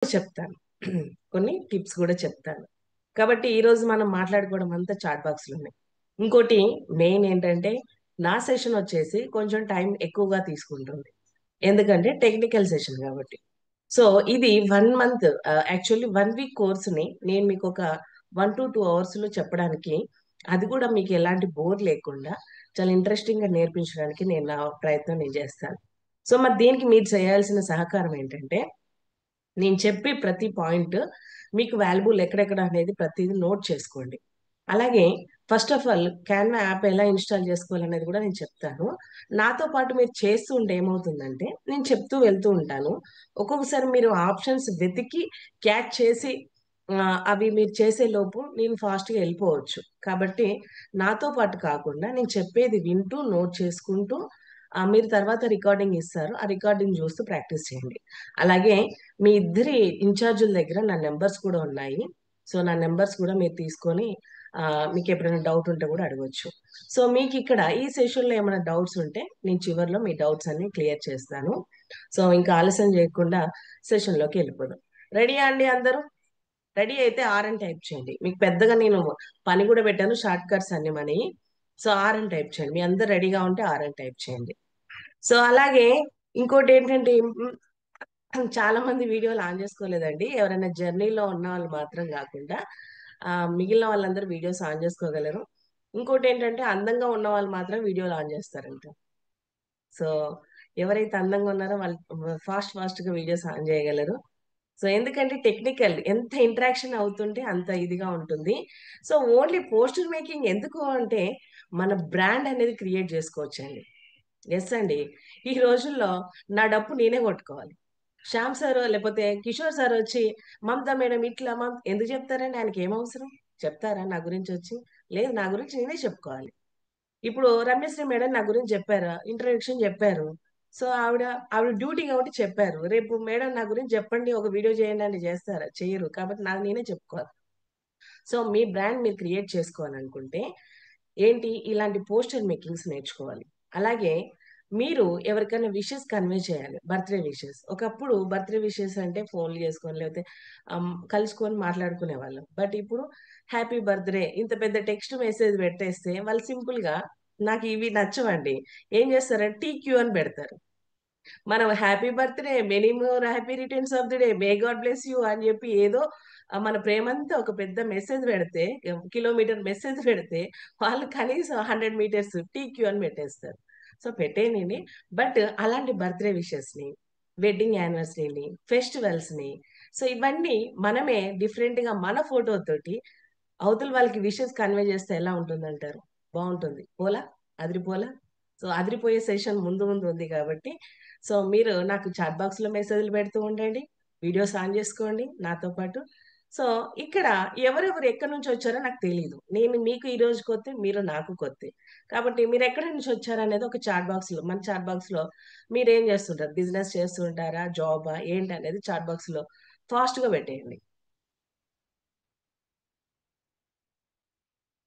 చెప్తాను. కొన్ని టిప్స్ కూడా చెప్తాను. కాబట్టి ఈరోజు మనం మాట్లాడుకోవడం అంతా చాట్ బాక్స్‌లోనే. ఇంకోటి మెయిన్ ఏంటంటే, నా సెషన్ వచ్చేసి కొంచెం టైం ఎక్కువగా తీసుకుంటుంది. ఎందుకంటే టెక్నికల్ సెషన్ కాబట్టి. సో, ఇది 1 మంత్ యాక్చువల్లీ 1 వీక్ కోర్స్‌ని నేను మీకొక 1-2 అవర్స్‌లో చెప్పడానికి, అది కూడా మీకు ఎలాంటి బోర్ లేకుండా చాలా ఇంట్రెస్టింగ్‌గా నేర్పించడానికి నా ప్రయత్నం నేను చేస్తాను. సో, మరి దీనికి మీరు చేయాల్సిన సహకారం ఏంటంటే నేను చెప్పే ప్రతి పాయింట్ మీకు వాల్యుబుల్ ఎక్కడెక్కడ అనేది ప్రతిదీ నోట్ చేసుకోండి. అలాగే first of all Canva app ఎలా ఇన్‌స్టాల్ చేసుకోవాలనేది కూడా నేను చెప్తాను. నాతో పాటు మీరు చేస్తూ ఉంటే ఏమవుతుందంటే, నేను చెప్తూ వెళ్తూ ఉంటాను. ఒక్కొక్కసారి మీరు ఆప్షన్స్ వెతికి క్యాచ్ చేసి అవి మీరు చేసేలోపు నేను ఫాస్ట్‌గా ఎళ్ళిపోవచ్చు. కాబట్టి నాతో పాటు కాకుండా నేను చెప్పేది వింటూ, నోట్ చేసుకుంటూ మీరు తర్వాత రికార్డింగ్ ఇస్తారు. ఆ రికార్డింగ్ చూస్తూ ప్రాక్టీస్ చేయండి. అలాగే మీ ఇద్దరి ఇన్‌చార్జుల దగ్గర నా నంబర్స్ కూడా ఉన్నాయి. సో, నా నంబర్స్ కూడా మీరు తీసుకొని మీకెప్పుడైనా డౌట్ ఉంటే కూడా అడగొచ్చు. సో, మీకిక్కడ ఈ సెషన్‌లో ఏమైనా డౌట్స్ ఉంటే నేను చివర్లో మీ డౌట్స్ అన్నీ క్లియర్ చేస్తాను. సో, ఇంకా ఆలస్యం చేయకుండా సెషన్‌లోకి వెళ్ళిపోదాం. రెడీయా అండి అందరూ? రెడీ అయితే ఆర్ అని టైప్ చేయండి. మీకు పెద్దగా నేను పని కూడా పెట్టాను షార్ట్ కట్స్ అన్ని మనయి. సో, ఆర్ అని టైప్ చేయండి. మీ అందరూ రెడీగా ఉంటే ఆర్ అని టైప్ చేయండి. సో, అలాగే ఇంకోటేంటంటే చాలా మంది వీడియోలు ఆన్ చేసుకోలేదండి. ఎవరైనా జర్నీలో ఉన్నవాళ్ళు మాత్రం గాకుండా మిగిలిన వాళ్ళందరూ వీడియోస్ ఆన్ చేసుకోగలరు. ఇంకోటేంటంటే అందంగా ఉన్నవాళ్ళు మాత్రం వీడియోలు ఆన్ చేస్తారంట. సో, ఎవరైతే అందంగా ఉన్నారో వాళ్ళు ఫాస్ట్‌గా వీడియోస్ ఆన్ చేయగలరు. సో, ఎందుకంటే టెక్నికల్ ఎంత ఇంటరాక్షన్ అవుతుంటే అంత ఇదిగా ఉంటుంది. సో, ఓన్లీ పోస్టర్ మేకింగ్ ఎందుకు అంటే మన బ్రాండ్ అనేది క్రియేట్ చేసుకోవచ్చండి. యెస్ అండి. ఈ రోజుల్లో నా డప్పు నేనే కొట్టుకోవాలి. శ్యామ్ సారో లేపోతే కిషోర్ సార్ వచ్చి, "మమత మేడం ఇట్లా ఎందుకు చెప్తారండి? ఆయనకేమవసరం? చెప్తారా నా గురించొచ్చి? లేదు నా గురించి నేనే చెప్పుకోవాలి. ఇప్పుడు రమ్యశ్రీ మేడం నా గురించి చెప్పారు. ఇంట్రడక్షన్ చెప్పారు. సో, ఆవిడ డ్యూటీ కాబట్టి చెప్పారు. రేపు మేడం నా గురించి చెప్పండి. ఒక వీడియో చేయండి అంటే చేస్తారా? చెయ్యరు. కాబట్టి నాది నేనే చెప్పుకోవాలి. సో, మీ బ్రాండ్ మీరు క్రియేట్ చేసుకోవాలనుకుంటే ఏంటి ఇలాంటి పోస్టర్ మేకింగ్స్ నేర్చుకోవాలి. అలాగే మీరు ఎవరికైనా విషెస్ కన్వే చేయాలి. Birthday wishes. ఒకప్పుడు బర్త్‌డే విషెస్ అంటే ఫోన్‌లు చేసుకొని లేకపోతే కలుసుకొని మాట్లాడుకునేవాళ్ళం. బట్ ఇప్పుడు హ్యాపీ బర్త్‌డే ఇంత పెద్ద టెక్స్ట్ మెసేజ్ పెట్టేస్తే వాళ్ళు సింపుల్‌గా నాకు ఇవి నచ్చవండి. ఏం చేస్తారంటే టీక్యూ అని పెడతారు. మనం happy birthday, many more happy returns of the day, may God bless you అని చెప్పి ఏదో మన ప్రేమంతా ఒక పెద్ద మెసేజ్ పెడితే, కిలోమీటర్ మెసేజ్ పెడితే, వాళ్ళు కనీసం 100 మీటర్స్ టీక్యూ అని పెట్టేస్తారు. సో, పెట్టేయనియండి. బట్ అలాంటి బర్త్‌డే విషెస్‌ని, వెడ్డింగ్ యానివర్సరీని, ఫెస్టివల్స్‌ని సో, ఇవన్నీ మనమే డిఫరెంట్‌గా మన ఫోటోతోటి అవతల వాళ్ళకి విషెస్ కన్వే చేస్తే ఎలా ఉంటుందంటారు? బావుంటుంది. పోలా? అదిరిపోలా? సో, అదిరిపోయే సెషన్ ముందు ముందు ఉంది కాబట్టి, సో, మీరు నాకు చాట్ బాక్స్‌లో మెసేజ్‌లు పెడుతూ ఉండండి. వీడియోస్ ఆన్ చేసుకోండి నాతో పాటు. సో, ఇక్కడ ఎవరెవరు ఎక్కడి నుంచొచ్చారో నాకు తెలీదు. నేను మీకు ఈ రోజు కొత్తే, మీరు నాకు కొత్తే. కాబట్టి మీరెక్కడి నుంచొచ్చారనేది ఒక చాట్ బాక్స్‌లో మన చాట్ బాక్స్‌లో మీరేం చేస్తుంటారు? బిజినెస్ చేస్తూ ఉంటారా? జాబా? ఏంటనేది చాట్ బాక్స్‌లో ఫాస్ట్‌గా పెట్టేయండి.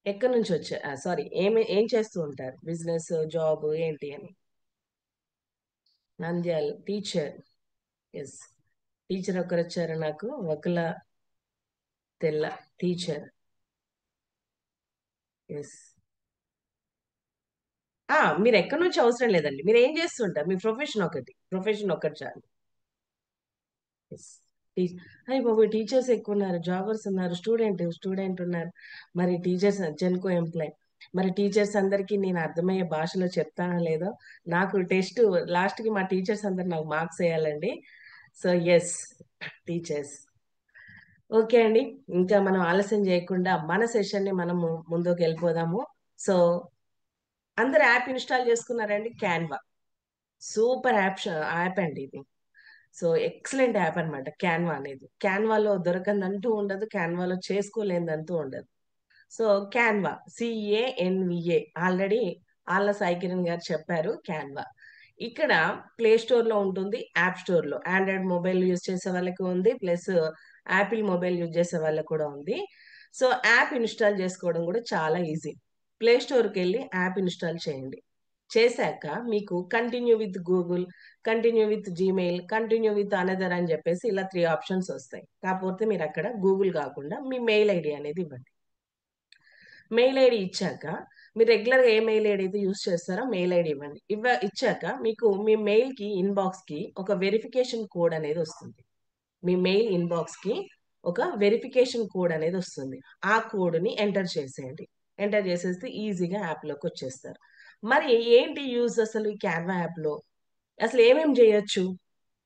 ఎక్కడి నుంచొచ్చా సారీ ఏం చేస్తూ ఉంటారు? బిజినెస్, జాబ్ ఏంటి అని? నంద్యాల టీచర్. యెస్. టీచర్ ఒకరొచ్చారు నాకు. వకుల తెల్ల టీచర్. యెస్. మీరెక్కడి నుంచి అవసరం లేదండి. మీరేం చేస్తుంటారు? మీ ప్రొఫెషన్ ఒకటి. ప్రొఫెషన్ ఒకటి చాలు. యెస్. టీ అయ్య బాబోయ్! టీచర్స్ ఎక్కువున్నారు. జాబర్స్ ఉన్నారు. స్టూడెంట్ ఉన్నారు. మరి టీచర్స్ జెన్‌కో ఎంప్లాయ్. మరి టీచర్స్ అందరికీ నేను అర్థమయ్యే భాషలో చెప్తానో లేదో, నాకు టెస్ట్ లాస్ట్‌కి మా టీచర్స్ అందరూ నాకు మార్క్స్ ఎయాలండి. So, yes. టీచర్స్. ఓకే అండి. ఇంకా మనం ఆలస్యం చేయకుండా మన సెషన్‌ని మనము ముందుకెళ్ళిపోదాము. సో, అందరూ యాప్ ఇన్‌స్టాల్ చేసుకున్నారండి? క్యాన్వా. సూపర్ యాప్ అండి ఇది. సో, ఎక్సలెంట్ యాప్ అన్నమాట క్యాన్వా అనేది. క్యాన్వాలో దొరకనందంటూ ఉండదు. క్యాన్వాలో చేసుకోలేనిదంటూ ఉండదు. సో, క్యాన్వా సీఏఎన్‌విఏ ఆల్రెడీ ఆళ్ళ సాయి కిరణ్ గారు చెప్పారు క్యాన్వా. ఇక్కడ ప్లే స్టోర్‌లో ఉంటుంది. యాప్ స్టోర్‌లో ఆండ్రాయిడ్ మొబైల్ యూజ్ చేసే వాళ్ళకి ఉంది. ప్లస్ యాపిల్ మొబైల్ యూజ్ చేసే వాళ్ళకి కూడా ఉంది. సో, యాప్ ఇన్‌స్టాల్ చేసుకోవడం కూడా చాలా ఈజీ. ప్లే స్టోర్‌కెళ్ళి యాప్ ఇన్‌స్టాల్ చేయండి. చేశాక మీకు continue with Google, continue with Gmail, continue with another అని చెప్పేసి ఇలా 3 ఆప్షన్స్ వస్తాయి. కాకపోతే మీరు అక్కడ గూగుల్ కాకుండా మీ మెయిల్ ఐడి అనేది ఇవ్వండి. మెయిల్ ఐడి ఇచ్చాక మీరు రెగ్యులర్గా ఏ మెయిల్ ఐడి అయితే యూస్ చేస్తారో మెయిల్ ఐడి ఇవ్వండి. ఇచ్చాక మీకు మీ మెయిల్కి ఇన్బాక్స్కి ఒక వెరిఫికేషన్ కోడ్ అనేది వస్తుంది. మీ మెయిల్ ఇన్బాక్స్కి ఒక వెరిఫికేషన్ కోడ్ అనేది వస్తుంది. ఆ కోడ్ని ఎంటర్ చేసేయండి. ఎంటర్ చేసేస్తే ఈజీగా యాప్లోకి వచ్చేస్తారు. మరి ఏంటి యూజ్ అసలు ఈ క్యాన్వా యాప్లో? అసలు ఏమేమి చేయొచ్చు?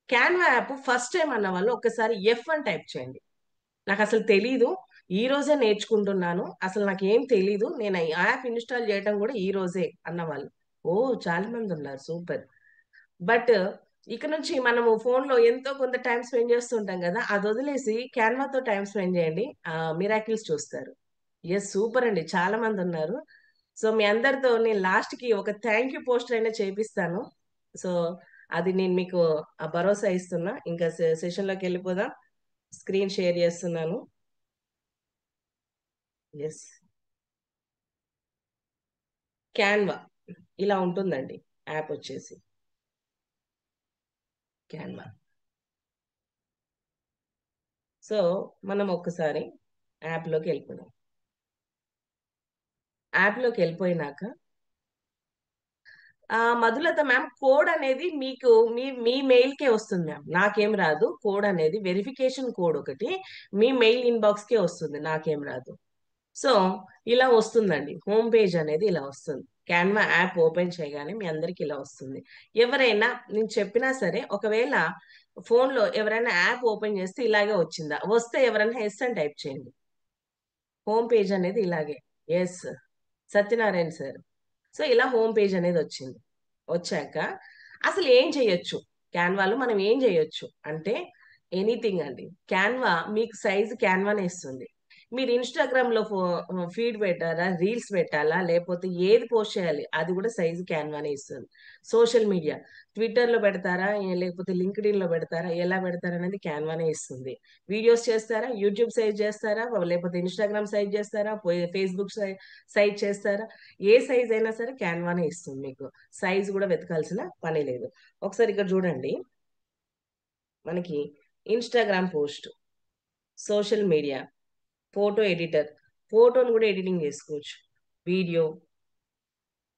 క్యాన్వా యాప్ ఫస్ట్ టైం అన్న వాళ్ళు ఒక్కసారి ఎఫ్ అని టైప్ చేయండి. నాకు అసలు తెలీదు. ఈ రోజే నేర్చుకుంటున్నాను. అసలు నాకేం తెలీదు. నేను ఈ యాప్ ఇన్‌స్టాల్ చేయటం కూడా ఈ రోజే అన్నవాళ్ళు. ఓహ్! చాలా మంది ఉన్నారు. సూపర్. బట్ ఇక నుంచి మనము ఫోన్‌లో ఎంతో కొంత టైమ్ స్పెండ్ చేస్తుంటాం కదా! అది వదిలేసి క్యాన్వాతో టైమ్ స్పెండ్ చేయండి. మిరాకిల్స్ చూస్తారు. యెస్. సూపర్ అండి. చాలా మందున్నారు. సో, మీ అందరితో నేను లాస్ట్‌కి ఒక థాంక్ యూ పోస్టర్ అయినా చేపిస్తాను. సో, అది నేను మీకు భరోసా ఇస్తున్నా. ఇంకా సెషన్‌లోకెళ్ళిపోదాం. స్క్రీన్ షేర్ చేస్తున్నాను. యెస్. క్యాన్వా ఇలా ఉంటుందండి యాప్ వచ్చేసి. క్యాన్వా. సో, మనం ఒక్కసారి యాప్‌లోకెళ్ళిపోదాం. యాప్‌లోకెళ్ళిపోయినాక మధులత మ్యామ్ కోడ్ అనేది మీకు మీ మెయిల్‌కే వస్తుంది మ్యామ్. నాకేం రాదు. కోడ్ అనేది వెరిఫికేషన్ కోడ్ ఒకటి మీ మెయిల్ ఇన్‌బాక్స్‌కే వస్తుంది. నాకేం రాదు. సో, ఇలా వస్తుందండి. హోమ్ పేజ్ అనేది ఇలా వస్తుంది. క్యాన్వా యాప్ ఓపెన్ చేయగానే మీ అందరికి ఇలా వస్తుంది. ఎవరైనా నేను చెప్పినా సరే ఒకవేళ ఫోన్‌లో ఎవరైనా యాప్ ఓపెన్ చేస్తే ఇలాగే వచ్చిందా? వస్తే ఎవరైనా యెస్ అని టైప్ చేయండి. హోమ్ పేజ్ అనేది ఇలాగే. యెస్. సత్యనారాయణ సార్. సో, ఇలా హోమ్ పేజ్ అనేది వచ్చింది. వచ్చాక అసలు ఏం చేయొచ్చు? క్యాన్వాలో మనం ఏం చేయొచ్చు? అంటే ఎనీథింగ్ అండి. క్యాన్వా మీకు సైజ్ క్యాన్వానే ఇస్తుంది. మీరు ఇన్‌స్టాగ్రామ్‌లో ఫీడ్ పెట్టాలా? రీల్స్ పెట్టాలా? లేపోతే ఏది పోస్ట్ చేయాలి? అది కూడా సైజ్ క్యాన్వానే ఇస్తుంది. సోషల్ మీడియా ట్విట్టర్‌లో పెడతారా? లేకపోతే లింక్డ్ఇన్‌లో పెడతారా? ఎలా పెడతారనేది క్యాన్వానే ఇస్తుంది. వీడియోస్ చేస్తారా? యూట్యూబ్ సైజ్ చేస్తారా? లేకపోతే ఇన్‌స్టాగ్రామ్ సైజ్ చేస్తారా? ఫేస్‌బుక్ సైజ్ చేస్తారా? ఏ సైజ్ అయినా సరే క్యాన్వానే ఇస్తుంది మీకు. సైజ్ కూడా వెతకాల్సిన పని లేదు. ఒకసారి ఇక్కడ చూడండి. మనకి Instagram post, social media, photo editor, ఫోటోని కూడా ఎడిటింగ్ చేసుకోవచ్చు. వీడియో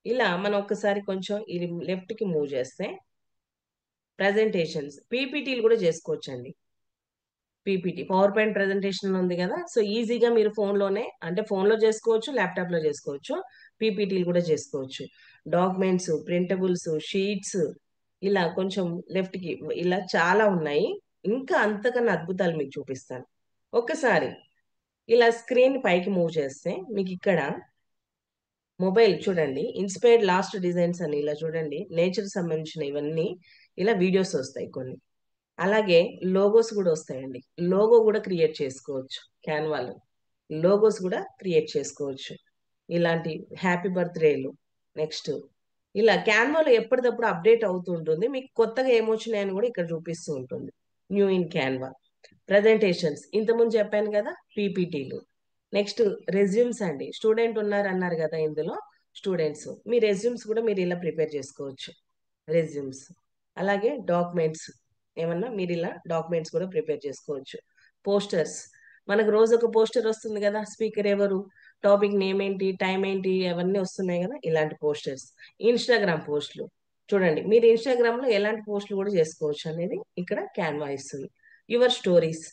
ఇలా మనం ఒక్కసారి కొంచెం ఇది లెఫ్ట్‌కి మూవ్ చేస్తే ప్రెజెంటేషన్స్, పీపీటీలు కూడా చేసుకోవచ్చండి. పీపీటీ, పవర్ పాయింట్ ప్రెజెంటేషన్ ఉంది కదా! సో, ఈజీగా మీరు ఫోన్‌లోనే అంటే ఫోన్‌లో చేసుకోవచ్చు, ల్యాప్‌టాప్‌లో చేసుకోవచ్చు. పీపీటీలు కూడా చేసుకోవచ్చు. డాక్యుమెంట్స్, ప్రింటబుల్స్, షీట్స్ ఇలా కొంచెం లెఫ్ట్‌కి ఇలా చాలా ఉన్నాయి. ఇంకా అంతకన్నా అద్భుతాలు మీకు చూపిస్తాను. ఒక్కసారి ఇలా స్క్రీన్ పైకి మూవ్ చేస్తే మీకిక్కడ మొబైల్ చూడండి. ఇన్‌స్పైర్డ్ లాస్ట్ డిజైన్స్ అని ఇలా చూడండి. నేచర్‌కి సంబంధించిన ఇవన్నీ ఇలా వీడియోస్ వస్తాయి కొన్ని. అలాగే లోగోస్ గూడా వస్తాయండి. లోగో గూడా క్రియేట్ చేసుకోవచ్చు క్యాన్వాలో. లోగోస్ గూడా క్రియేట్ చేసుకోవచ్చు. ఇలాంటి హ్యాపీ బర్త్‌డేలు, నెక్స్ట్ ఇలా క్యాన్వాలో ఎప్పటిదప్పుడు అప్‌డేట్ అవుతూ ఉంటుంది. మీకు కొత్తగా ఏమొచ్చినాయని గూడా ఇక్కడ చూపిస్తూ ఉంటుంది. New in Canva. ప్రజెంటేషన్స్ ఇంతకుముందు చెప్పాను గదా! పీపీటీలు. నెక్స్ట్ రెజ్యూమ్స్ అండి. స్టూడెంట్ ఉన్నారన్నారు గదా! ఇందులో స్టూడెంట్స్. మీ రెజ్యూమ్స్ గూడా మీరు ఇలా ప్రిపేర్ చేసుకోవచ్చు. రెజ్యూమ్స్. అలాగే డాక్యుమెంట్స్. ఏమన్నా మీరిలా డాక్యుమెంట్స్ కూడా ప్రిపేర్ చేసుకోవచ్చు. పోస్టర్స్. మనకు రోజొక పోస్టర్ వస్తుంది గదా! స్పీకర్ ఎవరు? టాపిక్ నేమ్ ఏంటి? టైమ్ ఏంటి? అవన్నీ వస్తున్నాయి గదా! ఇలాంటి పోస్టర్స్. ఇన్‌స్టాగ్రామ్ పోస్ట్‌లు. చూడండి. మీరు ఇన్‌స్టాగ్రామ్‌లో ఎలాంటి పోస్ట్‌లు కూడా చేసుకోవచ్చు అనేది ఇక్కడ క్యాన్వా ఇస్తుంది. Your stories.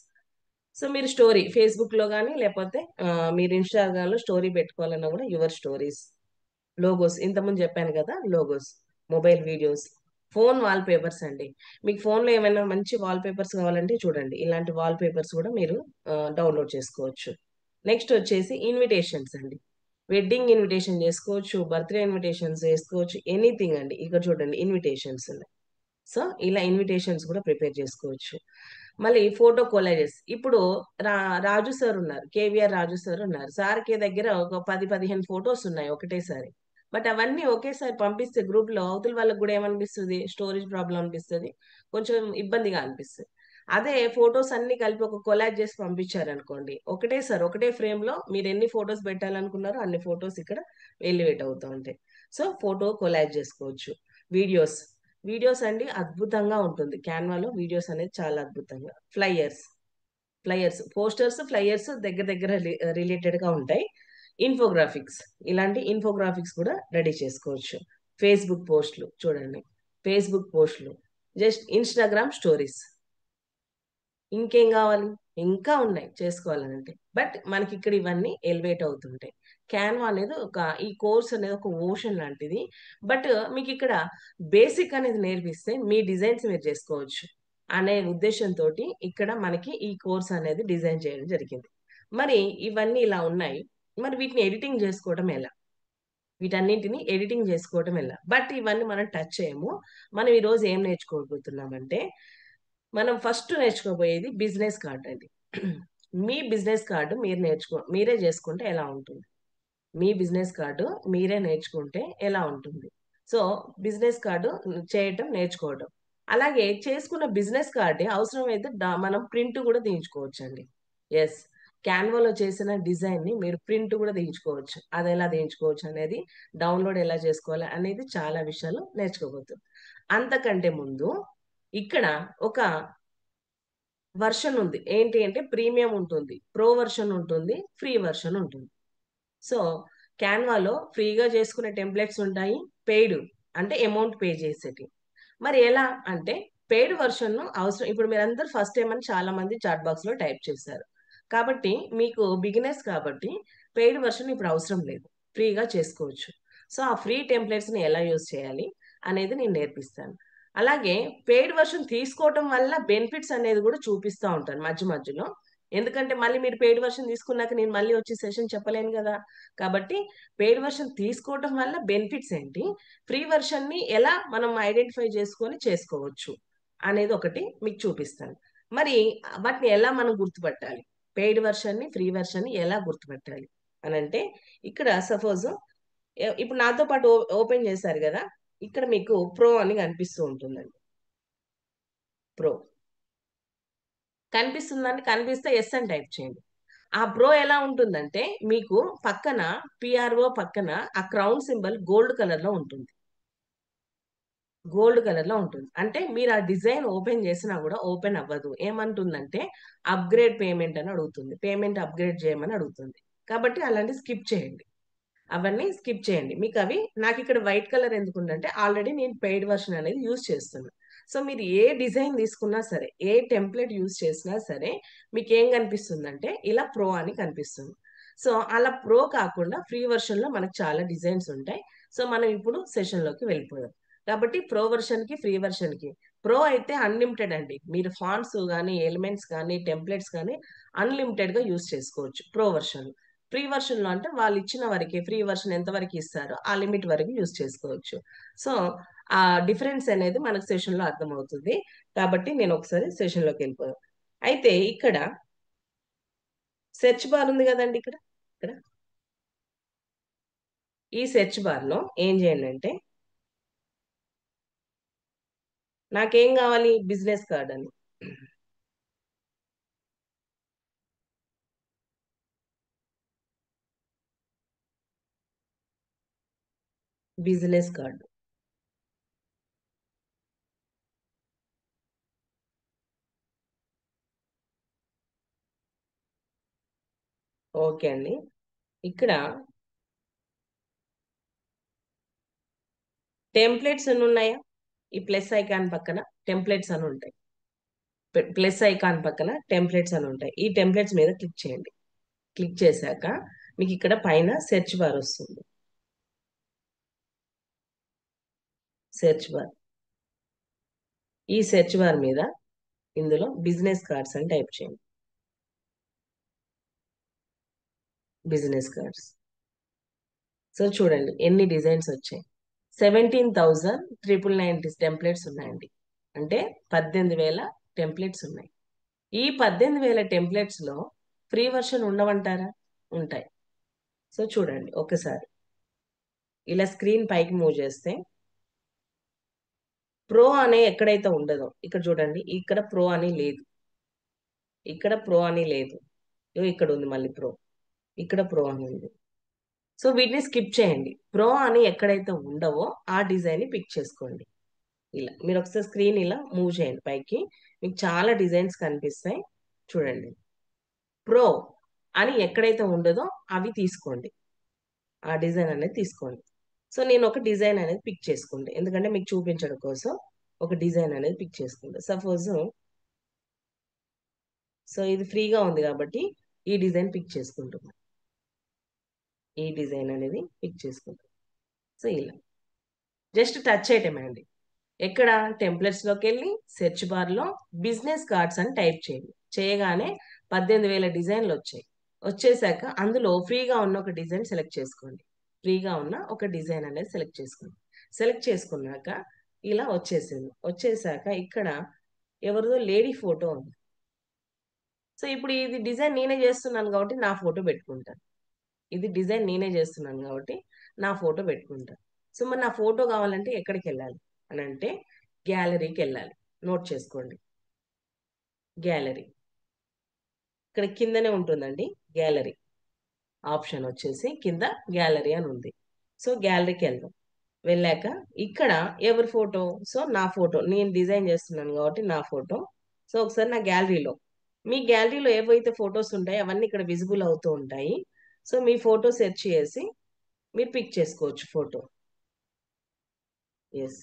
సో, మీరు స్టోరీ ఫేస్‌బుక్‌లో గాని లేపోతే మీరు ఇన్‌స్టాగ్రామ్‌లో స్టోరీ పెట్టుకోవాలన్నా గూడా యువర్ స్టోరీస్. లోగోస్ ఇంతకుముందు చెప్పాను కదా! Logos, mobile videos, phone wallpapers అండి. మీకు ఫోన్‌లో ఏమైనా మంచి వాల్‌పేపర్స్ కావాలంటే చూడండి. ఇలాంటి వాల్‌పేపర్స్ కూడా మీరు డౌన్‌లోడ్ చేసుకోవచ్చు. నెక్స్ట్ వచ్చేసి ఇన్విటేషన్స్ అండి. వెడ్డింగ్ ఇన్విటేషన్ చేసుకోవచ్చు. బర్త్‌డే ఇన్విటేషన్స్ చేసుకోవచ్చు. ఎనీథింగ్ అండి. ఇక్కడ చూడండి ఇన్విటేషన్స్ ఉన్నాయి. సో, ఇలా ఇన్విటేషన్స్ కూడా ప్రిపేర్ చేసుకోవచ్చు. మళ్ళీ ఫోటో కొలాజెస్. ఇప్పుడు రా రాజు సార్ ఉన్నారు. కేవీఆర్ రాజు సార్ ఉన్నారు. సార్‌కి దగ్గర ఒక 10, 15 ఫోటోస్ ఉన్నాయి ఒకటేసారి. బట్ అవన్నీ ఒకేసారి పంపిస్తే గ్రూప్‌లో అవతల వాళ్ళకి గూడా ఏమనిపిస్తది? స్టోరేజ్ ప్రాబ్లమ్ అనిపిస్తది. కొంచెం ఇబ్బందిగా అనిపిస్తది. అదే ఫోటోస్ అన్నీ కలిపి ఒక కొలాజ్ చేసి పంపించారనుకోండి. ఒకటేసారి ఒకటే ఫ్రేమ్‌లో మీరెన్ని ఫోటోస్ పెట్టాలనుకున్నారో అన్ని ఫోటోస్ ఇక్కడ ఎలివేట్ అవుతా ఉంటాయి. సో ఫోటో కొలాజ్ చేసుకోవచ్చు. వీడియోస్ వీడియోస్ అండి అద్భుతంగా ఉంటుంది క్యాన్వాలో. వీడియోస్ అనేది చాలా అద్భుతంగా. ఫ్లయర్స్ పోస్టర్స్ ఫ్లయర్స్ దగ్గర దగ్గర రిలేటెడ్ గా ఉంటాయి. ఇన్ఫోగ్రాఫిక్స్ ఇలాంటి ఇన్ఫోగ్రాఫిక్స్ కూడా రెడీ చేసుకోవచ్చు. ఫేస్బుక్ పోస్టులు చూడండి, ఫేస్బుక్ పోస్టులు, జస్ట్ ఇన్స్టాగ్రామ్ స్టోరీస్. ఇంకేం కావాలి? ఇంకా ఉన్నాయి చేసుకోవాలంటే. బట్ మనకి ఇక్కడ ఇవన్నీ ఎలివేట్ అవుతుంటాయి. క్యాన్వా అనేది ఈ కోర్స్ అనేది ఒక ఓషన్ లాంటిది. బట్ మీకు ఇక్కడ బేసిక్ అనేది నేర్పిస్తే మీ డిజైన్స్ మీరు చేసుకోవచ్చు అనే ఉద్దేశంతో ఇక్కడ మనకి ఈ కోర్స్ అనేది డిజైన్ చేయడం జరిగింది. మరి ఇవన్నీ ఇలా ఉన్నాయి. మరి వీటిని ఎడిటింగ్ చేసుకోవడం ఎలా? వీటన్నింటిని ఎడిటింగ్ చేసుకోవడం ఎలా? బట్ ఇవన్నీ మనం టచ్ చేయము. మనం ఈరోజు ఏం నేర్చుకోబోతున్నామంటే, మనం ఫస్ట్ నేర్చుకోబోయేది బిజినెస్ కార్డ్ అండి. మీ బిజినెస్ కార్డు మీరే చేసుకుంటే ఎలా ఉంటుంది? మీ బిజినెస్ కార్డు మీరే నేర్చుకుంటే ఎలా ఉంటుంది? సో బిజినెస్ కార్డు చేయటం నేర్చుకోవడం. అలాగే చేసుకున్న బిజినెస్ కార్డు అవసరమైతే మనం ప్రింట్ కూడా తీయించుకోవచ్చు అండి. ఎస్, క్యాన్వాలో చేసిన డిజైన్ ని మీరు ప్రింట్ కూడా తీయించుకోవచ్చు. అది ఎలా తీయించుకోవచ్చు అనేది, డౌన్లోడ్ ఎలా చేసుకోవాలి అనేది చాలా విషయాలు నేర్చుకోబోతుంది. అంతకంటే ముందు ఇక్కడ ఒక వర్షన్ ఉంది. ఏంటి అంటే ప్రీమియం ఉంటుంది, ప్రో వర్షన్ ఉంటుంది, ఫ్రీ వర్షన్ ఉంటుంది. సో క్యాన్వాలో ఫ్రీగా చేసుకునే టెంప్లెట్స్ ఉంటాయి, పెయిడ్ అంటే అమౌంట్ పే చేసేటి. మరి ఎలా అంటే, పెయిడ్ వర్షన్ అవసరం. ఇప్పుడు మీరందరూ ఫస్ట్ టైం అని చాలా మంది చాట్ బాక్స్ లో టైప్ చేశారు. కాబట్టి మీకు బిగినర్స్ కాబట్టి పెయిడ్ వర్షన్ ఇప్పుడు అవసరం లేదు, ఫ్రీగా చేసుకోవచ్చు. సో ఆ ఫ్రీ టెంప్లెట్స్ ని ఎలా యూజ్ చేయాలి అనేది నేను నేర్పిస్తాను. అలాగే పెయిడ్ వర్షన్ తీసుకోవటం వల్ల బెనిఫిట్స్ అనేది కూడా చూపిస్తూ ఉంటాను మధ్య మధ్యలో. ఎందుకంటే మళ్ళీ మీరు పెయిడ్ వర్షన్ తీసుకున్నాక నేను మళ్ళీ వచ్చి సెషన్ చెప్పలేను కదా. కాబట్టి పెయిడ్ వర్షన్ తీసుకోవటం వల్ల బెనిఫిట్స్ ఏంటి, ఫ్రీ వర్షన్ ని ఎలా మనం ఐడెంటిఫై చేసుకొని చేసుకోవచ్చు అనేది ఒకటి మీకు చూపిస్తాను. మరి వాటిని ఎలా మనం గుర్తుపట్టాలి, పెయిడ్ వర్షన్ ని ఫ్రీ వర్షన్ ని ఎలా గుర్తుపట్టాలి అని అంటే, ఇక్కడ సపోజ్ ఇప్పుడు నాతో పాటు ఓపెన్ చేశారు కదా, ఇక్కడ మీకు ప్రో అని కనిపిస్తూ ఉంటుందండి. ప్రో కనిపిస్తుందండి. కనిపిస్తే ఎస్ అని టైప్ చేయండి. ఆ ప్రో ఎలా ఉంటుందంటే, మీకు పక్కన పిఆర్ఓ పక్కన ఆ క్రౌన్ సింబల్ గోల్డ్ కలర్ లో ఉంటుంది. గోల్డ్ కలర్ లో ఉంటుంది అంటే మీరు ఆ డిజైన్ ఓపెన్ చేసినా కూడా ఓపెన్ అవ్వదు. ఏమంటుందంటే అప్గ్రేడ్ పేమెంట్ అని అడుగుతుంది, పేమెంట్ అప్గ్రేడ్ చేయమని అడుగుతుంది. కాబట్టి అలాంటి స్కిప్ చేయండి, అవన్నీ స్కిప్ చేయండి. మీకు అవి, నాకు ఇక్కడ వైట్ కలర్ ఎందుకుందంటే ఆల్రెడీ నేను పెయిడ్ వర్షన్ అనేది యూజ్ చేస్తున్నాను. సో మీరు ఏ డిజైన్ తీసుకున్నా సరే, ఏ టెంప్లెట్ యూజ్ చేసినా సరే, మీకు ఏం కనిపిస్తుందంటే ఇలా ప్రో అని కనిపిస్తుంది. సో అలా ప్రో కాకుండా ఫ్రీ వర్షన్ లో మనకు చాలా డిజైన్స్ ఉంటాయి. సో మనం ఇప్పుడు సెషన్ లోకి వెళ్ళిపోదాం. కాబట్టి ప్రో వర్షన్ కి ఫ్రీ వర్షన్ కి, ప్రో అయితే అన్లిమిటెడ్ అండి. మీరు ఫాంట్స్ కానీ ఎలిమెంట్స్ కానీ టెంప్లెట్స్ కానీ అన్లిమిటెడ్ గా యూజ్ చేసుకోవచ్చు ప్రో వర్షన్. ఫ్రీ వర్షన్ లో అంటే వాళ్ళు ఇచ్చిన వరకే, ఫ్రీ వర్షన్ ఎంత వరకు ఇస్తారో ఆ లిమిట్ వరకు యూజ్ చేసుకోవచ్చు. సో ఆ డిఫరెన్స్ అనేది మనకు సెషన్ లో అర్థమవుతుంది. కాబట్టి నేను ఒకసారి సెషన్ లోకి వెళ్ళిపోదాం. అయితే ఇక్కడ సెర్చ్ బార్ ఉంది కదండి, ఇక్కడ ఇక్కడ ఈ సెర్చ్ బార్ లో ఏం చేయండి అంటే, నాకేం కావాలి, బిజినెస్ కార్డ్ అని. Business card. ఓకే అండి. ఇక్కడ టెంప్లెట్స్ అని ఉన్నాయా? ఈ ప్లస్ ఐకాన్ పక్కన టెంప్లెట్స్ అని ఉంటాయి. ప్లస్ ఐకాన్ పక్కన టెంప్లెట్స్ అని ఉంటాయి. ఈ టెంప్లెట్స్ మీద క్లిక్ చేయండి. క్లిక్ చేశాక మీకు ఇక్కడ పైన సెర్చ్ బార్ వస్తుంది. సెర్చ్ బార్, ఈ సెర్చ్ బార్ మీద ఇందులో బిజినెస్ కార్డ్స్ అని టైప్ చేయండి. Business cards. సో చూడండి ఎన్ని డిజైన్స్ వచ్చాయి. 17,999 టెంప్లెట్స్ ఉన్నాయండి. అంటే 18,000 టెంప్లెట్స్ ఉన్నాయి. ఈ 18,000 టెంప్లెట్స్ లో ఫ్రీ వర్షన్ ఉండవంటారా? ఉంటాయి. సో చూడండి ఒకసారి ఇలా స్క్రీన్ పైకి మూవ్ చేస్తే, ప్రో అనే ఎక్కడైతే ఉండదో ఇక్కడ చూడండి, ఇక్కడ ప్రో అని లేదు, ఇక్కడ ప్రో అని లేదు. ఇగో ఇక్కడ ఉంది మళ్ళీ ప్రో, ఇక్కడ ప్రో అని ఉంది. సో వీటిని స్కిప్ చేయండి. ప్రో అని ఎక్కడైతే ఉండవో ఆ డిజైన్ ని పిక్ చేసుకోండి. ఇలా మీరు ఒకసారి స్క్రీన్ ఇలా మూవ్ చేయండి పైకి, మీకు చాలా డిజైన్స్ కనిపిస్తాయి. చూడండి, ప్రో అని ఎక్కడైతే ఉండదో అవి తీసుకోండి, ఆ డిజైన్ అనేది తీసుకోండి. సో నేను ఒక డిజైన్ అనేది పిక్ చేసుకోండి, ఎందుకంటే మీకు చూపించడం కోసం ఒక డిజైన్ అనేది పిక్ చేసుకుంటా. సపోజ్ సో ఇది ఫ్రీగా ఉంది కాబట్టి ఈ డిజైన్ పిక్ చేసుకుంటున్నాం, ఈ డిజైన్ అనేది పిక్ చేసుకుంటాం. సో ఇలా జస్ట్ టచ్ చేయటమే అండి. ఎక్కడ టెంప్లెట్స్ లోకి వెళ్ళి సెర్చ్ బార్ లో బిజినెస్ కార్డ్స్ అని టైప్ చేయండి. చేయగానే 18,000 డిజైన్లు వచ్చాయి. వచ్చేసాక అందులో ఫ్రీగా ఉన్న ఒక డిజైన్ సెలెక్ట్ చేసుకోండి. ఫ్రీగా ఉన్న ఒక డిజైన్ అనేది సెలెక్ట్ చేసుకోండి. సెలెక్ట్ చేసుకున్నాక ఇలా వచ్చేసింది. వచ్చేసాక ఇక్కడ ఎవరిదో లేడీ ఫోటో ఉంది. సో ఇప్పుడు ఇది డిజైన్ నేనే చేస్తున్నాను కాబట్టి నా ఫోటో పెట్టుకుంటాను. ఇది డిజైన్ నేనే చేస్తున్నాను కాబట్టి నా ఫోటో పెట్టుకుంటాను. సో మరి నా ఫోటో కావాలంటే ఎక్కడికి వెళ్ళాలి అని అంటే గ్యాలరీకి వెళ్ళాలి. నోట్ చేసుకోండి, గ్యాలరీ ఇక్కడ కిందనే ఉంటుందండి. గ్యాలరీ ఆప్షన్ వచ్చేసి కింద గ్యాలరీ అని ఉంది. సో గ్యాలరీకి వెళ్దాం. వెళ్ళాక ఇక్కడ ఎవరి ఫోటో, సో నా ఫోటో, నేను డిజైన్ చేస్తున్నాను కాబట్టి నా ఫోటో. సో ఒకసారి నా గ్యాలరీలో, మీ గ్యాలరీలో ఏవైతే ఫొటోస్ ఉంటాయో అవన్నీ ఇక్కడ విజిబుల్ అవుతూ ఉంటాయి. సో మీ ఫోటో సెర్చ్ చేసి మీరు పిక్ చేసుకోవచ్చు ఫోటో. ఎస్,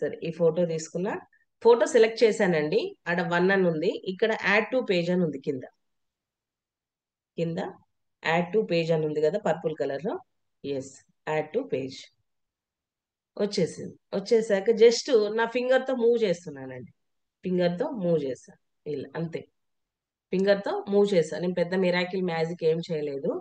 సరే ఈ ఫోటో తీసుకున్నా, ఫోటో సెలెక్ట్ చేశానండి. ఆడ 1 అని ఉంది, ఇక్కడ యాడ్ టు పేజ్ అని ఉంది కింద. కింద యాడ్ టు పేజ్ అని ఉంది కదా పర్పుల్ కలర్ లో. ఎస్, యాడ్ టు పేజ్ వచ్చేసింది. వచ్చేసాక జస్ట్ నా ఫింగర్ తో మూవ్ చేస్తున్నానండి. ఫింగర్ తో మూవ్ చేశాను, ఇలా అంతే. ఫింగర్ తో మూవ్ చేశాను, నేను పెద్ద మిరాకిల్ మ్యాజిక్ ఏం చేయలేదు.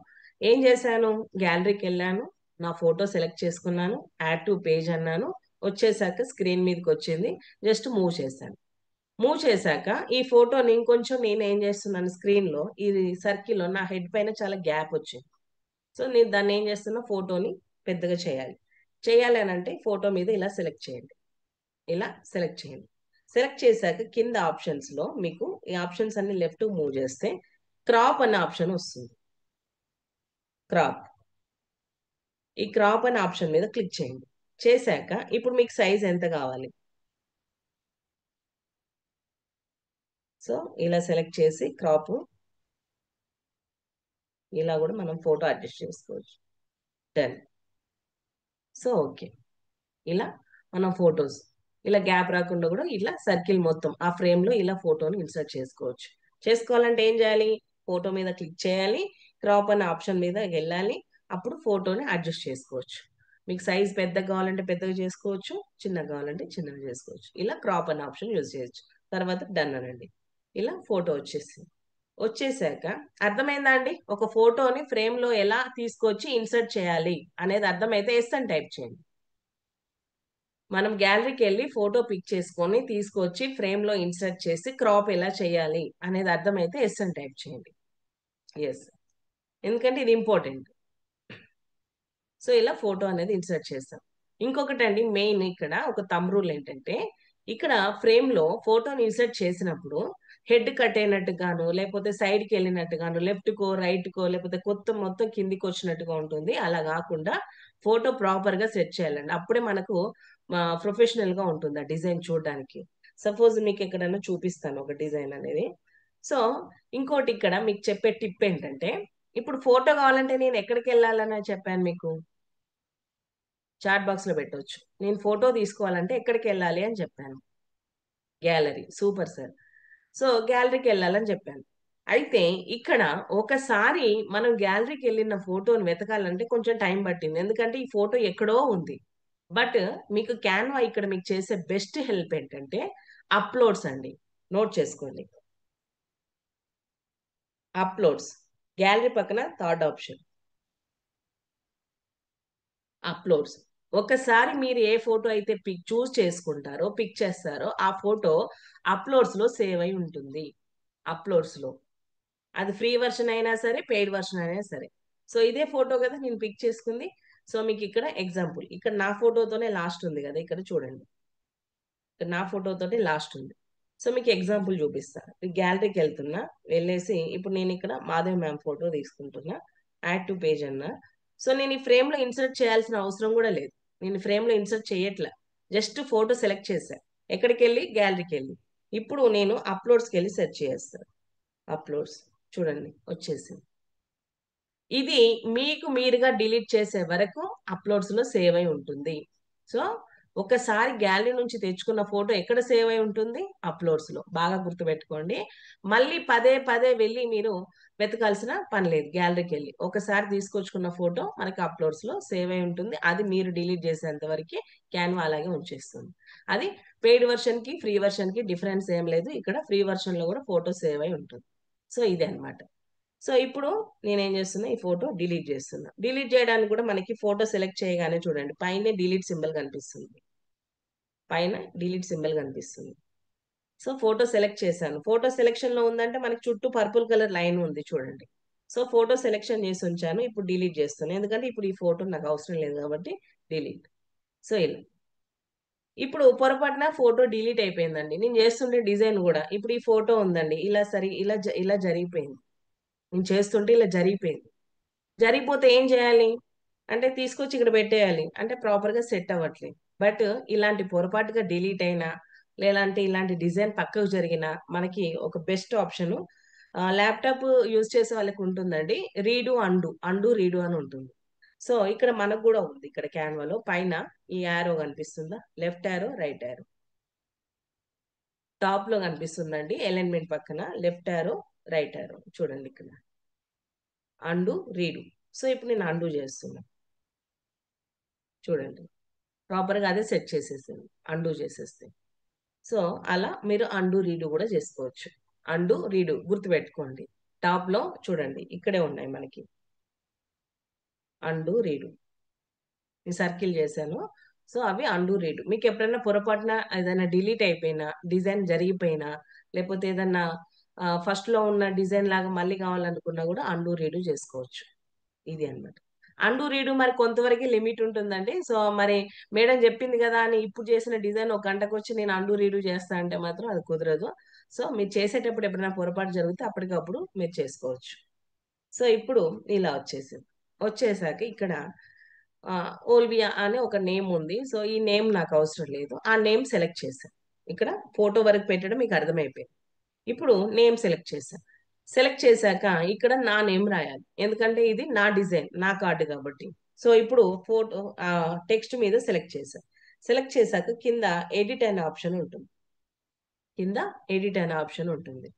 ఏం చేశాను, గ్యాలరీకి వెళ్ళాను, నా ఫోటో సెలెక్ట్ చేసుకున్నాను, యాడ్ టు పేజ్ అన్నాను. వచ్చేసాక స్క్రీన్ మీదకి వచ్చింది, జస్ట్ మూవ్ చేశాను. మూవ్ చేశాక ఈ ఫోటోని ఇంకొంచెం నేను ఏం చేస్తున్నాను, స్క్రీన్ లో ఈ సర్కిల్ లో నా హెడ్ పైన చాలా గ్యాప్ వచ్చింది. సో నేను దాన్ని ఏం చేస్తున్నా, ఫోటోని పెద్దగా చేయాలి. చేయాలి అని అంటే ఫోటో మీద ఇలా సెలెక్ట్ చేయండి, ఇలా సెలెక్ట్ చేయండి. సెలెక్ట్ చేశాక కింద ఆప్షన్స్ లో మీకు ఈ ఆప్షన్స్ అన్ని లెఫ్ట్ మూవ్ చేస్తే క్రాప్ అనే ఆప్షన్ వస్తుంది. క్రాప్, ఈ క్రాప్ అనే ఆప్షన్ మీద క్లిక్ చేయండి. చేశాక ఇప్పుడు మీకు సైజ్ ఎంత కావాలి, సో ఇలా సెలెక్ట్ చేసి క్రాప్, ఇలా కూడా మనం ఫోటో అడ్జస్ట్ చేసుకోవచ్చు. డన్. సో ఓకే, ఇలా మనం ఫొటోస్ ఇలా గ్యాప్ రాకుండా కూడా ఇలా సర్కిల్ మొత్తం ఆ ఫ్రేమ్ లో ఇలా ఫోటోని ఇన్సర్ట్ చేసుకోవచ్చు. చేసుకోవాలంటే ఏం చేయాలి, ఫోటో మీద క్లిక్ చేయాలి, క్రాప్ అనే ఆప్షన్ మీద వెళ్ళాలి, అప్పుడు ఫోటోని అడ్జస్ట్ చేసుకోవచ్చు. మీకు సైజ్ పెద్దగా కావాలంటే పెద్దగా చేసుకోవచ్చు, చిన్నగా కావాలంటే చిన్నగా చేసుకోవచ్చు. ఇలా క్రాప్ అనే ఆప్షన్ యూజ్ చేయొచ్చు. తర్వాత డన్ అనండి. ఇలా ఫోటో వచ్చేసింది. వచ్చేసాక అర్థమైందా అండి, ఒక ఫోటోని ఫ్రేమ్ లో ఎలా తీసుకొచ్చి ఇన్సర్ట్ చేయాలి అనేది అర్థమైతే ఎస్ అని టైప్ చేయండి. మనం గ్యాలరీకి వెళ్ళి ఫోటో పిక్ చేసుకొని తీసుకొచ్చి ఫ్రేమ్ లో ఇన్సర్ట్ చేసి క్రాప్ ఎలా చేయాలి అనేది అర్థమైతే ఎస్ అని టైప్ చేయండి. ఎస్, ఎందుకంటే ఇది ఇంపార్టెంట్. సో ఇలా ఫోటో అనేది ఇన్సర్ట్ చేస్తాం. ఇంకొకటి అండి, మెయిన్ ఇక్కడ ఒక థంబ్ రూల్ ఏంటంటే, ఇక్కడ ఫ్రేమ్ లో ఫోటోని ఇన్సర్ట్ చేసినప్పుడు హెడ్ కట్ అయినట్టుగాను, లేకపోతే సైడ్కి వెళ్ళినట్టుగాను, లెఫ్ట్ కో రైట్ కో, లేకపోతే కొత్త మొత్తం కిందికి వచ్చినట్టుగా ఉంటుంది. అలా కాకుండా ఫోటో ప్రాపర్ గా సెట్ చేయాలండి, అప్పుడే మనకు ప్రొఫెషనల్ గా ఉంటుంది ఆ డిజైన్ చూడడానికి. సపోజ్ మీకు ఎక్కడైనా చూపిస్తాను ఒక డిజైన్ అనేది. సో ఇంకోటి ఇక్కడ మీకు చెప్పే టిప్ ఏంటంటే, ఇప్పుడు ఫోటో కావాలంటే నేను ఎక్కడికి వెళ్ళాలని చెప్పాను మీకు, చాట్ బాక్స్ లో పెట్టవచ్చు. నేను ఫోటో తీసుకోవాలంటే ఎక్కడికి వెళ్ళాలి అని చెప్పాను, గ్యాలరీ. Super sir. సో గ్యాలరీకి వెళ్ళాలని చెప్పాను. అయితే ఇక్కడ ఒకసారి మనం గ్యాలరీకి వెళ్ళిన ఫోటోని వెతకాలంటే కొంచెం టైం పట్టింది, ఎందుకంటే ఈ ఫోటో ఎక్కడో ఉంది. బట్ మీకు క్యాన్వా ఇక్కడ మీకు చేసే బెస్ట్ హెల్ప్ ఏంటంటే అప్లోడ్స్ అండి. నోట్ చేసుకోండి, అప్లోడ్స్, గ్యాలరీ పక్కన థర్డ్ ఆప్షన్ అప్లోడ్స్. ఒకసారి మీరు ఏ ఫోటో అయితే పిక్ చూస్ చేసుకుంటారో, పిక్ చేస్తారో ఆ ఫోటో అప్లోడ్స్ లో సేవ్ అయి ఉంటుంది. అప్లోడ్స్ లో అది ఫ్రీ వర్షన్ అయినా సరే, పెయిడ్ వర్షన్ అయినా సరే. సో ఇదే ఫోటో కదా నేను పిక్ చేసుకుంది. సో మీకు ఇక్కడ ఎగ్జాంపుల్, ఇక్కడ నా ఫోటోతోనే లాస్ట్ ఉంది కదా, ఇక్కడ చూడండి, ఇక్కడ నా ఫోటోతోనే లాస్ట్ ఉంది. సో మీకు ఎగ్జాంపుల్ చూపిస్తా. గ్యాలరీకి వెళ్తున్నా, వెళ్ళేసి ఇప్పుడు నేను ఇక్కడ మాధవి మ్యామ్ ఫోటో తీసుకుంటున్నా. యాడ్ టు పేజ్ అన్నా. సో నేను ఈ ఫ్రేమ్ లో ఇన్సర్ట్ చేయాల్సిన అవసరం కూడా లేదు. నేను ఫ్రేమ్ లో ఇన్సర్ట్ చేయట్లా. జస్ట్ ఫోటో సెలెక్ట్ చేశా. ఎక్కడికి వెళ్ళి గ్యాలరీకి వెళ్ళి ఇప్పుడు నేను అప్లోడ్స్కి వెళ్ళి సెర్చ్ చేస్తాను. అప్లోడ్స్ చూడండి వచ్చేసింది. ఇది మీకు మీరుగా డిలీట్ చేసే వరకు అప్లోడ్స్ లో సేవ్ అయి ఉంటుంది. సో ఒకసారి గ్యాలరీ నుంచి తెచ్చుకున్న ఫోటో ఎక్కడ సేవ్ అయి ఉంటుంది? అప్లోడ్స్ లో. బాగా గుర్తుపెట్టుకోండి. మళ్ళీ పదే పదే వెళ్ళి మీరు వెతకాల్సిన పని లేదు. గ్యాలరీకి వెళ్ళి ఒకసారి తీసుకొచ్చుకున్న ఫోటో మనకి అప్లోడ్స్ లో సేవ్ అయి ఉంటుంది. అది మీరు డిలీట్ చేసేంత వరకు క్యాన్వా అలాగే ఉంచేస్తుంది. అది పెయిడ్ వర్షన్ కి ఫ్రీ వర్షన్ కి డిఫరెన్స్ ఏం లేదు. ఇక్కడ ఫ్రీ వర్షన్ లో కూడా ఫోటో సేవ్ అయి ఉంటుంది. సో ఇదే అన్నమాట. సో ఇప్పుడు నేనేం చేస్తున్నా, ఈ ఫోటో డిలీట్ చేస్తున్నా. డిలీట్ చేయడానికి కూడా మనకి ఫోటో సెలెక్ట్ చేయగానే చూడండి పైన డిలీట్ సింబల్ కనిపిస్తుంది. పైన డిలీట్ సింబల్ కనిపిస్తుంది. సో ఫోటో సెలెక్ట్ చేశాను. ఫోటో సెలెక్షన్ లో ఉందంటే మనకి చుట్టూ పర్పుల్ కలర్ లైన్ ఉంది చూడండి. సో ఫోటో సెలెక్షన్ చేసి ఉంచాను. ఇప్పుడు డిలీట్ చేస్తాను. ఎందుకంటే ఇప్పుడు ఈ ఫోటో నాకు అవసరం లేదు కాబట్టి డిలీట్. సో ఇలా ఇప్పుడు పొరపాటున ఫోటో డిలీట్ అయిపోయిందండి. నేను చేస్తుంటే డిజైన్ కూడా ఇప్పుడు ఈ ఫోటో ఉందండి, ఇలా సరి ఇలా ఇలా జరిగిపోయింది. నేను చేస్తుంటే ఇలా జరిగిపోయింది. జరిగిపోతే ఏం చేయాలి అంటే తీసుకొచ్చి ఇక్కడ పెట్టేయాలి. అంటే ప్రాపర్ గా సెట్ అవ్వట్లేదు. బట్ ఇలాంటి పొరపాటుగా డిలీట్ అయినా లేదంటే ఇలాంటి డిజైన్ పక్కకు జరిగినా మనకి ఒక బెస్ట్ ఆప్షన్ ల్యాప్టాప్ యూజ్ చేసే వాళ్ళకి ఉంటుందండి. రీడు అండు, అండు రీడు అని ఉంటుంది. సో ఇక్కడ మనకు కూడా ఉంది. ఇక్కడ క్యాన్వాలో పైన ఈ యారో కనిపిస్తుందా? Left arrow right arrow top లో కనిపిస్తుందండి. అలైన్మెంట్ పక్కన లెఫ్ట్ యారో రైట్ యారో చూడండి ఇక్కడ అండు రీడు. సో ఇప్పుడు నేను అండు చేస్తున్నా చూడండి. ప్రాపర్ గా అదే సెట్ చేసేసింది అండు చేసేస్తే. సో అలా మీరు అండు రీడు కూడా చేసుకోవచ్చు. అండు రీడు గుర్తుపెట్టుకోండి. టాప్ లో చూడండి ఇక్కడే ఉన్నాయి మనకి అండు రీడు. నేను సర్కిల్ చేశాను. సో అవి అండు రీడు. మీకు ఎప్పుడైనా పొరపాటున ఏదైనా డిలీట్ అయిపోయినా డిజైన్ జరిగిపోయినా లేకపోతే ఏదన్నా ఫస్ట్ లో ఉన్న డిజైన్ లాగా మళ్ళీ కావాలనుకున్నా కూడా అండు రీడు చేసుకోవచ్చు. ఇది అన్నమాట. అండు రీడు మరి కొంతవరకు లిమిట్ ఉంటుందండి. సో మరి మేడం చెప్పింది కదా అని ఇప్పుడు చేసిన డిజైన్ ఒక గంటకు వచ్చి నేను అండు రీడు చేస్తా అంటే మాత్రం అది కుదరదు. సో మీరు చేసేటప్పుడు ఎప్పుడైనా పొరపాటు జరిగితే అప్పటికప్పుడు మీరు చేసుకోవచ్చు. సో ఇప్పుడు ఇలా వచ్చేసింది. వచ్చేసాక ఇక్కడ ఓల్వియా అనే ఒక నేమ్ ఉంది. సో ఈ నేమ్ నాకు అవసరం లేదు. ఆ నేమ్ సెలెక్ట్ చేశాను. ఇక్కడ ఫోటో వరకు పెట్టడం మీకు అర్థమైపోయింది. ఇప్పుడు నేమ్ సెలెక్ట్ చేశాను. సెలెక్ట్ చేశాక ఇక్కడ నా నేమ్ రాయాలి. ఎందుకంటే ఇది నా డిజైన్, నా కార్డు కాబట్టి. సో ఇప్పుడు ఫోటో టెక్స్ట్ మీద సెలెక్ట్ చేశాను. సెలెక్ట్ చేశాక కింద ఎడిట్ అనే ఆప్షన్ ఉంటుంది. కింద ఎడిట్ అనే ఆప్షన్ ఉంటుంది.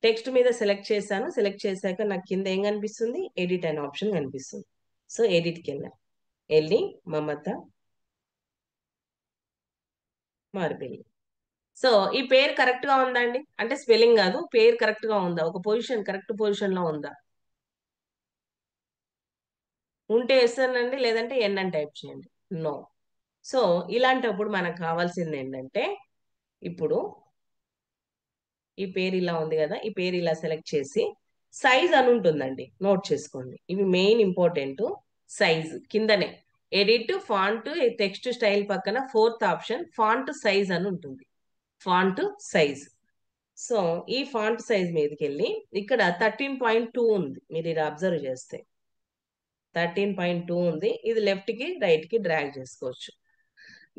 టెక్స్ట్ మీద సెలెక్ట్ చేశాను. సెలెక్ట్ చేశాక నాకు కింద ఏం కనిపిస్తుంది? ఎడిట్ అనే ఆప్షన్ కనిపిస్తుంది. సో ఎడిట్కి వెళ్ళి మమత మార్బిల్. సో ఈ పేరు కరెక్ట్ గా ఉందా అండి? అంటే స్పెల్లింగ్ కాదు, పేరు కరెక్ట్ గా ఉందా? ఒక పొజిషన్ కరెక్ట్ పొజిషన్ లో ఉందా? ఉంటే ఎస్ అనండి, లేదంటే ఎన్ అని టైప్ చేయండి. నో. సో ఇలాంటప్పుడు మనకు కావాల్సింది ఏంటంటే ఇప్పుడు ఈ పేరు ఇలా ఉంది కదా, ఈ పేరు ఇలా సెలెక్ట్ చేసి సైజ్ అని ఉంటుందండి, నోట్ చేసుకోండి. ఇవి మెయిన్ ఇంపార్టెంట్. సైజ్ కిందనే ఎడిట్ ఫాంట్ టెక్స్ట్ స్టైల్ పక్కన ఫోర్త్ ఆప్షన్ ఫాంట్ సైజ్ అని ఉంటుంది. Font size. సో ఈ ఫాంట్ సైజ్ మీదకి వెళ్ళి ఇక్కడ 13.2 ఉంది. మీరు ఇది అబ్జర్వ్ చేస్తే 13.2 ఉంది. ఇది లెఫ్ట్ కి రైట్ కి డ్రాగ్ చేసుకోవచ్చు.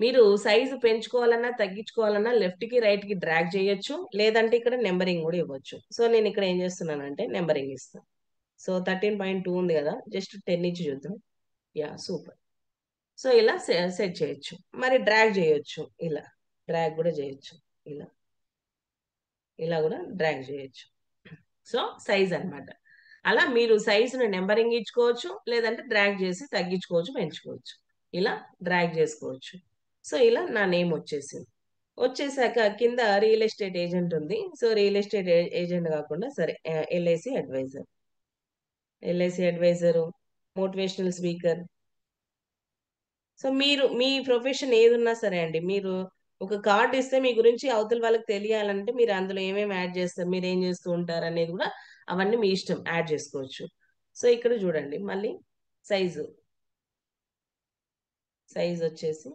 మీరు సైజు పెంచుకోవాలన్నా తగ్గించుకోవాలన్నా లెఫ్ట్ కి రైట్ కి డ్రాగ్ చేయొచ్చు. లేదంటే ఇక్కడ నెంబరింగ్ కూడా ఇవ్వచ్చు. సో నేను ఇక్కడ ఏం చేస్తున్నానంటే నెంబరింగ్ ఇస్తాను. సో 13.2 ఉంది కదా, జస్ట్ 10 ఇచ్చి చూద్దాం. Yeah super. సో ఇలా సెట్ చేయొచ్చు. మరి డ్రాగ్ చేయొచ్చు. ఇలా డ్రాగ్ కూడా చేయొచ్చు. ఇలా ఇలా కూడా డ్రాగ్ చేయొచ్చు. సో సైజ్ అన్నమాట. అలా మీరు సైజును నెంబరింగ్ ఇచ్చుకోవచ్చు, లేదంటే డ్రాగ్ చేసి తగ్గించుకోవచ్చు, పెంచుకోవచ్చు. ఇలా డ్రాగ్ చేసుకోవచ్చు. సో ఇలా నా నేమ్ వచ్చేసింది. వచ్చేసాక కింద రియల్ ఎస్టేట్ ఏజెంట్ ఉంది. సో రియల్ ఎస్టేట్ ఏజెంట్ కాకుండా సరే LIC advisor. LIC advisor, motivational speaker. So మీరు మీ ప్రొఫెషన్ ఏదున్నా సరే అండి, మీరు ఒక కార్డు ఇస్తే మీ గురించి అవతల వాళ్ళకి తెలియాలంటే మీరు అందులో ఏమేమి యాడ్ చేస్తారు, మీరు ఏం చేస్తూ ఉంటారు అనేది కూడా అవన్నీ మీ ఇష్టం యాడ్ చేసుకోవచ్చు. సో ఇక్కడ చూడండి మళ్ళీ సైజు సైజ్ వచ్చేసి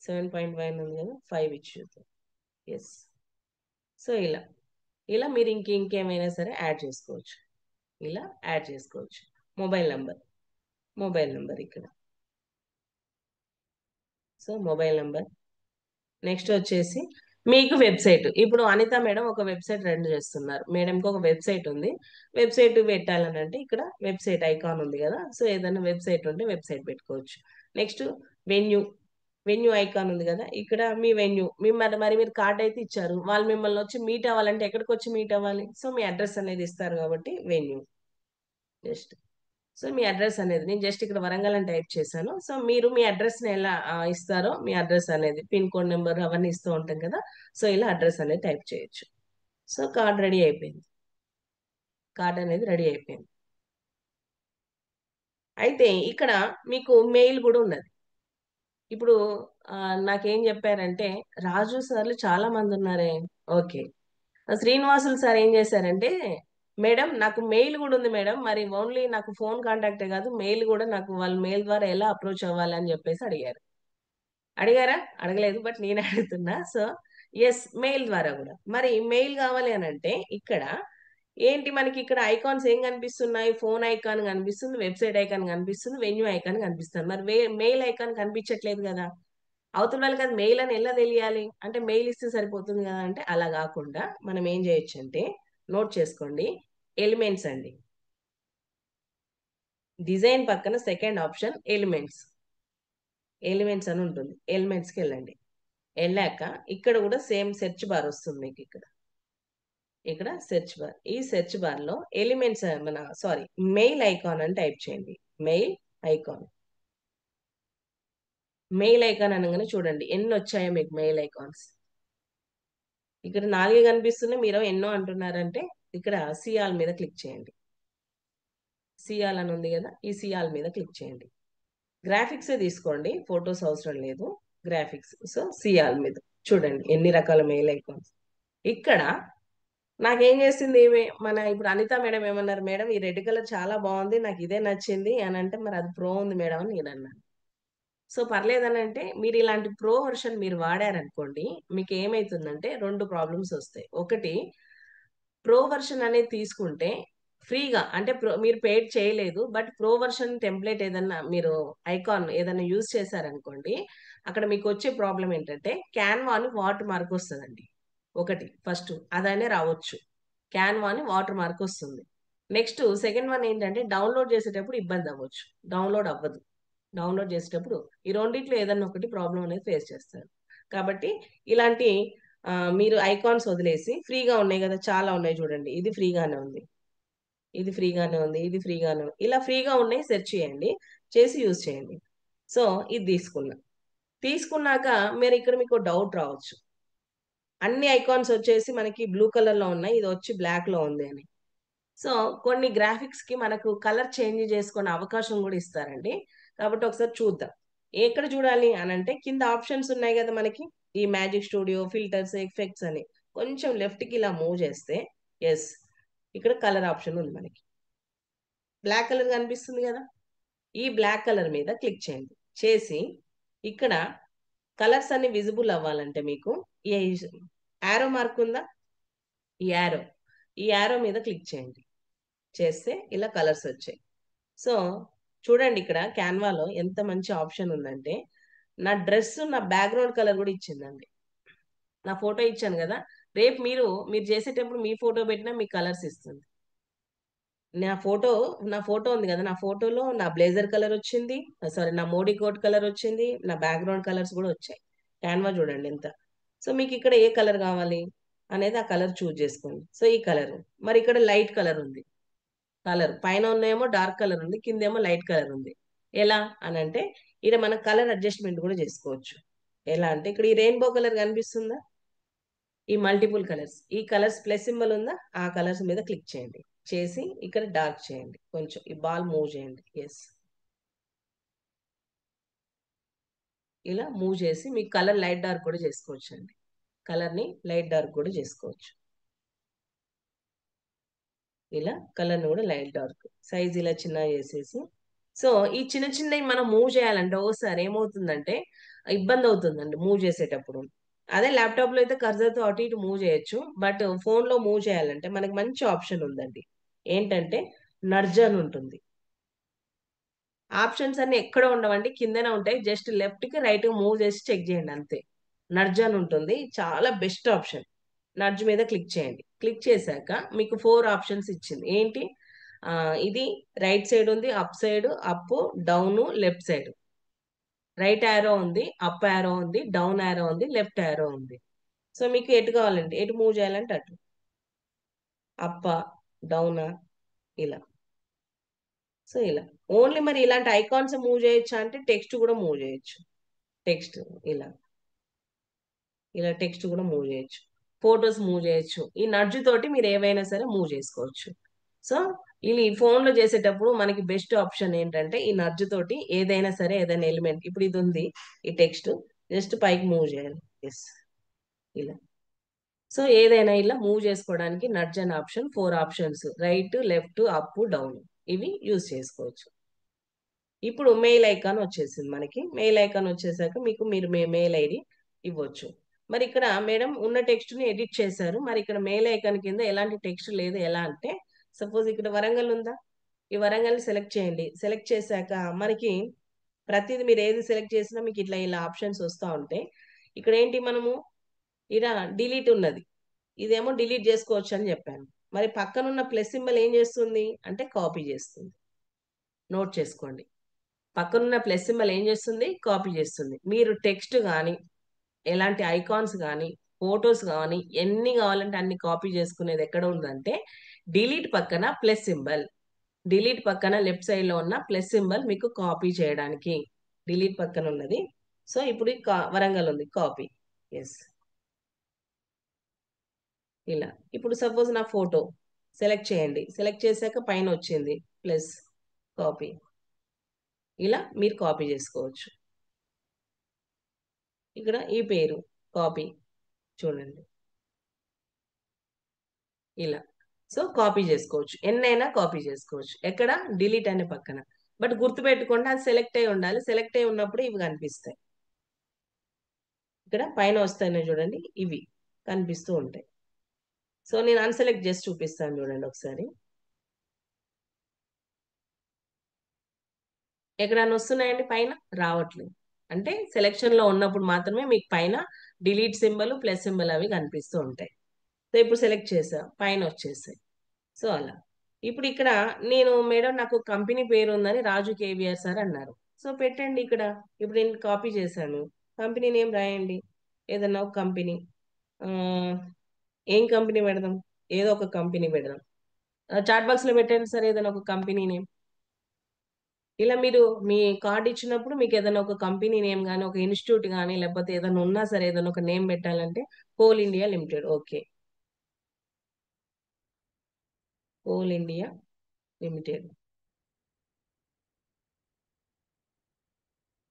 7.1 ఉంది కదా, 5 ఇచ్చి చూద్దాం. ఎస్. సో ఇలా ఇలా మీరు ఇంకేమైనా సరే యాడ్ చేసుకోవచ్చు. ఇలా యాడ్ చేసుకోవచ్చు. మొబైల్ నంబర్, మొబైల్ నంబర్ ఇక్కడ. So mobile number. నెక్స్ట్ వచ్చేసి మీకు వెబ్సైట్. ఇప్పుడు అనిత మేడం ఒక వెబ్సైట్ రన్ చేస్తున్నారు. మేడంకి ఒక వెబ్సైట్ ఉంది. వెబ్సైట్ పెట్టాలని అంటే ఇక్కడ వెబ్సైట్ ఐకాన్ ఉంది కదా, సో ఏదైనా వెబ్సైట్ ఉంటే వెబ్సైట్ పెట్టుకోవచ్చు. Next venue. వెన్యూ ఐకాన్ ఉంది కదా, ఇక్కడ మీ వెన్యూ మిమ్మల్ని మరి మీరు కార్డ్ అయితే ఇచ్చారు, వాళ్ళు మిమ్మల్ని వచ్చి మీట్ అవ్వాలంటే ఎక్కడికి వచ్చి మీట్ అవ్వాలి? సో మీ అడ్రస్ అనేది ఇస్తారు కాబట్టి వెన్యూ. జస్ట్ సో మీ అడ్రస్ అనేది నేను జస్ట్ ఇక్కడ వరంగల్ అని టైప్ చేశాను. సో మీరు మీ అడ్రస్ ని ఎలా ఇస్తారో, మీ అడ్రస్ అనేది పిన్ కోడ్ నెంబర్ అవన్నీ ఇస్తూ ఉంటాం కదా, సో ఇలా అడ్రస్ అనేది టైప్ చేయొచ్చు. సో కార్డ్ రెడీ అయిపోయింది. కార్డ్ అనేది రెడీ అయిపోయింది. అయితే ఇక్కడ మీకు మెయిల్ కూడా ఉన్నది. ఇప్పుడు ఆ, నాకేం చెప్పారంటే, రాజు సార్లు చాలా మంది ఉన్నారే. ఓకే. శ్రీనివాసులు సార్ ఏం చేశారంటే, మేడం నాకు మెయిల్ కూడా ఉంది మేడం, మరి ఓన్లీ నాకు ఫోన్ కాంటాక్టే కాదు, మెయిల్ కూడా నాకు వాళ్ళ మెయిల్ ద్వారా ఎలా అప్రోచ్ అవ్వాలి అని చెప్పేసి అడిగారు. అడిగారా? అడగలేదు, బట్ నేను అడుగుతున్నా. సో ఎస్, మెయిల్ ద్వారా కూడా. మరి మెయిల్ కావాలి అని అంటే ఇక్కడ ఏంటి, మనకి ఇక్కడ ఐకాన్స్ ఏం కనిపిస్తున్నాయి? ఫోన్ ఐకాన్ కనిపిస్తుంది, వెబ్సైట్ ఐకాన్ కనిపిస్తుంది, వెన్యూ ఐకాన్ కనిపిస్తుంది. మరి మెయిల్ ఐకాన్ కనిపించట్లేదు కదా. అవతల వాళ్ళకి అది మెయిల్ అని ఎలా తెలియాలి? అంటే మెయిల్ ఇస్తే సరిపోతుంది కదా అంటే అలా కాకుండా మనం ఏం చేయొచ్చు అంటే, నోట్ చేసుకోండి, ఎలిమెంట్స్ అండి. డిజైన్ పక్కన సెకండ్ ఆప్షన్ ఎలిమెంట్స్. ఎలిమెంట్స్ అని ఉంటుంది, ఎలిమెంట్స్కి వెళ్ళండి. వెళ్ళాక ఇక్కడ కూడా సేమ్ సెర్చ్ బార్ వస్తుంది మీకు. ఇక్కడ ఇక్కడ సెర్చ్ బార్, ఈ సెర్చ్ బార్ లో ఎలిమెంట్స్ మన సారీ మెయిల్ ఐకాన్ అని టైప్ చేయండి. Mail icon. మెయిల్ ఐకాన్ అనగానే చూడండి ఎన్ని వచ్చాయో మీకు మెయిల్ ఐకాన్స్. ఇక్కడ 4 కనిపిస్తున్నాయి, మీరు ఎన్నో అంటున్నారంటే ఇక్కడ సిఆల్ మీద క్లిక్ చేయండి. సిఆల్ అని ఉంది కదా, ఈ సిఆల్ మీద క్లిక్ చేయండి. గ్రాఫిక్స్ తీసుకోండి, ఫొటోస్ అవసరం లేదు. గ్రాఫిక్స్. సో సిఆల్ మీద చూడండి ఎన్ని రకాల మెయిల్ ఐకాన్స్. ఇక్కడ నాకేం చేసింది మన ఇప్పుడు అనిత మేడం ఏమన్నారు, మేడం ఈ రెడ్ కలర్ చాలా బాగుంది, నాకు ఇదే నచ్చింది అని అంటే, మరి అది ప్రో ఉంది మేడం అని నేను అన్నాను. సో పర్లేదని అంటే, మీరు ఇలాంటి ప్రో వర్షన్ మీరు వాడారనుకోండి, మీకు ఏమైతుందంటే రెండు ప్రాబ్లమ్స్ వస్తాయి. ఒకటి, ప్రో వర్షన్ అనేది తీసుకుంటే ఫ్రీగా అంటే మీరు పేడ్ చేయలేదు, బట్ ప్రో వర్షన్ టెంప్లెట్ ఏదన్నా మీరు ఐకాన్ ఏదన్నా యూజ్ చేశారనుకోండి, అక్కడ మీకు వచ్చే ప్రాబ్లం ఏంటంటే క్యాన్వా అని వాటర్ మార్క్ వస్తుందండి. ఒకటి ఫస్ట్ అదనే రావచ్చు, క్యాన్వా అని వాటర్ మార్క్ వస్తుంది. నెక్స్ట్ సెకండ్ వన్ ఏంటంటే డౌన్లోడ్ చేసేటప్పుడు ఇబ్బంది అవ్వచ్చు, డౌన్లోడ్ అవ్వదు. డౌన్లోడ్ చేసేటప్పుడు ఈ రెండిట్లో ఏదన్నా ఒకటి ప్రాబ్లం అనేది ఫేస్ చేస్తారు. కాబట్టి ఇలాంటి మీరు ఐకాన్స్ వదిలేసి, ఫ్రీగా ఉన్నాయి కదా చాలా ఉన్నాయి చూడండి, ఇది ఫ్రీగానే ఉంది, ఇది ఫ్రీగానే ఉంది, ఇది ఫ్రీగానే ఉంది, ఇలా ఫ్రీగా ఉన్నాయి సెర్చ్ చేయండి, చేసి యూజ్ చేయండి. సో ఇది తీసుకున్నాక మీరు ఇక్కడ మీకు డౌట్ రావచ్చు, అన్ని ఐకాన్స్ వచ్చేసి మనకి బ్లూ కలర్ లో ఉన్నాయి, ఇది వచ్చి బ్లాక్ లో ఉంది అని. సో కొన్ని గ్రాఫిక్స్ కి మనకు కలర్ చేంజ్ చేసుకునే అవకాశం కూడా ఇస్తారండి. కాబట్టి ఒకసారి చూద్దాం. ఎక్కడ చూడాలి అని అంటే, కింద ఆప్షన్స్ ఉన్నాయి కదా మనకి, ఈ మ్యాజిక్ స్టూడియో, ఫిల్టర్స్, ఎఫెక్ట్స్ అని కొంచెం లెఫ్ట్ కి ఇలా మూవ్ చేస్తే, ఎస్, ఇక్కడ కలర్ ఆప్షన్ ఉంది మనకి. బ్లాక్ కలర్ కనిపిస్తుంది కదా, ఈ బ్లాక్ కలర్ మీద క్లిక్ చేయండి. చేసి ఇక్కడ కలర్స్ అన్ని విజిబుల్ అవ్వాలంటే మీకు ఈ యారో మార్క్ ఉందా, ఈ యారో, ఈ యారో మీద క్లిక్ చేయండి. చేస్తే ఇలా కలర్స్ వచ్చాయి. సో చూడండి ఇక్కడ క్యాన్వాలో ఎంత మంచి ఆప్షన్ ఉందంటే, నా డ్రెస్ నా బ్యాక్గ్రౌండ్ కలర్ కూడా ఇచ్చిందండి. నా ఫోటో ఇచ్చాను కదా, రేపు మీరు చేసేటప్పుడు మీ ఫోటో పెట్టినా మీకు కలర్స్ ఇస్తుంది. నా ఫోటో నా ఫోటో ఉంది కదా, నా ఫోటోలో నా బ్లేజర్ కలర్ వచ్చింది, సారీ నా మోడీ కోట్ కలర్ వచ్చింది, నా బ్యాక్గ్రౌండ్ కలర్స్ కూడా వచ్చాయి. క్యాన్వా చూడండి ఎంత. సో మీకు ఇక్కడ ఏ కలర్ కావాలి అనేది ఆ కలర్ చూజ్ చేసుకోండి. సో ఈ కలర్, మరి ఇక్కడ లైట్ కలర్ ఉంది, కలర్ పైన ఉన్నేమో డార్క్ కలర్ ఉంది, కిందేమో లైట్ కలర్ ఉంది. ఎలా అని అంటే ఇక్కడ మనం కలర్ అడ్జస్ట్మెంట్ కూడా చేసుకోవచ్చు. ఎలా అంటే ఇక్కడ ఈ రెయిన్బో కలర్ కనిపిస్తుందా, ఈ మల్టిపుల్ కలర్స్, ఈ కలర్స్ ప్లస్ సింబల్ ఉందా, ఆ కలర్స్ మీద క్లిక్ చేయండి. చేసి ఇక్కడ డార్క్ చేయండి, కొంచెం ఈ బాల్ మూవ్ చేయండి. ఎస్, ఇలా మూవ్ చేసి మీకు కలర్ లైట్ డార్క్ కూడా చేసుకోవచ్చు అండి. కలర్ని లైట్ డార్క్ కూడా చేసుకోవచ్చు. ఇలా కలర్ని కూడా లైట్ డార్క్ సైజ్ ఇలా చిన్న చేసేసి, సో ఈ చిన్న చిన్నవి మనం మూవ్ చేయాలంటే ఓసారి ఏమవుతుందంటే ఇబ్బంది అవుతుందండి మూవ్ చేసేటప్పుడు. అదే ల్యాప్టాప్ లో అయితే కర్సర్తో అటు ఇటు మూవ్ చేయొచ్చు, బట్ ఫోన్ లో మూవ్ చేయాలంటే మనకి మంచి ఆప్షన్ ఉందండి. ఏంటంటే నడ్జ్ అని ఉంటుంది. ఆప్షన్స్ అన్ని ఎక్కడ ఉండవండి, కిందనే ఉంటాయి. జస్ట్ లెఫ్ట్ కి రైట్ కి మూవ్ చేసి చెక్ చేయండి అంతే. నడ్జ్ అని ఉంటుంది, చాలా బెస్ట్ ఆప్షన్. నడ్జ్ మీద క్లిక్ చేయండి. క్లిక్ చేశాక మీకు 4 ఆప్షన్స్ ఇచ్చింది. ఏంటి? ఇది రైట్ సైడ్ ఉంది, up side, up, down, left side. Right arrow ఉంది, అప్ యారో ఉంది, డౌన్ యారో ఉంది, లెఫ్ట్ యారో ఉంది. సో మీకు ఎటు కావాలంటే, ఎటు మూవ్ చేయాలంటే అటు. అప్ప, డౌనా, ఇలా. సో ఇలా. ఓన్లీ మరి ఇలాంటి ఐకాన్స్ మూవ్ చేయొచ్చా అంటే టెక్స్ట్ కూడా మూవ్ చేయొచ్చు. టెక్స్ట్ ఇలా. ఇలా టెక్స్ట్ కూడా మూవ్ చేయొచ్చు. ఫొటోస్ మూవ్ చేయొచ్చు. ఈ నడ్జ్ తోటి మీరు ఏవైనా సరే మూవ్ చేసుకోవచ్చు. సో ఈ ఫోన్ లో చేసేటప్పుడు మనకి బెస్ట్ ఆప్షన్ ఏంటంటే ఈ నడ్జ్ తోటి ఏదైనా సరే, ఏదైనా ఎలిమెంట్, ఇప్పుడు ఇది ఉంది ఈ టెక్స్ట్, జస్ట్ పైకి మూవ్ చేయాలి. ఎస్, ఇలా. సో ఏదైనా ఇలా మూవ్ చేసుకోవడానికి నడ్జ్ అనే option, 4 options, right, left, up, down, ఇవి యూజ్ చేసుకోవచ్చు. ఇప్పుడు మెయిల్ ఐకాన్ వచ్చేసింది మనకి. మెయిల్ ఐకాన్ వచ్చేసాక మీకు మీరు మెయిల్ ఐడి ఇవ్వచ్చు. మరి ఇక్కడ మేడం ఉన్న టెక్స్ట్ ని ఎడిట్ చేశారు, మరి ఇక్కడ మెయిల్ ఐకాన్ కింద ఎలాంటి టెక్స్ట్ లేదు, ఎలా అంటే సపోజ్ ఇక్కడ వరంగల్ ఉందా, ఈ వరంగల్ సెలెక్ట్ చేయండి. సెలెక్ట్ చేశాక మనకి ప్రతిదీ మీరు ఏది సెలెక్ట్ చేసినా మీకు ఇట్లా ఇలా ఆప్షన్స్ వస్తూ ఉంటాయి. ఇక్కడ ఏంటి, మనము ఇలా డిలీట్ ఉన్నది, ఇదేమో డిలీట్ చేసుకోవచ్చు అని చెప్పాను. మరి పక్కనున్న ప్లస్ సింబల్ ఏం చేస్తుంది అంటే కాపీ చేస్తుంది. నోట్ చేసుకోండి. పక్కనున్న ప్లస్ సింబల్ ఏం చేస్తుంది, కాపీ చేస్తుంది. మీరు టెక్స్ట్ కానీ, ఎలాంటి ఐకాన్స్ కానీ, ఫొటోస్ కానీ, ఎన్ని కావాలంటే అన్ని కాపీ చేసుకునేది ఎక్కడ ఉందంటే డిలీట్ పక్కన ప్లస్ సింబల్. డిలీట్ పక్కన లెఫ్ట్ సైడ్ లో ఉన్న ప్లస్ సింబల్ మీకు కాపీ చేయడానికి, డిలీట్ పక్కన ఉన్నది. సో ఇప్పుడు వరంగల్ ఉంది, కాపీ. ఎస్, ఇలా. ఇప్పుడు సపోజ్ నా ఫోటో సెలెక్ట్ చేయండి. సెలెక్ట్ చేశాక పైన వచ్చింది ప్లస్, కాపీ. ఇలా మీరు కాపీ చేసుకోవచ్చు. ఇక్కడ ఈ పేరు కాపీ, చూడండి ఇలా. సో కాపీ చేసుకోవచ్చు, ఎన్నైనా కాపీ చేసుకోవచ్చు. ఎక్కడ? డిలీట్ అనే పక్కన. బట్ గుర్తుపెట్టుకోండి అది సెలెక్ట్ అయి ఉండాలి. సెలెక్ట్ అయి ఉన్నప్పుడు ఇవి కనిపిస్తాయి. ఇక్కడ పైన వస్తాయి చూడండి, ఇవి కనిపిస్తూ ఉంటాయి. సో నేను అన్సెలెక్ట్ చేసి చూపిస్తాను చూడండి ఒకసారి. ఎక్కడన్నా వస్తున్నాయండి? పైన రావట్లేదు. అంటే సెలెక్షన్ లో ఉన్నప్పుడు మాత్రమే మీకు పైన డిలీట్ సింబల్, ప్లస్ సింబల్ అవి కనిపిస్తూ ఉంటాయి. సో ఇప్పుడు సెలెక్ట్ చేసా, పైన వచ్చేసాయి. సో అలా. ఇప్పుడు ఇక్కడ నేను మేడం నాకు కంపెనీ పేరు ఉందని రాజు కేవీఆర్ సార్ అన్నారు. సో పెట్టండి ఇక్కడ. ఇప్పుడు నేను కాపీ చేశాను. కంపెనీ నేమ్ రాయండి, ఏదన్నా ఒక కంపెనీ. ఆ, ఏం కంపెనీ పెడదాం? ఏదో ఒక కంపెనీ పెడదాం. చాట్ బాక్స్ లో పెట్టండి సార్ ఏదైనా ఒక కంపెనీ నేమ్. ఇలా మీరు మీ కార్డ్ ఇచ్చినప్పుడు మీకు ఏదైనా ఒక కంపెనీ నేమ్ కానీ, ఒక ఇన్స్టిట్యూట్ కానీ, లేకపోతే ఏదైనా ఉన్నా సరే ఏదైనా ఒక నేమ్ పెట్టాలంటే coal India limited. Okay, coal India limited.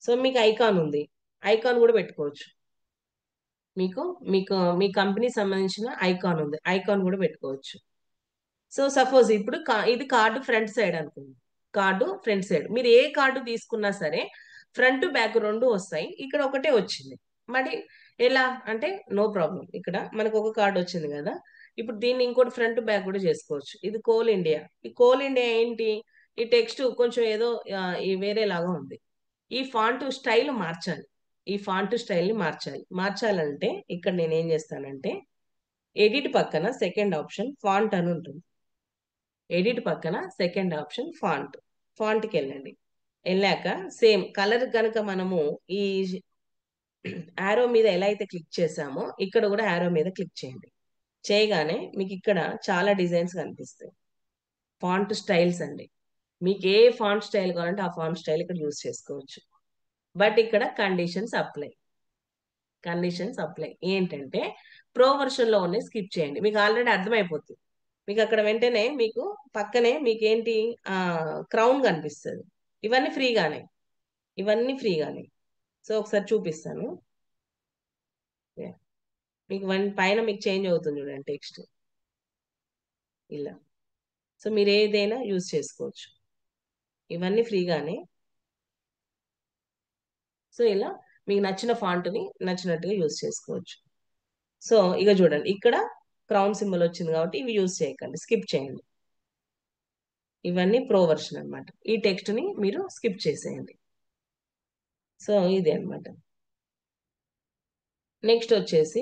So మీకు ఐకాన్ ఉంది, ఐకాన్ కూడా పెట్టుకోవచ్చు. మీకు మీకు మీ కంపెనీ సంబంధించిన ఐకాన్ ఉంది, ఐకాన్ కూడా పెట్టుకోవచ్చు. సో సపోజ్ ఇప్పుడు ఇది కార్డు ఫ్రంట్ సైడ్ అనుకోండి. కార్డు ఫ్రంట్ సైడ్, మీరు ఏ కార్డు తీసుకున్నా సరే ఫ్రంట్ బ్యాక్ రెండు వస్తాయి. ఇక్కడ ఒకటే వచ్చింది. మరి ఎలా అంటే నో ప్రాబ్లం, ఇక్కడ మనకు ఒక కార్డు వచ్చింది కదా. ఇప్పుడు దీన్ని ఇంకోటి ఫ్రంట్ బ్యాక్ కూడా చేసుకోవచ్చు. ఇది కోల్ ఇండియా. ఈ కోల్ ఇండియా ఏంటి, ఈ టెక్స్ట్ కొంచెం ఏదో ఈ వేరేలాగా ఉంది. ఈ ఫాంట్ స్టైల్ మార్చాలి. ఈ ఫాంట్ స్టైల్ ని మార్చాలి. మార్చాలంటే ఇక్కడ నేను ఏం చేస్తానంటే ఎడిట్ పక్కన సెకండ్ ఆప్షన్ ఫాంట్ అని ఉంటుంది. ఎడిట్ పక్కన సెకండ్ ఆప్షన్ ఫాంట్. ఫాంట్కి వెళ్ళండి. వెళ్ళాక సేమ్ కలర్ కనుక మనము ఈ యారో మీద ఎలా అయితే క్లిక్ చేసామో ఇక్కడ కూడా యారో మీద క్లిక్ చేయండి. చేయగానే మీకు ఇక్కడ చాలా డిజైన్స్ కనిపిస్తాయి. ఫాంట్ స్టైల్స్ అండి. మీకు ఏ ఫాంట్ స్టైల్ కావాలంటే ఆ ఫాంట్ స్టైల్ ఇక్కడ యూస్ చేసుకోవచ్చు. బట్ ఇక్కడ కండిషన్స్ అప్లై. కండిషన్స్ అప్లై ఏంటంటే ప్రో వర్షన్ లో ఉన్నాయి స్కిప్ చేయండి, మీకు ఆల్రెడీ అర్థమైపోతుంది. మీకు అక్కడ వెంటనే మీకు పక్కనే మీకు ఏంటి క్రౌన్ కనిపిస్తుంది. ఇవన్నీ ఫ్రీగానే, ఇవన్నీ ఫ్రీగానే. సో ఒకసారి చూపిస్తాను. Yeah. మీకు పైన మీకు చేంజ్ అవుతుంది చూడండి టెక్స్ట్ ఇలా. సో మీరు ఏదైనా యూజ్ చేసుకోవచ్చు, ఇవన్నీ ఫ్రీగానే. సో ఇలా మీకు నచ్చిన ఫాంట్ని నచ్చినట్టుగా యూజ్ చేసుకోవచ్చు. సో ఇక చూడండి ఇక్కడ క్రౌన్ సింబల్ వచ్చింది కాబట్టి ఇవి యూజ్ చేయకండి, స్కిప్ చేయండి. ఇవన్నీ ప్రో వర్షన్ అనమాట. ఈ టెక్స్ట్ ని మీరు స్కిప్ చేసేయండి. సో ఇది అన్నమాట. నెక్స్ట్ వచ్చేసి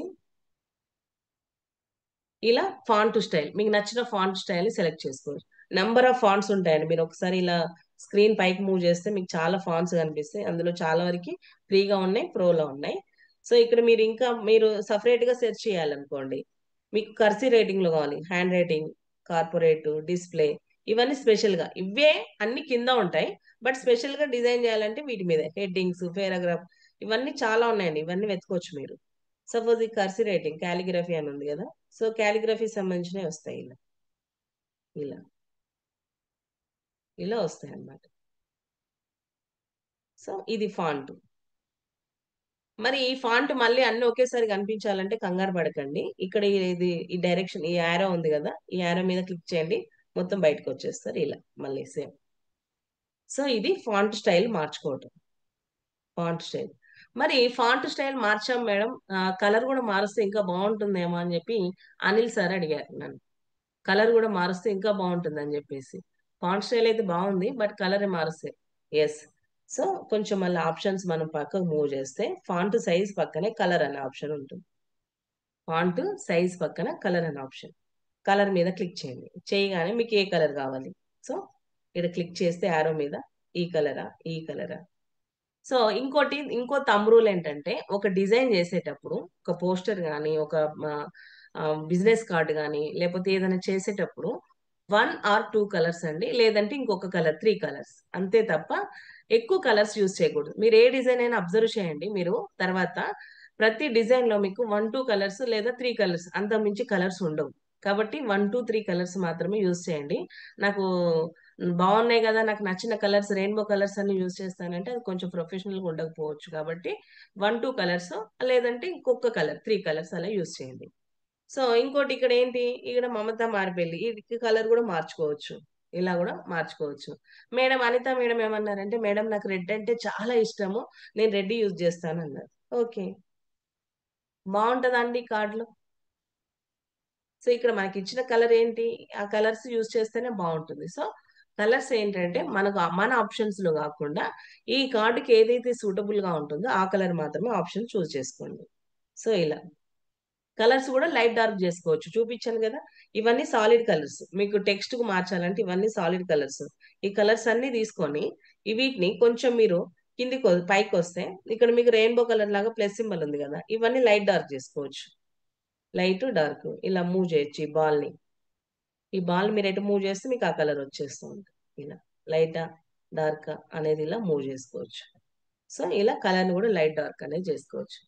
ఇలా ఫాంట్ స్టైల్, మీకు నచ్చిన ఫాంట్ స్టైల్ సెలెక్ట్ చేసుకోవచ్చు. నెంబర్ ఆఫ్ ఫాంట్స్ ఉంటాయండి. మీరు ఒకసారి ఇలా స్క్రీన్ పైకి మూవ్ చేస్తే మీకు చాలా ఫాంట్స్ కనిపిస్తాయి. అందులో చాలా వరకు ఫ్రీగా ఉన్నాయి, ప్రోలో ఉన్నాయి. సో ఇక్కడ మీరు ఇంకా మీరు సపరేట్ గా సెర్చ్ చేయాలనుకోండి, మీకు కర్సీ రేటింగ్ లో కావాలి, హ్యాండ్ రైటింగ్, కార్పొరేట్, డిస్ప్లే, ఇవన్నీ స్పెషల్ గా ఇవే అన్ని కింద ఉంటాయి. బట్ స్పెషల్ గా డిజైన్ చేయాలంటే వీటి మీద హెడ్డింగ్స్, పారాగ్రాఫ్, ఇవన్నీ చాలా ఉన్నాయండి. ఇవన్నీ వెతుకోవచ్చు మీరు. సపోజ్ ఈ కర్సీ రైటింగ్ కాలిగ్రఫీ అని ఉంది కదా, సో కాలిగ్రఫీ సంబంధించినవి వస్తాయి ఇలా, ఇలా ఇలా వస్తాయి అన్నమాట. సో ఇది ఫాంట్. మరి ఈ ఫాంట్ మళ్ళీ అన్ని ఒకేసారి కనిపించాలంటే కంగారు పడకండి. ఇక్కడ ఇది ఈ డైరెక్షన్, ఈ యారో ఉంది కదా, ఈ యారో మీద క్లిక్ చేయండి, మొత్తం బయటకు వచ్చేస్తారు ఇలా మళ్ళీ సేమ్. సో ఇది ఫాంట్ స్టైల్ మార్చుకోవటం, ఫాంట్ స్టైల్. మరి ఫాంట్ స్టైల్ మార్చాం మేడం, కలర్ కూడా మారుస్తే ఇంకా బాగుంటుందేమో అని చెప్పి అనిల్ సార్ అడిగారు నన్ను. కలర్ కూడా మారుస్తే ఇంకా బాగుంటుంది అని చెప్పేసి. ఫాంట్ స్టైల్ అయితే బాగుంది, బట్ కలర్ మారుస్తే. ఎస్. సో కొంచెం మళ్ళీ ఆప్షన్స్ మనం పక్కకు మూవ్ చేస్తే ఫాంట్ సైజ్ పక్కనే కలర్ అనే ఆప్షన్ ఉంటుంది. ఫాంట్ సైజ్ పక్కన కలర్ అనే ఆప్షన్, కలర్ మీద క్లిక్ చేయండి. చేయగానే మీకు ఏ కలర్ కావాలి, సో ఇక్కడ క్లిక్ చేస్తే యారో మీద ఈ కలరా, ఈ కలరా. సో ఇంకోటి, ఇంకో థంబ్ రూల్ ఏంటంటే, ఒక డిజైన్ చేసేటప్పుడు, ఒక పోస్టర్ కానీ, ఒక బిజినెస్ కార్డు కానీ, లేకపోతే ఏదైనా చేసేటప్పుడు 1 or 2 కలర్స్ అండి, లేదంటే ఇంకొక కలర్, 3 కలర్స్ అంతే తప్ప ఎక్కువ కలర్స్ యూజ్ చేయకూడదు. మీరు ఏ డిజైన్ అయినా అబ్జర్వ్ చేయండి మీరు తర్వాత, ప్రతి డిజైన్ లో మీకు 1, 2 కలర్స్ లేదా 3 కలర్స్, అంత మించి కలర్స్ ఉండవు. కాబట్టి 1, 2, 3 కలర్స్ మాత్రమే యూజ్ చేయండి. నాకు బాగున్నాయి కదా, నాకు నచ్చిన కలర్స్ రెయిన్బో కలర్స్ అన్ని యూజ్ చేస్తానంటే అది కొంచెం ప్రొఫెషనల్గా ఉండకపోవచ్చు. కాబట్టి 1, 2 కలర్స్, లేదంటే ఇంకొక కలర్, 3 కలర్స్ అలా యూజ్ చేయండి. సో ఇంకోటి ఇక్కడ ఏంటి, ఇక్కడ మమత మారిపోయింది, ఈ కలర్ కూడా మార్చుకోవచ్చు, ఇలా కూడా మార్చుకోవచ్చు. మేడం అనిత మేడం ఏమన్నారంటే, మేడం నాకు రెడ్ అంటే చాలా ఇష్టము, నేను రెడ్ యూజ్ చేస్తాను అన్నారు. ఓకే, బాగుంటుందండి కార్డులో. సో ఇక్కడ మనకి ఇచ్చిన కలర్ ఏంటి, ఆ కలర్స్ యూజ్ చేస్తేనే బాగుంటుంది. సో కలర్స్ ఏంటంటే మనకు మన ఆప్షన్స్ లో కాకుండా ఈ కార్డుకి ఏదైతే సూటబుల్ గా ఉంటుందో ఆ కలర్ మాత్రమే ఆప్షన్ చూస్ చేసుకోండి. సో ఇలా కలర్స్ కూడా లైట్ డార్క్ చేసుకోవచ్చు, చూపించాను కదా. ఇవన్నీ సాలిడ్ కలర్స్, మీకు టెక్స్ట్ కు మార్చాలంటే ఇవన్నీ సాలిడ్ కలర్స్. ఈ కలర్స్ అన్ని తీసుకొని వీటిని కొంచెం మీరు కిందికి పైకి వస్తే ఇక్కడ మీకు రెయిన్బో కలర్ లాగా ప్లస్ సింబల్ ఉంది కదా, ఇవన్నీ లైట్ డార్క్ చేసుకోవచ్చు. లైట్ డార్క్ ఇలా మూవ్ చేయొచ్చు. ఈ బాల్ మీరు ఎటు మూవ్ చేస్తే మీకు ఆ కలర్ వచ్చేస్తుంది. ఇలా లైటా డార్క్ అనేది ఇలా మూవ్ చేసుకోవచ్చు. సో ఇలా కలర్ని కూడా లైట్ డార్క్ అనేది చేసుకోవచ్చు.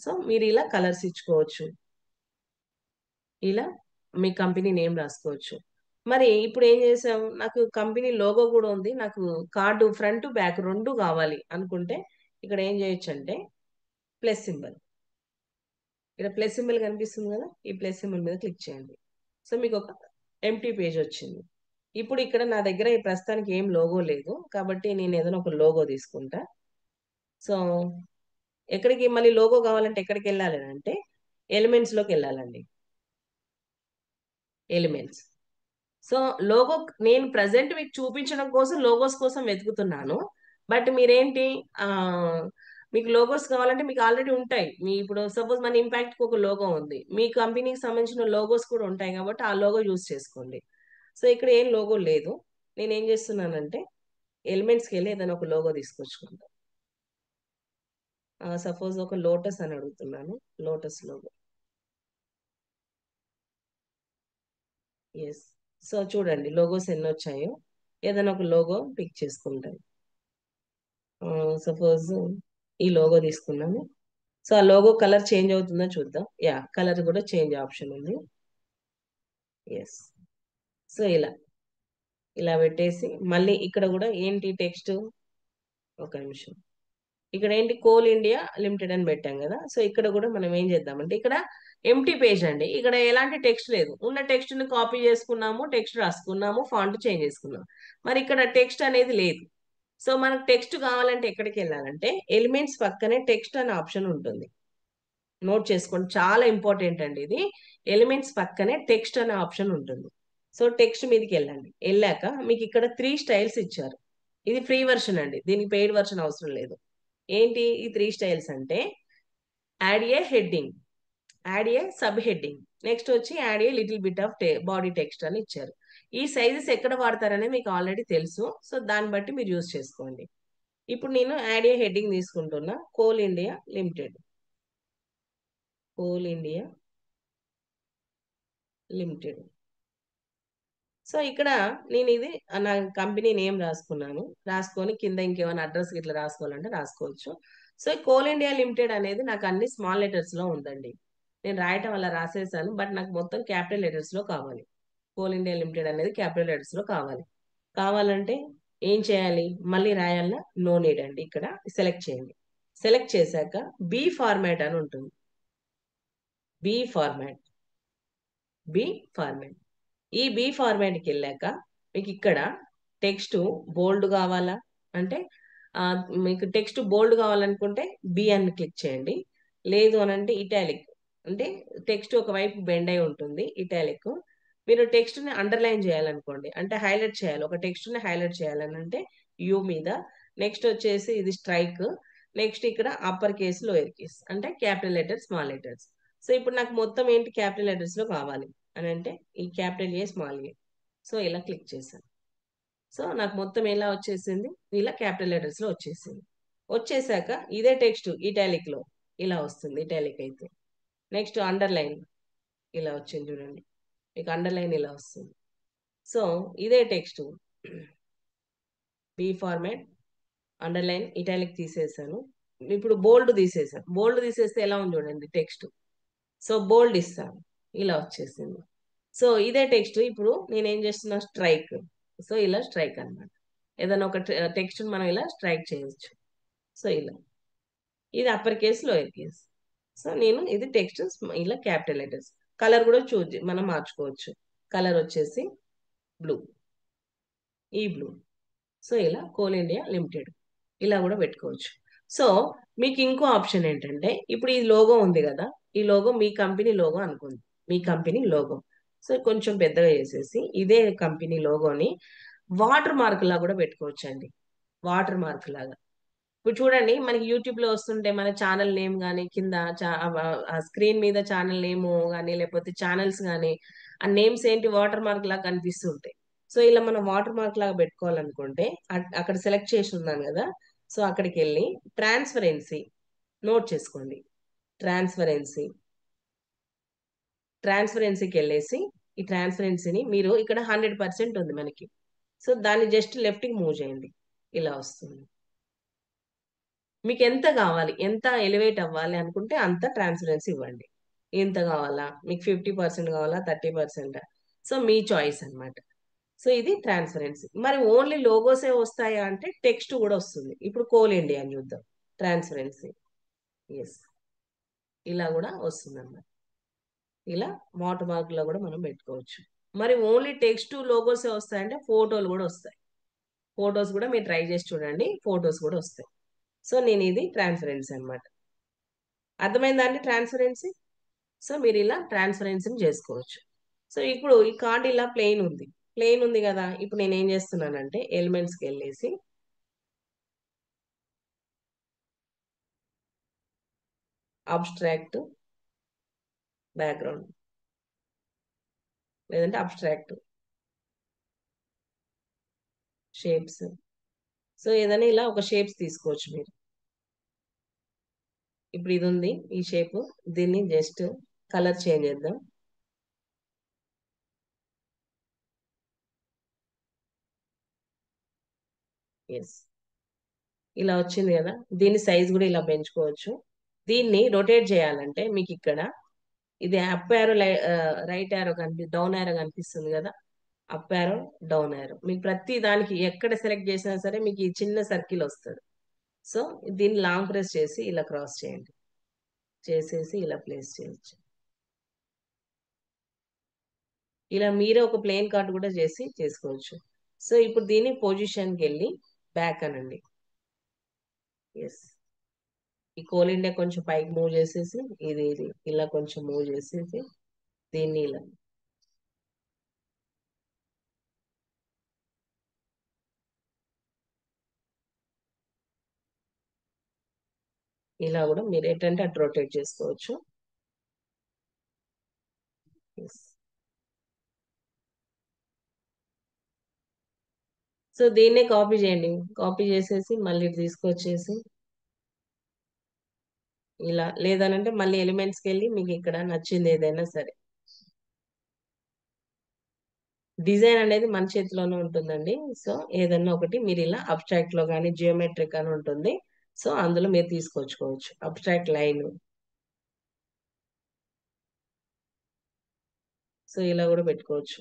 సో మీరు ఇలా కలర్స్ ఇచ్చుకోవచ్చు, ఇలా మీ కంపెనీ నేమ్ రాసుకోవచ్చు. మరి ఇప్పుడు ఏం చేసాం, నాకు కంపెనీ లోగో కూడా ఉంది, నాకు కార్డు ఫ్రంట్ బ్యాక్ రెండు కావాలి అనుకుంటే ఇక్కడ ఏం చేయొచ్చు అంటే, ప్లస్ సింబల్, ఇక్కడ ప్లస్ సింబల్ కనిపిస్తుంది కదా, ఈ ప్లస్ సింబల్ మీద క్లిక్ చేయండి. సో మీకు ఒక ఎంటీ పేజ్ వచ్చింది. ఇప్పుడు ఇక్కడ నా దగ్గర ఈ ప్రస్తుతానికి ఏం లోగో లేదు, కాబట్టి నేను ఏదైనా ఒక లోగో తీసుకుంటా. సో ఎక్కడికి మళ్ళీ లోగో కావాలంటే ఎక్కడికి వెళ్ళాలి అంటే, ఎలిమెంట్స్ లోకి వెళ్ళాలండి. ఎలిమెంట్స్. సో లోగో నేను ప్రజెంట్ మీకు చూపించడం కోసం లోగోస్ కోసం వెతుకుతున్నాను. బట్ మీరేంటి, ఆ మీకు లోగోస్ కావాలంటే మీకు ఆల్రెడీ ఉంటాయి. మీ ఇప్పుడు సపోజ్ మన ఇంపాక్ట్ కి ఒక లోగో ఉంది, మీ కంపెనీకి సంబంధించిన లోగోస్ కూడా ఉంటాయి కాబట్టి ఆ లోగో యూస్ చేసుకోండి. సో ఇక్కడ ఏం లోగో లేదు, నేను ఏం చేస్తున్నానంటే ఎలిమెంట్స్కి వెళ్ళి ఏదైనా ఒక లోగో తీసుకొచ్చుకుంటాను. సపోజ్ ఒక లోటస్ అని అడుగుతున్నాను, లోటస్ లోగో. ఎస్. సో చూడండి లోగోస్ ఎన్ని వచ్చాయో, ఏదైనా ఒక లోగో పిక్ చేసుకుంటాను. సపోజ్ ఈ లోగో తీసుకున్నాను. సో ఆ లోగో కలర్ చేంజ్ అవుతుందో చూద్దాం. యా, కలర్ కూడా చేంజ్ ఆప్షన్ ఉంది. ఎస్. సో ఇలా ఇలా పెట్టేసి మళ్ళీ ఇక్కడ కూడా ఏంటి టెక్స్ట్, ఒక నిమిషం, ఇక్కడ ఏంటి కోల్ ఇండియా లిమిటెడ్ అని పెట్టాం కదా. సో ఇక్కడ కూడా మనం ఏం చేద్దామంటే, ఇక్కడ ఎంటీ పేజ్ అండి, ఇక్కడ ఎలాంటి టెక్స్ట్ లేదు, ఉన్న టెక్స్ట్ ని కాపీ చేసుకున్నాము, టెక్స్ట్ రాసుకున్నాము, ఫాంట్ చేంజ్ చేసుకున్నాము. మరి ఇక్కడ టెక్స్ట్ అనేది లేదు. సో మనకు టెక్స్ట్ కావాలంటే ఎక్కడికి వెళ్ళాలంటే, ఎలిమెంట్స్ పక్కనే టెక్స్ట్ అనే ఆప్షన్ ఉంటుంది. నోట్ చేసుకోండి, చాలా ఇంపార్టెంట్ అండి ఇది. ఎలిమెంట్స్ పక్కనే టెక్స్ట్ అనే ఆప్షన్ ఉంటుంది. సో టెక్స్ట్ మీదకి వెళ్ళండి. వెళ్ళాక మీకు ఇక్కడ 3 స్టైల్స్ ఇచ్చారు. ఇది ఫ్రీ వర్షన్ అండి, దీనికి పెయిడ్ వర్షన్ అవసరం లేదు. ఏంటి ఈ 3 స్టైల్స్ అంటే, యాడ్ ఏ హెడ్డింగ్, యాడ్ ఏ సబ్ హెడ్డింగ్, నెక్స్ట్ వచ్చి add a little bit of body text అని ఇచ్చారు. ఈ సైజెస్ ఎక్కడ వాడతారనే మీకు ఆల్రెడీ తెలుసు, సో దాన్ని బట్టి మీరు యూజ్ చేసుకోండి. ఇప్పుడు నేను యాడ్ ఏ హెడ్డింగ్ తీసుకుంటున్నా, coal India limited, coal India limited. So ఇక్కడ నేను ఇది నా కంపెనీ నేమ్ రాసుకున్నాను. రాసుకొని కింద ఇంకేమైనా అడ్రస్ ఇట్లా రాసుకోవాలంటే రాసుకోవచ్చు. సో కోల్ ఇండియా లిమిటెడ్ అనేది నాకు అన్ని స్మాల్ లెటర్స్ లో ఉందండి. నేను రాయటం వల్ల రాసేసాను, బట్ నాకు మొత్తం క్యాపిటల్ లెటర్స్ లో కావాలి. కోల్ ఇండియా లిమిటెడ్ అనేది క్యాపిటల్ లెటర్స్ లో కావాలి. కావాలంటే ఏం చేయాలి, మళ్ళీ రాయాలా? నో నీడ్ అండి. ఇక్కడ సెలెక్ట్ చేయండి. సెలెక్ట్ చేశాక బి ఫార్మాట్ అని ఉంటుంది. B format, B format. ఈ బి ఫార్మాట్కి వెళ్ళాక మీకు ఇక్కడ టెక్స్ట్ బోల్డ్ కావాలా అంటే, ఆ, మీకు టెక్స్ట్ బోల్డ్ కావాలనుకుంటే బి అని క్లిక్ చేయండి. లేదు అని అంటే ఇటాలిక్, అంటే టెక్స్ట్ ఒకవైపు బెండ్ అయి ఉంటుంది, ఇటాలిక్. మీరు టెక్స్ట్ని అండర్లైన్ చేయాలనుకోండి, అంటే హైలైట్ చేయాలి, ఒక టెక్స్ట్ని హైలైట్ చేయాలని అంటే యూ మీద. నెక్స్ట్ వచ్చేసి ఇది స్ట్రైక్. నెక్స్ట్ ఇక్కడ అప్పర్ కేస్ లోయర్ కేస్, అంటే capital letter small letters. So ఇప్పుడు నాకు మొత్తం ఏంటి క్యాపిటల్ లెటర్స్ లో కావాలి అని అంటే ఈ capital a small A. So ఇలా క్లిక్ చేశాను. సో నాకు మొత్తం ఎలా వచ్చేసింది, ఇలా క్యాపిటల్ లెటర్స్ లో వచ్చేసింది. వచ్చేసాక ఇదే టెక్స్ట్ ఇటాలిక్ లో ఇలా వస్తుంది, ఇటాలిక్ అయితే. నెక్స్ట్ అండర్లైన్ ఇలా వచ్చింది చూడండి, మీకు అండర్లైన్ ఇలా వస్తుంది. సో ఇదే text B format, underline, italic తీసేసాను. ఇప్పుడు బోల్డ్ తీసేసాను. బోల్డ్ తీసేస్తే ఎలా ఉంది చూడండి టెక్స్ట్. సో బోల్డ్ ఇస్తాను, ఇలా వచ్చేసింది. సో ఇదే టెక్స్ట్ ఇప్పుడు నేను ఏం చేస్తున్నా, స్ట్రైక్. సో ఇలా స్ట్రైక్ అన్నమాట. ఏదైనా ఒక టెక్స్ట్ మనం ఇలా స్ట్రైక్ చేయొచ్చు. సో ఇలా ఇది upper case lower case. So నేను ఇది టెక్స్ట్ ఇలా క్యాపిటల్ లెటర్స్. కలర్ కూడా చూజ్ మనం మార్చుకోవచ్చు. కలర్ వచ్చేసి బ్లూ, ఈ బ్లూ. సో ఇలా కోల్ ఇండియా లిమిటెడ్ ఇలా కూడా పెట్టుకోవచ్చు. సో మీకు ఇంకో ఆప్షన్ ఏంటంటే, ఇప్పుడు ఈ లోగో ఉంది కదా, ఈ లోగో మీ కంపెనీ లోగో అనుకోండి, మీ కంపెనీ లోగో. సో కొంచెం పెద్దగా చేసేసి ఇదే కంపెనీ లోగోని వాటర్ మార్క్ లాగా కూడా పెట్టుకోవచ్చు అండి. వాటర్ మార్క్ లాగా. ఇప్పుడు చూడండి మనకి యూట్యూబ్ లో వస్తుంటే మన ఛానల్ నేమ్ కానీ కింద స్క్రీన్ మీద ఛానల్ నేమ్ కానీ లేకపోతే ఛానల్స్ కానీ ఆ నేమ్స్ ఏంటి వాటర్ మార్క్ లాగా కనిపిస్తుంటాయి. సో ఇలా మనం వాటర్ మార్క్ లాగా పెట్టుకోవాలనుకుంటే అక్కడ సెలెక్ట్ చేసి ఉన్నాను కదా, సో అక్కడికి వెళ్ళి ట్రాన్స్పరెన్సీ నోట్ చేసుకోండి. ట్రాన్స్పరెన్సీ, ట్రాన్స్పరెన్సీకి వెళ్ళేసి ఈ ట్రాన్స్పరెన్సీని మీరు ఇక్కడ 100% ఉంది మనకి. సో దాన్ని జస్ట్ లెఫ్ట్కి మూవ్ చేయండి, ఇలా వస్తుంది. మీకు ఎంత కావాలి, ఎంత ఎలివేట్ అవ్వాలి అనుకుంటే అంత ట్రాన్స్పరెన్సీ ఇవ్వండి. ఎంత కావాలా మీకు, 50% కావాలా, 30%? సో మీ చాయిస్ అన్నమాట. సో ఇది ట్రాన్స్పరెన్సీ. మరి ఓన్లీ లోగోసే వస్తాయా అంటే టెక్స్ట్ కూడా వస్తుంది. ఇప్పుడు కోల్ ఇండియా అని చూద్దాం, ట్రాన్స్పరెన్సీ. ఎస్, ఇలా కూడా వస్తుంది అన్నమాట. ఇలా వాటర్ మార్క్ లో కూడా మనం పెట్టుకోవచ్చు. మరి ఓన్లీ టెక్స్ట్ లోగోసే వస్తాయంటే ఫోటోలు కూడా వస్తాయి. ఫోటోస్ కూడా మీరు ట్రై చేసి చూడండి, ఫోటోస్ కూడా వస్తాయి. సో నేను ఇది ట్రాన్స్పరెన్సీ అన్నమాట. అర్థమైందా అండి ట్రాన్స్పరెన్సీ? సో మీరు ఇలా ట్రాన్స్పరెన్సీని చేసుకోవచ్చు. సో ఇప్పుడు ఈ కార్డ్ ఇలా ప్లెయిన్ ఉంది, ప్లెయిన్ ఉంది కదా. ఇప్పుడు నేను ఏం చేస్తున్నానంటే ఎలిమెంట్స్కి వెళ్ళేసి అబ్స్ట్రాక్ట్ బ్యాక్గ్రౌండ్, లేదంటే అబ్స్ట్రాక్ట్ షేప్స్. సో ఏదైనా ఇలా ఒక షేప్స్ తీసుకోవచ్చు మీరు. ఇప్పుడు ఇది ఉంది ఈ షేప్, దీన్ని జస్ట్ కలర్ చేంజ్ చేద్దాం. ఎస్, ఇలా వచ్చింది కదా. దీని సైజ్ కూడా ఇలా పెంచుకోవచ్చు. దీన్ని రొటేట్ చేయాలంటే మీకు ఇక్కడ ఇది up arrow, right arrow down arrow కనిపిస్తుంది కదా. అప్ యారో, డౌన్ యారో, మీకు ప్రతి దానికి ఎక్కడ సెలెక్ట్ చేసినా సరే మీకు ఈ చిన్న సర్కిల్ వస్తుంది. సో దీన్ని లాంగ్ ప్రెస్ చేసి ఇలా క్రాస్ చేయండి, చేసేసి ఇలా ప్లేస్ చేయొచ్చు. ఇలా మీరే ఒక ప్లేన్ కార్డ్ కూడా చేసి చేసుకోవచ్చు. సో ఇప్పుడు దీన్ని పొజిషన్కి వెళ్ళి బ్యాక్ అనండి. ఎస్, ఈ కోల్ ఇండియా కొంచెం పైకి మూవ్ చేసేసి ఇది ఇలా కొంచెం మూవ్ చేసేసి దీన్ని ఇలా ఇలా కూడా మీరు ఏంటంటే అటు రొటేట్ చేసుకోవచ్చు. Yes. సో దీన్నే కాపీ చేయండి. కాపీ చేసేసి మళ్ళీ ఇటు తీసుకొచ్చేసి ఇలా, లేదనంటే మళ్ళీ ఎలిమెంట్స్కి వెళ్ళి మీకు ఇక్కడ నచ్చింది ఏదైనా సరే. డిజైన్ అనేది మన చేతిలోనే ఉంటుందండి. సో ఏదన్నా ఒకటి మీరు ఇలా అబ్స్ట్రాక్ట్ లో కానీ జియోమెట్రిక్ అని ఉంటుంది. సో అందులో మీరు తీసుకొచ్చుకోవచ్చు అబ్స్ట్రాక్ట్ లైన్. సో ఇలా కూడా పెట్టుకోవచ్చు,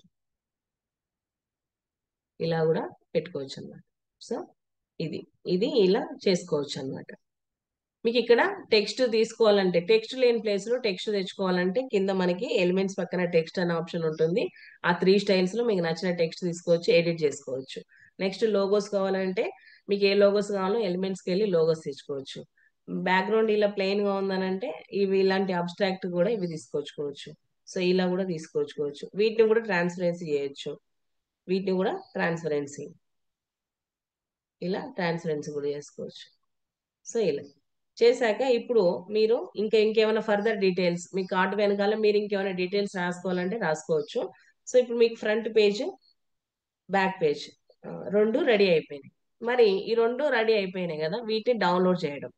ఇలా కూడా పెట్టుకోవచ్చు అన్నమాట. సో ఇది ఇది ఇలా చేసుకోవచ్చు అన్నమాట. మీకు ఇక్కడ టెక్స్ట్ తీసుకోవాలంటే, టెక్స్ట్ లేని ప్లేస్ లో టెక్స్ట్ తెచ్చుకోవాలంటే కింద మనకి ఎలిమెంట్స్ పక్కన టెక్స్ట్ అనే ఆప్షన్ ఉంటుంది. ఆ 3 స్టైల్స్ లో మీకు నచ్చిన టెక్స్ట్ తీసుకోవచ్చు, ఎడిట్ చేసుకోవచ్చు. నెక్స్ట్ లోగోస్ కావాలంటే మీకు ఏ లోగోస్ కావాలో ఎలిమెంట్స్కి వెళ్ళి లోగోస్ తెచ్చుకోవచ్చు. బ్యాక్గ్రౌండ్ ఇలా ప్లెయిన్ గా ఉందనంటే ఇవి ఇలాంటి అబ్స్ట్రాక్ట్ కూడా ఇవి తీసుకొచ్చుకోవచ్చు. సో ఇలా కూడా తీసుకొచ్చుకోవచ్చు. వీటిని కూడా ట్రాన్స్పరెన్సీ చేయొచ్చు. వీటిని కూడా ట్రాన్స్పరెన్సీ, ఇలా ట్రాన్స్పరెన్సీ కూడా చేసుకోవచ్చు. సో ఇలా చేశాక ఇప్పుడు మీరు ఇంకేమైనా ఫర్దర్ డీటెయిల్స్ మీ కార్డు వెనకాల మీరు ఇంకేమైనా డీటెయిల్స్ రాసుకోవాలంటే రాసుకోవచ్చు. సో ఇప్పుడు మీకు ఫ్రంట్ పేజ్, బ్యాక్ పేజ్ రెండు రెడీ అయిపోయినాయి. మరి ఈ రెండు రెడీ అయిపోయినాయి కదా, వీటిని డౌన్లోడ్ చేయడం.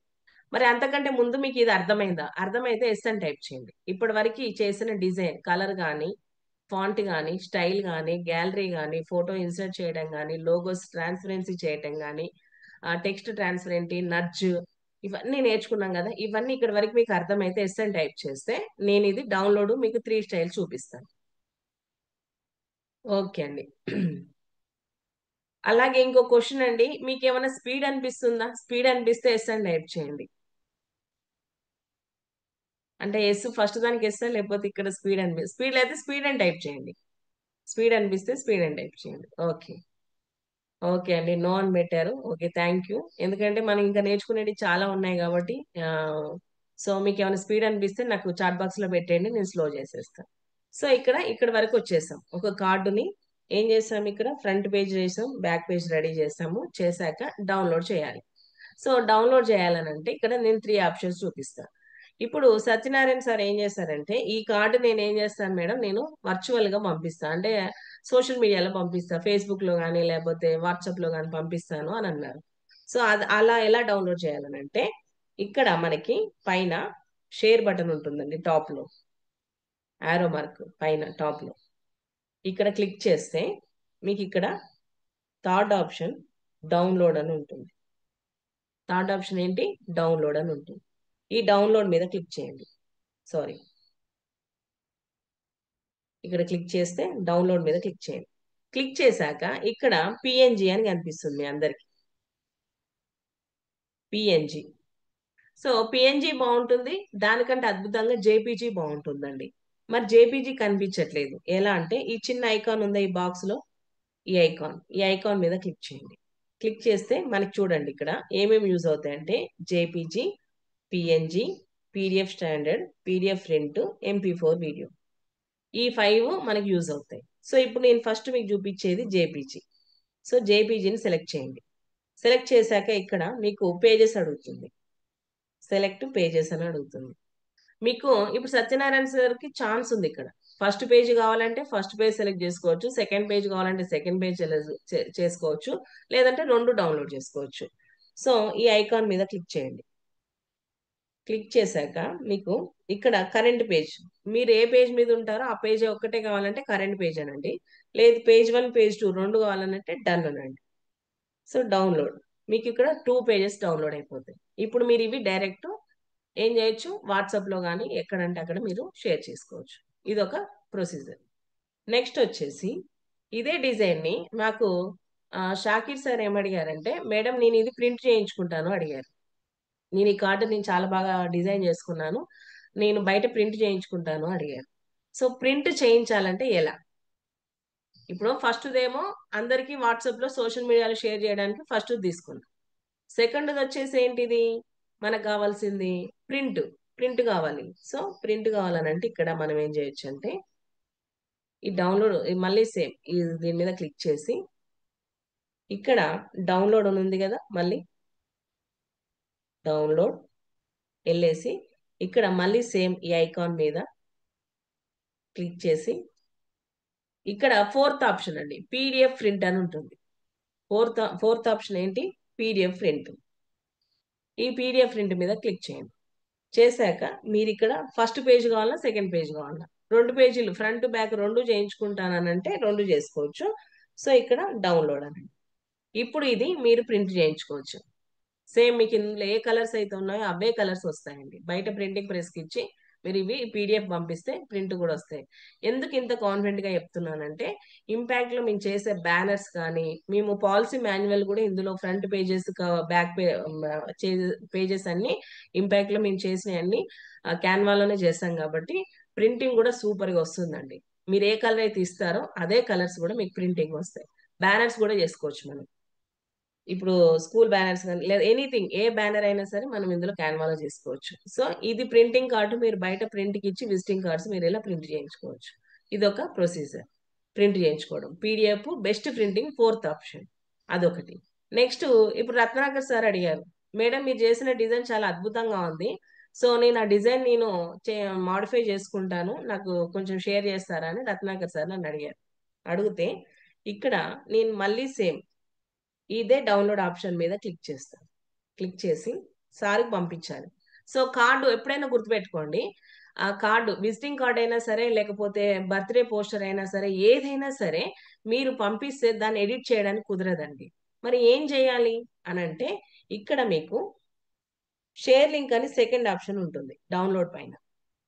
మరి అంతకంటే ముందు మీకు ఇది అర్థమైందా? అర్థమైతే ఎస్ అని టైప్ చేయండి. ఇప్పటి వరకు చేసిన డిజైన్, కలర్ కానీ, ఫాంట్ కానీ, స్టైల్ కానీ, గ్యాలరీ కానీ, ఫోటో ఇన్సర్ట్ చేయడం కానీ, లోగోస్ ట్రాన్స్పరెన్సీ చేయడం కానీ, టెక్స్ట్ ట్రాన్స్పరెంటీ, నడ్జ్, ఇవన్నీ నేర్చుకున్నాం కదా. ఇవన్నీ ఇక్కడ వరకు మీకు అర్థమైతే ఎస్ అని టైప్ చేస్తే నేను ఇది డౌన్లోడ్ మీకు 3 స్టైల్ చూపిస్తాను. ఓకే అండి. అలాగే ఇంకో క్వశ్చన్ అండి, మీకు ఏమైనా స్పీడ్ అనిపిస్తుందా? స్పీడ్ అనిపిస్తే ఎస్ అని టైప్ చేయండి. అంటే ఎస్ ఫస్ట్ దానికి ఎస్, లేకపోతే ఇక్కడ స్పీడ్ స్పీడ్ అయితే స్పీడ్ అని టైప్ చేయండి. స్పీడ్ అనిపిస్తే స్పీడ్ అని టైప్ చేయండి. ఓకే. ఓకే అండి, నో అని పెట్టారు. Okay, thank you. ఎందుకంటే మనం ఇంకా నేర్చుకునేవి చాలా ఉన్నాయి కాబట్టి. సో మీకు ఏమైనా స్పీడ్ అనిపిస్తే నాకు చాట్ బాక్స్ లో పెట్టండి, నేను స్లో చేసేస్తాను. సో ఇక్కడ వరకు వచ్చేసాం. ఒక కార్డుని ఏం చేసాం, ఇక్కడ ఫ్రంట్ పేజ్ చేసాం, బ్యాక్ పేజ్ రెడీ చేసాము. చేశాక డౌన్లోడ్ చేయాలి. సో డౌన్లోడ్ చేయాలని అంటే ఇక్కడ నేను 3 ఆప్షన్స్ చూపిస్తాను. ఇప్పుడు సత్యనారాయణ సార్ ఏం చేశారంటే, ఈ కార్డు నేను ఏం చేస్తాను మేడం, నేను వర్చువల్ గా పంపిస్తాను, అంటే సోషల్ మీడియాలో పంపిస్తాను, ఫేస్బుక్ లో కానీ లేకపోతే వాట్సాప్ లో కానీ పంపిస్తాను అని అన్నారు. సో అది అలా ఎలా డౌన్లోడ్ చేయాలని అంటే, ఇక్కడ మనకి పైన షేర్ బటన్ ఉంటుందండి, టాప్ లో ఆరో మార్క్ పైన టాప్ లో ఇక్కడ క్లిక్ చేస్తే మీకు ఇక్కడ థర్డ్ ఆప్షన్ డౌన్లోడ్ అని ఉంటుంది. థర్డ్ ఆప్షన్ ఏంటి, డౌన్లోడ్ అని ఉంటుంది. ఈ డౌన్లోడ్ మీద క్లిక్ చేయండి. సారీ, ఇక్కడ క్లిక్ చేస్తే డౌన్లోడ్ మీద క్లిక్ చేయండి. క్లిక్ చేశాక ఇక్కడ పిఎన్జి అని కనిపిస్తుంది మీ అందరికి, పిఎన్జి. సో పిఎన్జి బాగుంటుంది, దానికంటే అద్భుతంగా జేపీజీ బాగుంటుందండి. మరి జేపీజీ కనిపించట్లేదు ఎలా అంటే, ఈ చిన్న ఐకాన్ ఉందా ఈ బాక్స్ లో, ఈ ఐకాన్ మీద క్లిక్ చేయండి. క్లిక్ చేస్తే మనకి చూడండి ఇక్కడ ఏమేమి యూజ్ అవుతాయంటే, JPG, PNG, PDF standard, PDF print, MP4 video, ఈ 5 మనకి యూజ్ అవుతాయి. సో ఇప్పుడు నేను ఫస్ట్ మీకు చూపించేది జేపీజీ. సో జేపీజీని సెలెక్ట్ చేయండి. సెలెక్ట్ చేశాక ఇక్కడ మీకు పేజెస్ అడుగుతుంది, సెలెక్ట్ పేజెస్ అని అడుగుతుంది. మీకు ఇప్పుడు సత్యనారాయణ సార్కి ఛాన్స్ ఉంది ఇక్కడ. ఫస్ట్ పేజ్ కావాలంటే ఫస్ట్ పేజ్ సెలెక్ట్ చేసుకోవచ్చు, సెకండ్ పేజ్ కావాలంటే సెకండ్ పేజ్ చేసుకోవచ్చు, లేదంటే రెండు డౌన్లోడ్ చేసుకోవచ్చు. సో ఈ ఐకాన్ మీద క్లిక్ చేయండి. క్లిక్ చేశాక మీకు ఇక్కడ కరెంట్ పేజ్, మీరు ఏ పేజ్ మీద ఉంటారో ఆ పేజ్ ఒక్కటే కావాలంటే కరెంట్ పేజ్ అనండి, లేదు పేజ్ 1 పేజ్ 2 రెండు కావాలంటే డన్ అనండి. సో డౌన్లోడ్, మీకు ఇక్కడ 2 పేజెస్ డౌన్లోడ్ అయిపోతాయి. ఇప్పుడు మీరు ఇవి డైరెక్ట్ ఏం చేయొచ్చు, వాట్సాప్ లో కానీ ఎక్కడంటే అక్కడ మీరు షేర్ చేసుకోవచ్చు. ఇది ఒక ప్రొసీజర్. నెక్స్ట్ వచ్చేసి ఇదే డిజైన్ ని మాకు షాకిర్ సార్ ఏమడిగారంటే, మేడం నేను ఇది ప్రింట్ చేయించుకుంటాను అడిగారు. నేను ఈ కార్డు నేను చాలా బాగా డిజైన్ చేసుకున్నాను, నేను బయట ప్రింట్ చేయించుకుంటాను అడిగారు. సో ప్రింట్ చేయించాలంటే ఎలా, ఇప్పుడు ఫస్ట్ దేమో అందరికీ వాట్సాప్ లో సోషల్ మీడియాలో షేర్ చేయడానికి ఫస్ట్ తీసుకున్నాం. సెకండ్ వచ్చేసి ఏంటిది, మనకు కావాల్సింది ప్రింట్, ప్రింట్ కావాలి. సో ప్రింట్ కావాలనంటే ఇక్కడ మనం ఏం చేయొచ్చు అంటే, ఈ డౌన్లోడ్ మళ్ళీ సేమ్ దీని మీద క్లిక్ చేసి ఇక్కడ డౌన్లోడ్ అని ఉంది కదా, మళ్ళీ డౌన్లోడ్, వెళ్ళేసి ఇక్కడ మళ్ళీ సేమ్ ఈ ఐకాన్ మీద క్లిక్ చేసి ఇక్కడ ఫోర్త్ ఆప్షన్ అండి పీడిఎఫ్ ప్రింట్ అని ఉంటుంది. ఫోర్త్ ఆప్షన్ ఏంటి? PDF print. ఈ పీడిఎఫ్ ప్రింట్ మీద క్లిక్ చేయండి. చేశాక మీరు ఇక్కడ ఫస్ట్ పేజ్ కావాలా, సెకండ్ పేజ్ కావాలా, 2 పేజీలు ఫ్రంట్ బ్యాక్ 2 చేయించుకుంటానంటే 2 చేసుకోవచ్చు. సో ఇక్కడ డౌన్లోడ్ అనండి. ఇప్పుడు ఇది మీరు ప్రింట్ చేయించుకోవచ్చు. సేమ్ మీకు ఇందులో ఏ కలర్స్ అయితే ఉన్నాయో అవే కలర్స్ వస్తాయండి. బయట ప్రింటింగ్ ప్రెస్కి ఇచ్చి మీరు ఇవి పీడిఎఫ్ పంపిస్తే ప్రింట్ కూడా వస్తాయి. ఎందుకు ఇంత కాన్ఫిడెంట్ గా చెప్తున్నానంటే ఇంపాక్ట్ లో మేము చేసే బ్యానర్స్ కానీ మేము పాలసీ మాన్యువల్ కూడా ఇందులో ఫ్రంట్ పేజెస్ బ్యాక్ పేజెస్ అన్ని ఇంపాక్ట్ లో మేము చేసినవన్నీ క్యాన్వాలోనే చేస్తాం కాబట్టి ప్రింటింగ్ కూడా సూపర్ గా వస్తుందండి. మీరు ఏ కలర్ అయితే ఇస్తారో అదే కలర్స్ కూడా మీకు ప్రింటింగ్ వస్తాయి. బ్యానర్స్ కూడా చేసుకోవచ్చు మనం. ఇప్పుడు స్కూల్ బ్యానర్స్ కానీ లేదా ఎనీథింగ్ ఏ బ్యానర్ అయినా సరే మనం ఇందులో క్యాన్వాలో చేసుకోవచ్చు. సో ఇది ప్రింటింగ్ కార్డు మీరు బయట ప్రింట్కి ఇచ్చి విజిటింగ్ కార్డ్స్ మీరు ఇలా ప్రింట్ చేయించుకోవచ్చు. ఇది ఒక ప్రొసీజర్ ప్రింట్ చేయించుకోవడం. PDF best printing fourth option అదొకటి. నెక్స్ట్ ఇప్పుడు రత్నాకర్ సార్ అడిగారు, మేడం మీరు చేసిన డిజైన్ చాలా అద్భుతంగా ఉంది. సో నేను ఆ డిజైన్ నేను మాడిఫై చేసుకుంటాను, నాకు కొంచెం షేర్ చేస్తారా అని రత్నాకర్ సార్ నన్ను అడిగారు. అడిగితే ఇక్కడ నేను మళ్ళీ సేమ్ ఇదే డౌన్లోడ్ ఆప్షన్ మీద క్లిక్ చేస్తాను. క్లిక్ చేసి సార్కి పంపించాలి. సో కార్డు ఎప్పుడైనా గుర్తుపెట్టుకోండి, ఆ కార్డు విజిటింగ్ కార్డ్ అయినా సరే లేకపోతే బర్త్డే పోస్టర్ అయినా సరే ఏదైనా సరే మీరు పంపిస్తే దాన్ని ఎడిట్ చేయడానికి కుదరదండి. మరి ఏం చేయాలి అని అంటే ఇక్కడ మీకు షేర్ లింక్ అని సెకండ్ ఆప్షన్ ఉంటుంది. డౌన్లోడ్ పైన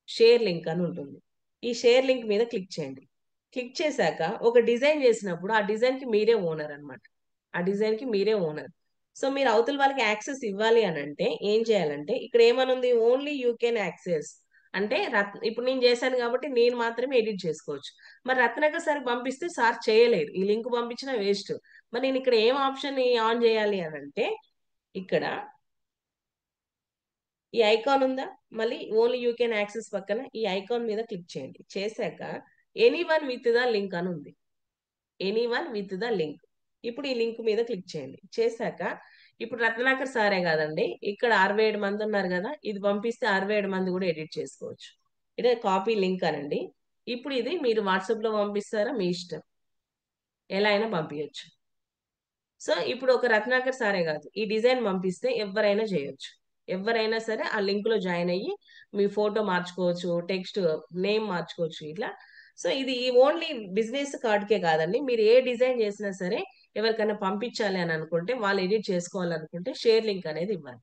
షేర్ లింక్ అని ఉంటుంది. ఈ షేర్ లింక్ మీద క్లిక్ చేయండి. క్లిక్ చేశాక ఒక డిజైన్ చేసినప్పుడు ఆ డిజైన్ కి మీరే ఓనర్ అనమాట. ఆ డిజైన్ కి మీరే ఓనర్. సో మీరు అవతల వాళ్ళకి యాక్సెస్ ఇవ్వాలి అని అంటే ఏం చేయాలంటే ఇక్కడ ఏమనుంది, ఓన్లీ యూ కెన్ యాక్సెస్ అంటే ఇప్పుడు నేను చేశాను కాబట్టి నేను మాత్రమే ఎడిట్ చేసుకోవచ్చు. మరి రత్నక సార్ పంపిస్తే సార్ చేయలేరు, ఈ లింక్ పంపించిన వేస్ట్. మరి నేను ఇక్కడ ఏం ఆప్షన్ ఆన్ చేయాలి అని అంటే ఇక్కడ ఈ ఐకాన్ ఉందా, మళ్ళీ ఓన్లీ యూ కెన్ యాక్సెస్ పక్కన ఈ ఐకాన్ మీద క్లిక్ చేయండి. చేశాక ఎనీవన్ విత్ ద లింక్ అని ఉంది. Anyone with the link. ఇప్పుడు ఈ లింక్ మీద క్లిక్ చేయండి. చేశాక ఇప్పుడు రత్నాకర్ సారే కాదండి, ఇక్కడ 67 మంది ఉన్నారు కదా, ఇది పంపిస్తే 67 మంది కూడా ఎడిట్ చేసుకోవచ్చు. ఇదే కాపీ లింక్ అనండి. ఇప్పుడు ఇది మీరు వాట్సాప్ లో పంపిస్తారా మీ ఇష్టం, ఎలా అయినా పంపించచ్చు. సో ఇప్పుడు ఒక రత్నాకర్ సారే కాదు, ఈ డిజైన్ పంపిస్తే ఎవరైనా చేయొచ్చు. ఎవరైనా సరే ఆ లింక్ లో జాయిన్ అయ్యి మీ ఫోటో మార్చుకోవచ్చు, టెక్స్ట్ నేమ్ మార్చుకోవచ్చు ఇట్లా. సో ఇది ఓన్లీ బిజినెస్ కార్డ్కే కాదండి, మీరు ఏ డిజైన్ చేసినా సరే ఎవరికైనా పంపించాలి అని అనుకుంటే వాళ్ళు ఎడిట్ చేసుకోవాలనుకుంటే షేర్ లింక్ అనేది ఇవ్వాలి.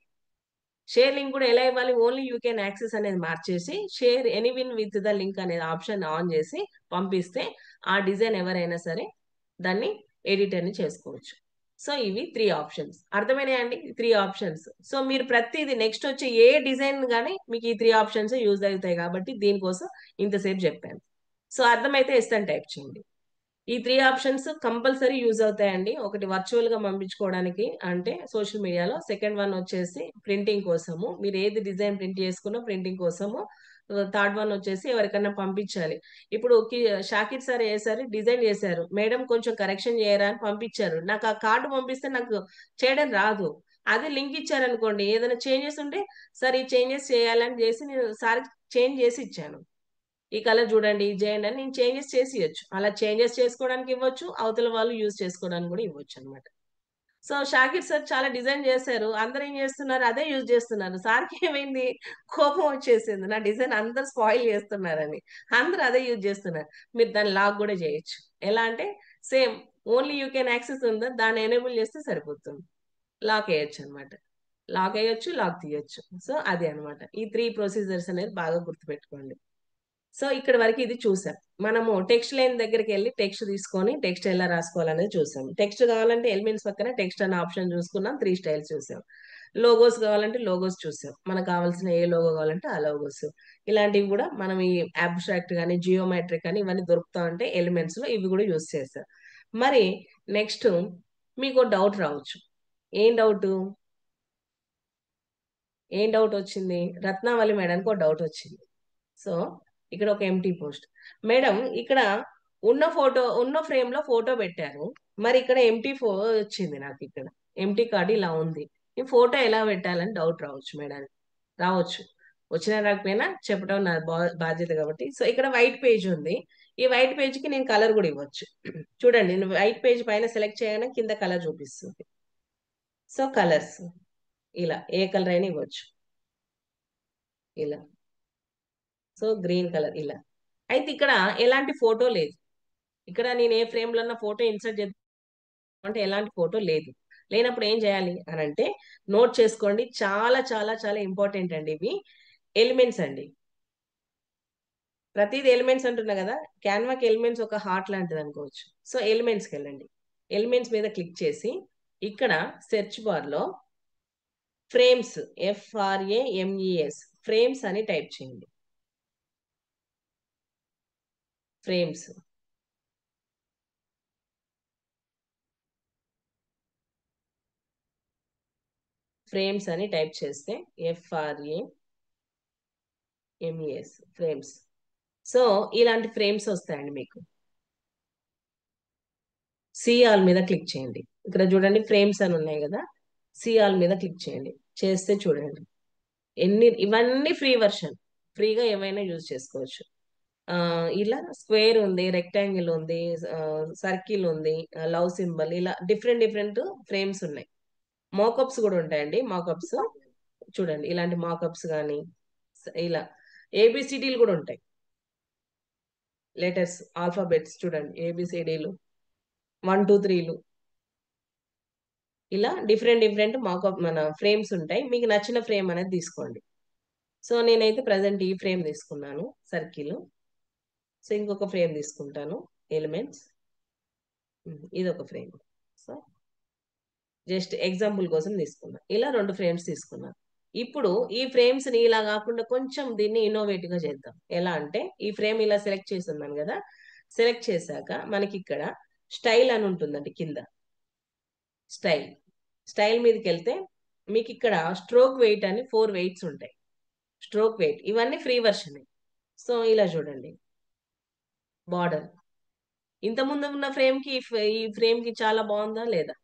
షేర్ లింక్ కూడా ఎలా ఇవ్వాలి, ఓన్లీ యూ కెన్ యాక్సెస్ అనేది మార్చేసి షేర్ ఎనీవిన్ విత్ ద లింక్ అనేది ఆప్షన్ ఆన్ చేసి పంపిస్తే ఆ డిజైన్ ఎవరైనా సరే దాన్ని ఎడిట్ అని చేసుకోవచ్చు. సో ఇవి 3 ఆప్షన్స్ అర్థమైనాయండి, 3 ఆప్షన్స్. సో మీరు ప్రతిదీ నెక్స్ట్ వచ్చే ఏ డిజైన్ కానీ మీకు ఈ 3 ఆప్షన్స్ యూజ్ అవుతాయి కాబట్టి దీనికోసం ఇంతసేపు చెప్పాను. సో అర్థమైతే ఎస్ అని టైప్ చేయండి. ఈ 3 ఆప్షన్స్ కంపల్సరీ యూజ్ అవుతాయండి. ఒకటి వర్చువల్ గా పంపించుకోవడానికి అంటే సోషల్ మీడియాలో, సెకండ్ వన్ వచ్చేసి ప్రింటింగ్ కోసము, మీరు ఏది డిజైన్ ప్రింట్ చేసుకున్నా ప్రింటింగ్ కోసము, థర్డ్ వన్ వచ్చేసి ఎవరికైనా పంపించాలి. ఇప్పుడు షాకిర్ సార్ చేశారు, డిజైన్ చేశారు, మేడం కొంచెం కరెక్షన్ చేయరా అని పంపించారు, నాకు ఆ కార్డు పంపిస్తే నాకు చేయడం రాదు. అదే లింక్ ఇచ్చారనుకోండి, ఏదైనా చేంజెస్ ఉంటే సార్ ఈ చేంజెస్ చేయాలని చేసి నేను సార్ చేంజ్ చేసి ఇచ్చాను, ఈ కలర్ చూడండి ఇది చేయండి అని నేను చేంజెస్ చేసి ఇవ్వచ్చు. అలా చేంజెస్ చేసుకోవడానికి ఇవ్వచ్చు, అవతల వాళ్ళు యూజ్ చేసుకోవడానికి కూడా ఇవ్వచ్చు అనమాట. సో షాకిర్ సార్ చాలా డిజైన్ చేశారు, అందరూ ఏం చేస్తున్నారు అదే యూజ్ చేస్తున్నారు. సార్కి ఏమైంది, కోపం వచ్చేసింది, నా డిజైన్ అందరు స్పాయిల్ చేస్తున్నారని. అందరూ అదే యూజ్ చేస్తున్నారు. మీరు దాన్ని లాక్ కూడా చేయొచ్చు. ఎలా అంటే same only you can access ఉందా దాన్ని ఎనేబుల్ చేస్తే సరిపోతుంది, లాక్ వేయొచ్చు అనమాట. లాక్ వేయొచ్చు, లాక్ తీయొచ్చు. సో అదే అనమాట, ఈ 3 ప్రొసీజర్స్ అనేది బాగా గుర్తుపెట్టుకోండి. సో ఇక్కడ వరకు ఇది చూసాం. మనము టెక్స్ట్ లైన్ దగ్గరికి వెళ్ళి టెక్స్ట్ తీసుకొని టెక్స్ట్ ఎలా రాసుకోవాలనేది చూసాం. టెక్స్ట్ కావాలంటే ఎలిమెంట్స్ పక్కన టెక్స్ట్ అనే ఆప్షన్ చూసుకున్నాం, 3 స్టైల్స్ చూసాం. లోగోస్ కావాలంటే లోగోస్ చూసాం, మనకు కావాల్సిన ఏ లోగో కావాలంటే ఆ లోగోస్. ఇలాంటివి కూడా మనం ఈ అబ్స్ట్రాక్ట్ కానీ జియోమెట్రిక్ కానీ ఇవన్నీ దొరుకుతా ఉంటే ఎలిమెంట్స్ లో ఇవి కూడా యూస్ చేస్తాం. మరి నెక్స్ట్ మీకు డౌట్ రావచ్చు, ఏం డౌట్, ఏం డౌట్ వచ్చింది, రత్నావళి మేడానికి ఒక డౌట్ వచ్చింది. సో ఇక్కడ ఒక ఎంటీ పోస్ట్, మేడం ఇక్కడ ఉన్న ఫోటో ఉన్న ఫ్రేమ్ లో ఫోటో పెట్టారు, మరి ఇక్కడ ఎంటీ వచ్చింది, నాకు ఇక్కడ ఎంటీ కార్డు ఇలా ఉంది, ఈ ఫోటో ఎలా పెట్టాలని డౌట్ రావచ్చు మేడం. రావచ్చు. వచ్చినా రాకపోయినా చెప్పడం నా బాధ్యత కాబట్టి. సో ఇక్కడ వైట్ పేజ్ ఉంది. ఈ వైట్ పేజ్ కి నేను కలర్ కూడా ఇవ్వచ్చు. చూడండి, నేను వైట్ పేజ్ పైన సెలెక్ట్ చేయగానే కింద కలర్ చూపిస్తుంది. సో కలర్స్ ఇలా ఏ కలర్ అయినా ఇవ్వచ్చు. ఇలా సో గ్రీన్ కలర్ ఇలా. అయితే ఇక్కడ ఎలాంటి ఫోటో లేదు. ఇక్కడ నేను ఏ ఫ్రేమ్ లో ఉన్న ఫోటో ఇన్సర్ట్ చేద్దాం అంటే ఎలాంటి ఫోటో లేదు. లేనప్పుడు ఏం చేయాలి అని అంటే నోట్ చేసుకోండి. చాలా చాలా చాలా ఇంపార్టెంట్ అండి ఇవి. ఎలిమెంట్స్ అండి. ప్రతిది ఎలిమెంట్స్ అంటున్నా కదా. క్యాన్వాకి ఎలిమెంట్స్ ఒక హార్ట్ లాంటిది అనుకోవచ్చు. సో ఎలిమెంట్స్కి వెళ్ళండి. ఎలిమెంట్స్ మీద క్లిక్ చేసి ఇక్కడ సెర్చ్ బార్ లో ఫ్రేమ్స్, FRAMES, ఫ్రేమ్స్ అని టైప్ చేయండి. ఫ్రేమ్స్. ఫ్రేమ్స్ అని టైప్ చేస్తే FRAMES, ఫ్రేమ్స్. సో ఇలాంటి ఫ్రేమ్స్ వస్తాయండి మీకు. ఆల్ మీద క్లిక్ చేయండి. ఇక్కడ చూడండి ఫ్రేమ్స్ అని ఉన్నాయి కదా. ఆల్ మీద క్లిక్ చేయండి. చేస్తే చూడండి ఇవన్నీ ఫ్రీ వర్షన్. ఫ్రీగా ఏమైనా యూజ్ చేసుకోవచ్చు. ఇలా స్క్వేర్ ఉంది, రెక్టాంగిల్ ఉంది, సర్కిల్ ఉంది, లవ్ సింబల్, ఇలా డిఫరెంట్ డిఫరెంట్ ఫ్రేమ్స్ ఉన్నాయి. మోకప్స్ కూడా ఉంటాయండి. మోకప్స్ చూడండి, ఇలాంటి మోకప్స్ కానీ ఇలా ఏబిసిడీలు కూడా ఉంటాయి. లెటర్స్, ఆల్ఫాబెట్స్ చూడండి, ఏబిసిడీలు 1 2 3లు ఇలా డిఫరెంట్ డిఫరెంట్ మాకప్ మన ఫ్రేమ్స్ ఉంటాయి. మీకు నచ్చిన ఫ్రేమ్ అనేది తీసుకోండి. సో నేనైతే ప్రజెంట్ ఈ ఫ్రేమ్ తీసుకున్నాను, సర్కిల్. సో ఇంకొక ఫ్రేమ్ తీసుకుంటాను, ఎలిమెంట్స్. ఇది ఒక ఫ్రేమ్. సో జస్ట్ ఎగ్జాంపుల్ కోసం తీసుకున్నా. ఇలా 2 ఫ్రేమ్స్ తీసుకున్నా. ఇప్పుడు ఈ ఫ్రేమ్స్ ని ఇలా కాకుండా కొంచెం దీన్ని ఇన్నోవేటివ్ గా చేద్దాం. ఎలా అంటే ఈ ఫ్రేమ్ ఇలా సెలెక్ట్ చేసి ఉన్నాను కదా. సెలెక్ట్ చేశాక మనకి ఇక్కడ స్టైల్ అని ఉంటుందండి కింద. స్టైల్. స్టైల్ మీదకి వెళ్తే మీకు ఇక్కడ స్ట్రోక్ వెయిట్ అని 4 వెయిట్స్ ఉంటాయి. స్ట్రోక్ వెయిట్ ఇవన్నీ ఫ్రీ వర్షన్. సో ఇలా చూడండి, బార్డర్ ఇంత ముందు ఉన్న ఫ్రేమ్ కి ఈ ఫ్రేమ్ కి చాలా బాగుందా లేదా.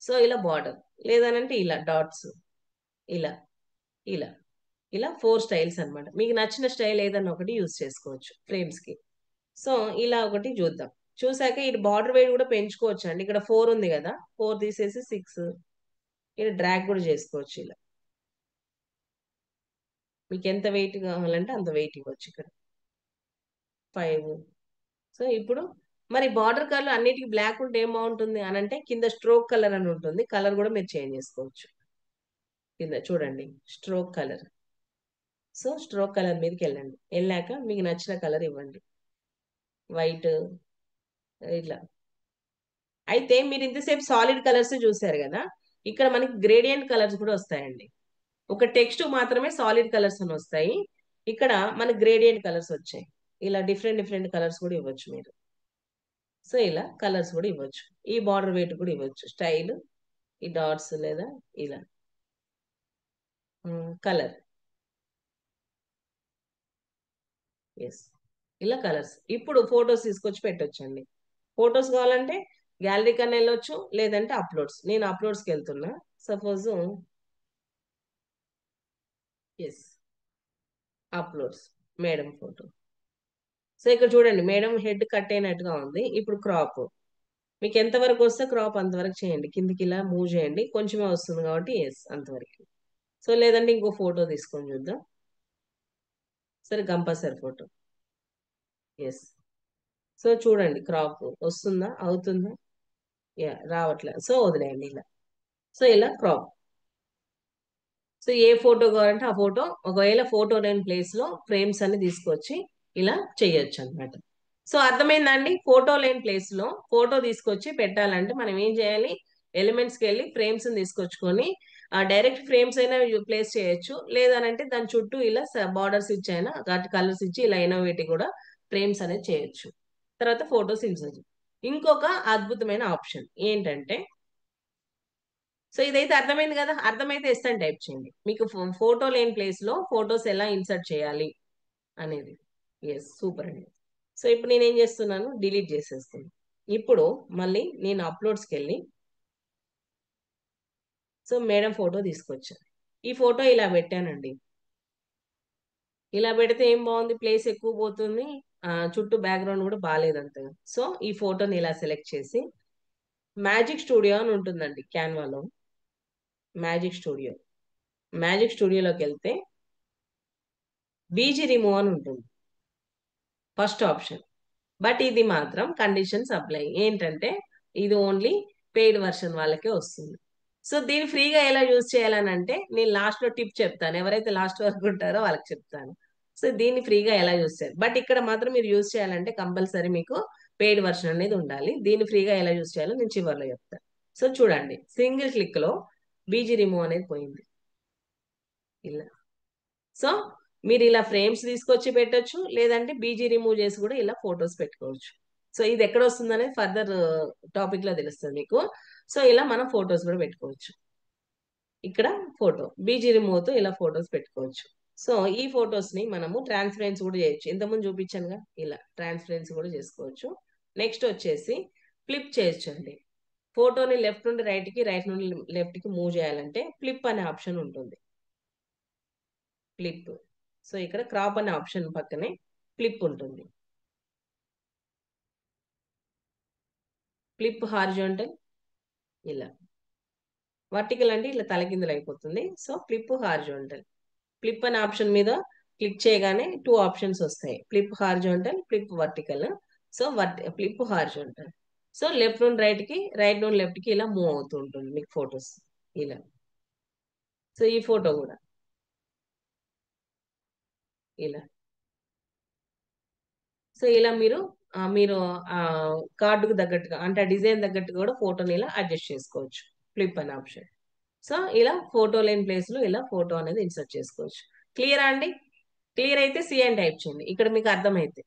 సో ఇలా బార్డర్ లేదనంటే ఇలా డాట్స్, ఇలా ఇలా ఇలా 4 స్టైల్స్ అన్నమాట. మీకు నచ్చిన స్టైల్ ఏదన్నా ఒకటి యూజ్ చేసుకోవచ్చు ఫ్రేమ్స్ కి. సో ఇలా ఒకటి చూద్దాం. చూసాక ఇటు బార్డర్ వెయిట్ కూడా పెంచుకోవచ్చు అండి. ఇక్కడ 4 ఉంది కదా, 4 తీసేసి 6. ఇలా డ్రాగ్ కూడా చేసుకోవచ్చు. ఇలా మీకు ఎంత వెయిట్ కావాలంటే అంత వెయిట్ ఇవ్వచ్చు. ఇక్కడ 5. సో ఇప్పుడు మరి బార్డర్ కలర్ అన్నిటికీ బ్లాక్ ఉంటే ఏం బాగుంటుంది అని అంటే కింద స్ట్రోక్ కలర్ అని ఉంటుంది. కలర్ కూడా మీరు చేంజ్ చేసుకోవచ్చు. కింద చూడండి stroke colour. So stroke colour మీదకి వెళ్ళండి. వెళ్ళాక మీకు నచ్చిన కలర్ ఇవ్వండి, వైట్ ఇట్లా. అయితే మీరు ఇంతసేపు సాలిడ్ కలర్స్ చూసారు కదా. ఇక్కడ మనకి గ్రేడియంట్ కలర్స్ కూడా వస్తాయండి. ఒక టెక్స్ట్ మాత్రమే సాలిడ్ కలర్స్ అని వస్తాయి. ఇక్కడ మనకి గ్రేడియంట్ కలర్స్ వచ్చాయి. ఇలా డిఫరెంట్ డిఫరెంట్ కలర్స్ కూడా ఇవ్వచ్చు మీరు. సో ఇలా కలర్స్ కూడా ఇవ్వచ్చు. ఈ బార్డర్ వెయిట్ కూడా ఇవ్వచ్చు. స్టైల్, ఈ డాట్స్ లేదా ఇలా కలర్. ఎస్, ఇలా కలర్స్. ఇప్పుడు ఫొటోస్ తీసుకొచ్చి పెట్టొచ్చండి. ఫొటోస్ కావాలంటే గ్యాలరీ కన్నా వెళ్ళొచ్చు, లేదంటే అప్లోడ్స్. నేను అప్లోడ్స్కి వెళ్తున్నా. Suppose yes, uploads, madam photo. So ఇక్కడ చూడండి మేడం హెడ్ కట్ అయినట్టుగా ఉంది. ఇప్పుడు క్రాప్ మీకు ఎంతవరకు వస్తే క్రాప్ అంతవరకు చేయండి. కిందికి ఇలా మూవ్ చేయండి. కొంచెమే వస్తుంది కాబట్టి ఎస్ అంతవరకు. సో లేదంటే ఇంకో ఫోటో తీసుకొని చూద్దాం. సరే కంపల్సరీ ఫోటో. ఎస్. సో చూడండి క్రాప్ వస్తుందా, అవుతుందా. యా రావట్లేదు. సో వదిలేయండి ఇలా. సో ఇలా క్రాప్. సో ఏ ఫోటో కావాలంటే ఆ ఫోటో, ఒకవేళ ఫోటో లేని ప్లేస్ లో ఫ్రేమ్స్ అన్ని తీసుకొచ్చి ఇలా చేయొచ్చు అనమాట. సో అర్థమైందండి. ఫోటో లేని ప్లేస్ లో ఫోటో తీసుకొచ్చి పెట్టాలంటే మనం ఏం చేయాలి, ఎలిమెంట్స్కి వెళ్ళి ఫ్రేమ్స్ తీసుకొచ్చుకొని డైరెక్ట్ ఫ్రేమ్స్ అయినా ప్లేస్ చేయొచ్చు. లేదనంటే దాని చుట్టూ ఇలా బార్డర్స్ ఇచ్చి అయినా కలర్స్ ఇచ్చి ఇలా ఇన్నోవేటివ్ కూడా ఫ్రేమ్స్ అనేది చేయొచ్చు. తర్వాత ఫోటోస్ ఇన్సర్ట్. ఇంకొక అద్భుతమైన ఆప్షన్ ఏంటంటే, సో ఇదైతే అర్థమైంది కదా. అర్థమైతే ఎస్ అని టైప్ చేయండి. మీకు ఫోటో లేని ప్లేస్ లో ఫొటోస్ ఎలా ఇన్సర్ట్ చేయాలి అనేది. ఎస్, సూపర్ అండి. సో ఇప్పుడు నేను ఏం చేస్తున్నాను, డిలీట్ చేసేస్తాను. ఇప్పుడు మళ్ళీ నేను అప్లోడ్స్కి వెళ్ళి సో మేడం ఫోటో తీసుకొచ్చాను. ఈ ఫోటో ఇలా పెట్టానండి. ఇలా పెడితే ఏం బాగుంది, ప్లేస్ ఎక్కువ పోతుంది, చుట్టూ బ్యాక్గ్రౌండ్ కూడా బాగాలేదు అంతగా. సో ఈ ఫోటోని ఇలా సెలెక్ట్ చేసి మ్యాజిక్ స్టూడియో అని ఉంటుందండి క్యాన్వాలో. మ్యాజిక్ స్టూడియో, మ్యాజిక్ స్టూడియోలోకి వెళ్తే బీజీ రిమూవ్ అని ఉంటుంది ఫస్ట్ ఆప్షన్. బట్ ఇది మాత్రం కండిషన్స్ అప్లై. ఏంటంటే ఇది ఓన్లీ పెయిడ్ వర్షన్ వాళ్ళకే వస్తుంది. సో దీన్ని ఫ్రీగా ఎలా యూజ్ చేయాలని అంటే నేను లాస్ట్ లో టిప్ చెప్తాను, ఎవరైతే లాస్ట్ వరకు ఉంటారో వాళ్ళకి చెప్తాను. సో దీన్ని ఫ్రీగా ఎలా యూజ్ చేయాలి, బట్ ఇక్కడ మాత్రం మీరు యూజ్ చేయాలంటే కంపల్సరీ మీకు పెయిడ్ వర్షన్ అనేది ఉండాలి. దీన్ని ఫ్రీగా ఎలా యూజ్ చేయాలో నేను చివరిలో చెప్తాను. సో చూడండి, సింగిల్ క్లిక్ లో బీజీ రిమూవ్ అనేది పోయింది ఇలా. సో మీరు ఇలా ఫ్రేమ్స్ తీసుకొచ్చి పెట్టొచ్చు, లేదంటే బీజీ రిమూవ్ చేసి కూడా ఇలా ఫొటోస్ పెట్టుకోవచ్చు. సో ఇది ఎక్కడ వస్తుంది అనేది ఫర్దర్ టాపిక్ లో తెలుస్తుంది మీకు. సో ఇలా మనం ఫొటోస్ కూడా పెట్టుకోవచ్చు. ఇక్కడ ఫోటో బీజీ రిమూవ్ తో ఇలా ఫొటోస్ పెట్టుకోవచ్చు. సో ఈ ఫొటోస్ ని మనము ట్రాన్స్పరెన్స్ కూడా చేయొచ్చు, ఇంతకుముందు చూపించానుగా ఇలా ట్రాన్స్పరెన్స్ కూడా చేసుకోవచ్చు. నెక్స్ట్ వచ్చేసి ఫ్లిప్ చేయొచ్చు అండి. ఫోటోని లెఫ్ట్ నుండి రైట్ కి, రైట్ నుండి లెఫ్ట్ కి మూవ్ చేయాలంటే ఫ్లిప్ అనే ఆప్షన్ ఉంటుంది. ఫ్లిప్. సో ఇక్కడ క్రాప్ అనే ఆప్షన్ పక్కనే ఫ్లిప్ ఉంటుంది. ఫ్లిప్ హారిజాంటల్ ఇలా, వర్టికల్ అంటే ఇలా తలకిందులు అయిపోతుంది. So flip horizontal. ఫ్లిప్ అనే ఆప్షన్ మీద క్లిక్ చేయగానే టూ ఆప్షన్స్ వస్తాయి, flip horizontal, flip vertical. So flip horizontal. So left నుండి రైట్ కి, రైట్ నుండి లెఫ్ట్ కి ఇలా మూవ్ అవుతూ ఉంటుంది మీకు ఫొటోస్ ఇలా. సో ఈ ఫోటో కూడా ఇలా. సో ఇలా మీరు ఆ కార్డుకు తగ్గట్టుగా అంటే ఆ డిజైన్ తగ్గట్టుగా కూడా ఫోటోని ఇలా అడ్జస్ట్ చేసుకోవచ్చు, ఫ్లిప్ అనే ఆప్షన్. సో ఇలా ఫోటో లేని ప్లేస్ లో ఇలా ఫోటో అనేది ఇన్సర్ట్ చేసుకోవచ్చు. క్లియరా అండి? క్లియర్ అయితే సి అని టైప్ చేయండి ఇక్కడ మీకు అర్థమైతే.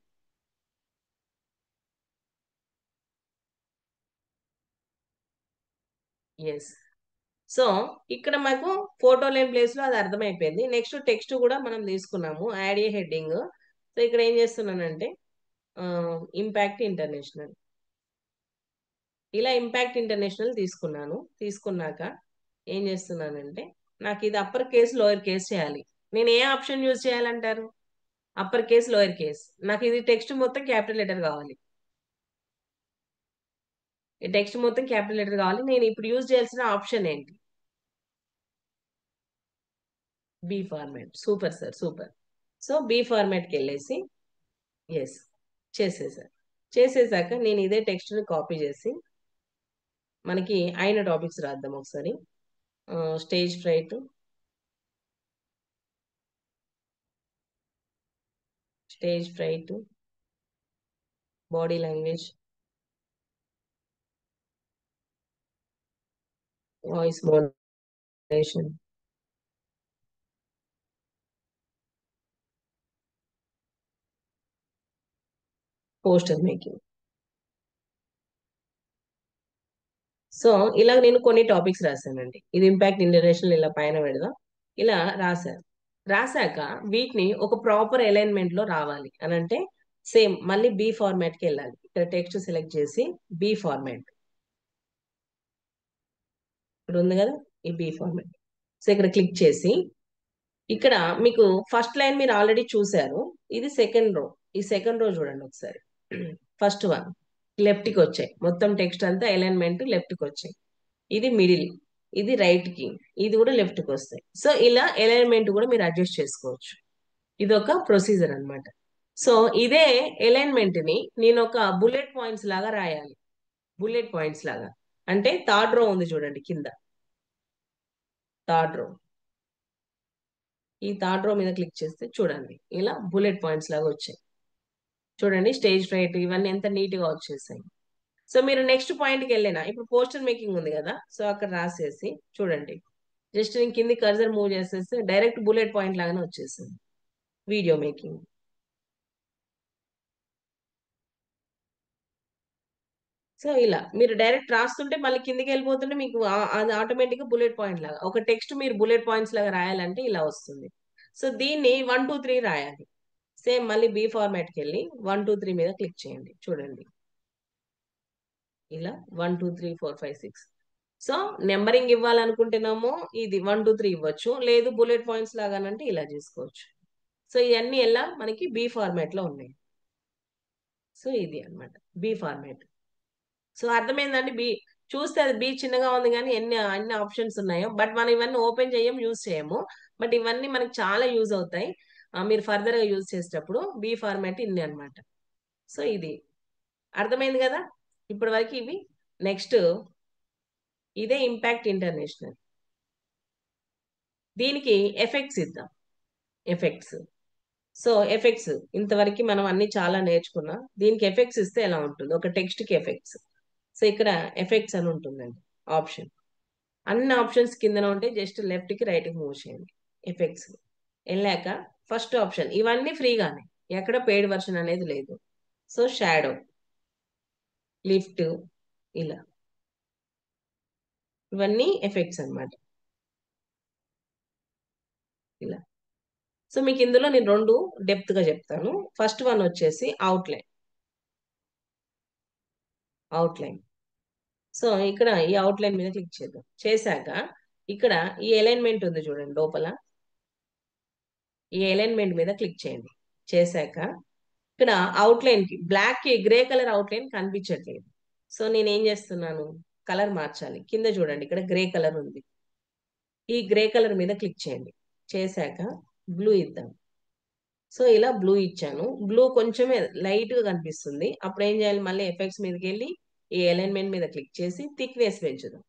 ఎస్. సో ఇక్కడ మాకు ఫోటో లేని ప్లేస్ లో అది అర్థమైపోయింది. నెక్స్ట్ టెక్స్ట్ కూడా మనం తీసుకున్నాము, యాడ్ ఏ హెడ్డింగ్. సో ఇక్కడ ఏం చేస్తున్నానంటే ఇంపాక్ట్ ఇంటర్నేషనల్, ఇలా ఇంపాక్ట్ ఇంటర్నేషనల్ తీసుకున్నాను. తీసుకున్నాక ఏం చేస్తున్నానంటే నాకు ఇది అప్పర్ కేస్ లోయర్ కేస్ చేయాలి. నేను ఏ ఆప్షన్ యూజ్ చేయాలంటారు? Upper case lower case. నాకు ఇది టెక్స్ట్ మొత్తం క్యాపిటల్ లెటర్ కావాలి, ఈ టెక్స్ట్ మొత్తం క్యాపిటల్ లెటర్ కావాలి. నేను ఇప్పుడు యూజ్ చేయాల్సిన ఆప్షన్ ఏంటి? B format. Super sir, super. So B ఫార్మాట్కి వెళ్ళేసి ఎస్ చేసేసారు. చేసేసాక నేను ఇదే టెక్స్ట్ని కాపీ చేసి మనకి అయిన టాపిక్స్ రాద్దాం ఒకసారి. Stage freight, stage freight, body language, voice moderation, poster making. So ఇలా నేను కొన్ని టాపిక్స్ రాశానండి. ఇది ఇంపాక్ట్ ఇంటర్నేషనల్ ఇలా పైన పెడదాం. ఇలా రాశాను. రాశాక వీటిని ఒక ప్రాపర్ అలైన్మెంట్ లో రావాలి అని అంటే సేమ్ మళ్ళీ బి ఫార్మాట్ కి వెళ్ళాలి. ఇక్కడ టెక్స్ట్ సెలెక్ట్ చేసి బి ఫార్మాట్, ఇక్కడ ఉంది కదా ఈ బి ఫార్మాట్. సో ఇక్కడ క్లిక్ చేసి ఇక్కడ మీకు ఫస్ట్ లైన్ మీరు ఆల్రెడీ చూశారు, ఇది సెకండ్ రో. ఈ సెకండ్ రో చూడండి ఒకసారి. ఫస్ట్ వన్ లెఫ్ట్ కి వచ్చాయి, మొత్తం టెక్స్ట్ అంతా అలైన్మెంట్ లెఫ్ట్ కి వచ్చాయి. ఇది మిడిల్, ఇది రైట్ కి, ఇది కూడా లెఫ్ట్ కి వస్తాయి. సో ఇలా అలైన్మెంట్ కూడా మీరు అడ్జస్ట్ చేసుకోవచ్చు. ఇది ఒక ప్రొసీజర్ అన్నమాట. సో ఇదే అలైన్మెంట్ ని నేను ఒక బుల్లెట్ పాయింట్స్ లాగా రాయాలి. బుల్లెట్ పాయింట్స్ లాగా అంటే థర్డ్ రో ఉంది చూడండి కింద, థర్డ్ రో. ఈ థర్డ్ రో మీద క్లిక్ చేస్తే చూడండి ఇలా బుల్లెట్ పాయింట్స్ లాగా వచ్చాయి. చూడండి స్టేజ్ ఫ్రైట్ ఇవన్నీ ఎంత నీట్ గా వచ్చేసాయి. సో మీరు నెక్స్ట్ పాయింట్కి వెళ్ళినా ఇప్పుడు పోస్టర్ మేకింగ్ ఉంది కదా, సో అక్కడ రాసేసి చూడండి, జస్ట్ నేను కింది కర్సర్ మూవ్ చేసేస్తే డైరెక్ట్ బుల్లెట్ పాయింట్ లాగానే వచ్చేసింది. Video making. సో ఇలా మీరు డైరెక్ట్ రాస్తుంటే మళ్ళీ కిందికి వెళ్ళిపోతుంటే మీకు అది ఆటోమేటిక్ గా బుల్లెట్ పాయింట్ లాగా ఒక టెక్స్ట్ మీరు బుల్లెట్ పాయింట్స్ లాగా రాయాలంటే ఇలా వస్తుంది. సో దీన్ని 1 2 3 రాయాలి. సేమ్ మళ్ళీ బి ఫార్మాట్ కి వెళ్ళి 1 2 3 మీద క్లిక్ చేయండి. చూడండి ఇలా 1 2 3 4 5 6 సో నెంబరింగ్ ఇవ్వాలనుకుంటేనేమో ఇది 1 2 3 ఇవ్వచ్చు, లేదు బుల్లెట్ పాయింట్స్ లాగానంటే ఇలా చేసుకోవచ్చు. సో ఇవన్నీ ఎలా మనకి బి ఫార్మాట్ లో ఉన్నాయి. సో ఇది అన్నమాట బి ఫార్మాట్. సో అర్థమైందండి. బి చూస్తే అది బి చిన్నగా ఉంది కానీ ఎన్ని అన్ని ఆప్షన్స్ ఉన్నాయో, బట్ మనం ఇవన్నీ ఓపెన్ చేయం, యూజ్ చేయము. బట్ ఇవన్నీ మనకి చాలా యూజ్ అవుతాయి మీరు ఫర్దర్ గా యూజ్ చేసేటప్పుడు. బి ఫార్మాట్ ఇన్ని అన్నమాట. సో ఇది అర్థమైంది కదా ఇప్పటి వరకు ఇవి. నెక్స్ట్ ఇదే ఇంపాక్ట్ ఇంటర్నేషనల్. దీనికి ఎఫెక్ట్స్ ఇద్దాం. ఎఫెక్ట్స్. సో ఎఫెక్ట్స్ ఇంతవరకు మనం అన్ని చాలా నేర్చుకున్నాం. దీనికి ఎఫెక్ట్స్ ఇస్తే ఎలా ఉంటుంది, ఒక టెక్స్ట్ కి ఎఫెక్ట్స్. సో ఇక్కడ ఎఫెక్ట్స్ అని ఉంటుందండి ఆప్షన్. అన్ని ఆప్షన్స్ కిందన ఉంటే జస్ట్ లెఫ్ట్ కి రైట్ కి మూవ్ చేయండి. ఎఫెక్ట్స్ వెళ్ళాక ఫస్ట్ ఆప్షన్, ఇవన్నీ ఫ్రీగానే, ఎక్కడ పెయిడ్ వర్షన్ అనేది లేదు. సో షాడో, లిఫ్ట్, ఇలా ఇవన్నీ ఎఫెక్ట్స్ అన్నమాట. ఇలా. సో మీకు ఇందులో నేను రెండు డెప్త్ గా చెప్తాను. ఫస్ట్ వన్ వచ్చేసి అవుట్లైన్. అవుట్లైన్. సో ఇక్కడ ఈ అవుట్లైన్ మీద క్లిక్ చేద్దాం. చేశాక ఇక్కడ ఈ అలైన్మెంట్ ఉంది చూడండి లోపల, ఈ అలైన్మెంట్ మీద క్లిక్ చేయండి. చేశాక ఇక్కడ అవుట్లైన్ కి బ్లాక్ కి గ్రే కలర్ అవుట్లైన్ కనిపించట్లేదు. సో నేను ఏం చేస్తున్నాను, కలర్ మార్చాలి. కింద చూడండి ఇక్కడ గ్రే కలర్ ఉంది. ఈ గ్రే కలర్ మీద క్లిక్ చేయండి. చేశాక బ్లూ ఇద్దాం. సో ఇలా బ్లూ ఇచ్చాను. బ్లూ కొంచెమే లైట్ గా కనిపిస్తుంది. అప్పుడు ఏం చేయాలి, మళ్ళీ ఎఫెక్ట్స్ మీదకి వెళ్ళి ఈ అలైన్మెంట్ మీద క్లిక్ చేసి థిక్నెస్ పెంచుదాం.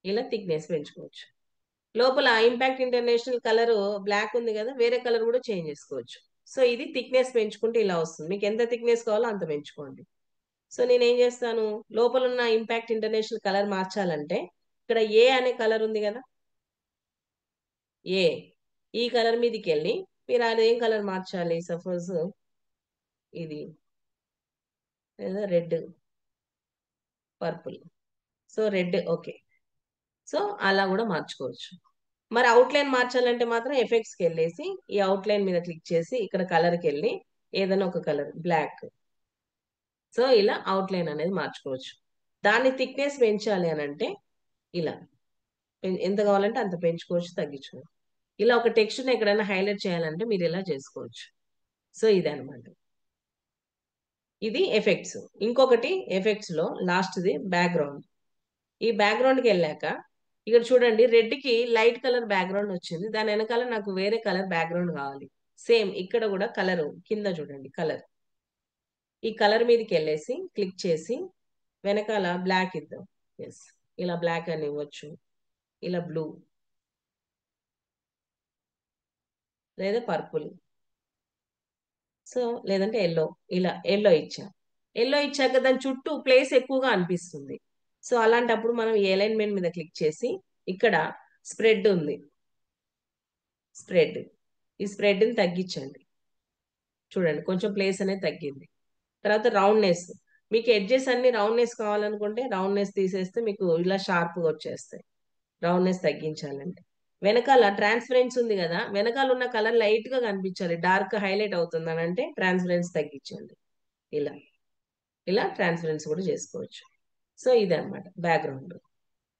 ఇలా థిక్నెస్ పెంచుకోవచ్చు. లోపల ఇంపాక్ట్ ఇంటర్నేషనల్ కలర్ బ్లాక్ ఉంది కదా, వేరే కలర్ కూడా చేంజ్ చేసుకోవచ్చు. సో ఇది థిక్నెస్ పెంచుకుంటే ఇలా వస్తుంది. మీకు ఎంత థిక్నెస్ కావాలో అంత పెంచుకోండి. సో నేను ఏం చేస్తాను, లోపల ఉన్న ఇంపాక్ట్ ఇంటర్నేషనల్ కలర్ మార్చాలంటే ఇక్కడ ఏ అనే కలర్ ఉంది కదా, ఏ, ఈ కలర్ మీదకి వెళ్ళి మీరు అది ఏం కలర్ మార్చాలి, సపోజ్ ఇది లేదా red, purple. So red, okay. So అలా కూడా మార్చుకోవచ్చు. మరి అవుట్లైన్ మార్చాలంటే మాత్రం ఎఫెక్ట్స్కి వెళ్ళేసి ఈ అవుట్లైన్ మీద క్లిక్ చేసి ఇక్కడ కలర్కి వెళ్ళి ఏదైనా ఒక కలర్ బ్లాక్. సో ఇలా అవుట్లైన్ అనేది మార్చుకోవచ్చు. దాన్ని థిక్నెస్ పెంచాలి అని అంటే ఇలా ఎంత కావాలంటే అంత పెంచుకోవచ్చు, తగ్గించుకోవచ్చు. ఇలా ఒక టెక్స్ట్ని ఎక్కడైనా హైలైట్ చేయాలంటే మీరు ఇలా చేసుకోవచ్చు. సో ఇది అనమాట. ఇది ఎఫెక్ట్స్. ఇంకొకటి ఎఫెక్ట్స్ లో లాస్ట్ది బ్యాక్గ్రౌండ్. ఈ బ్యాక్గ్రౌండ్కి వెళ్ళాక ఇక్కడ చూడండి రెడ్ కి లైట్ కలర్ బ్యాక్గ్రౌండ్ వచ్చింది. దాని వెనకాల నాకు వేరే కలర్ బ్యాక్గ్రౌండ్ కావాలి. సేమ్ ఇక్కడ కూడా కలర్ కింద చూడండి కలర్. ఈ కలర్ మీదకి వెళ్ళేసి క్లిక్ చేసి వెనకాల బ్లాక్ ఇద్దాం. ఎస్, ఇలా బ్లాక్ అని ఇవ్వచ్చు, ఇలా బ్లూ లేదా పర్పుల్. సో లేదంటే ఎల్లో. ఇలా ఎల్లో ఇచ్చా. ఎల్లో ఇచ్చాక దాని చుట్టూ ప్లేస్ ఎక్కువగా అనిపిస్తుంది. సో అలాంటప్పుడు మనం ఈ అలైన్మెంట్ మీద క్లిక్ చేసి ఇక్కడ స్ప్రెడ్ ఉంది, స్ప్రెడ్, ఈ స్ప్రెడ్ ని తగ్గించండి. చూడండి కొంచెం ప్లేస్ అనేది తగ్గింది. తర్వాత రౌండ్నెస్, మీకు ఎడ్జెస్ అన్ని రౌండ్నెస్ కావాలనుకుంటే రౌండ్నెస్ తీసేస్తే మీకు ఇలా షార్ప్ గా వచ్చేస్తాయి. రౌండ్నెస్ తగ్గించాలంటే వెనకాల ట్రాన్స్పరెన్స్ ఉంది కదా, వెనకాల ఉన్న కలర్ లైట్ గా కనిపించాలి, డార్క్ హైలైట్ అవుతుంది అని అంటే ట్రాన్స్పరెన్స్ తగ్గించండి. ఇలా ఇలా ట్రాన్స్పరెన్స్ కూడా చేసుకోవచ్చు. సో ఇది అనమాట బ్యాక్గ్రౌండ్.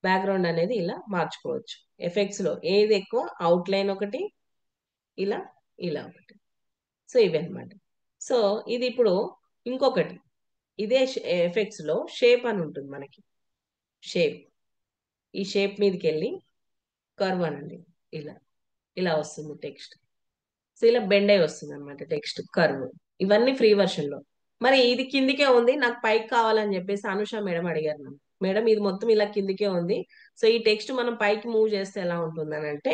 బ్యాక్గ్రౌండ్ అనేది ఇలా మార్చుకోవచ్చు. ఎఫెక్ట్స్ లో ఏది ఎక్కువ, అవుట్లైన్ ఒకటి, ఇలా ఇలా ఒకటి. సో ఇవి అనమాట. సో ఇది ఇప్పుడు ఇంకొకటి, ఇదే ఎఫెక్ట్స్ లో షేప్ అని ఉంటుంది మనకి. షేప్, ఈ షేప్ మీదకి వెళ్ళి కర్వ్ అనండి. ఇలా ఇలా వస్తుంది టెక్స్ట్. సో ఇలా బెండ్ అయి వస్తుంది అనమాట టెక్స్ట్ కర్వ్. ఇవన్నీ ఫ్రీ వర్షన్ లో. మరి ఇది కిందికే ఉంది, నాకు పైకి కావాలని చెప్పేసి అనుష మేడం అడిగారు నన్ను, మేడం ఇది మొత్తం ఇలా కిందికే ఉంది, సో ఈ టెక్స్ట్ మనం పైకి మూవ్ చేస్తే ఎలా ఉంటుంది అని అంటే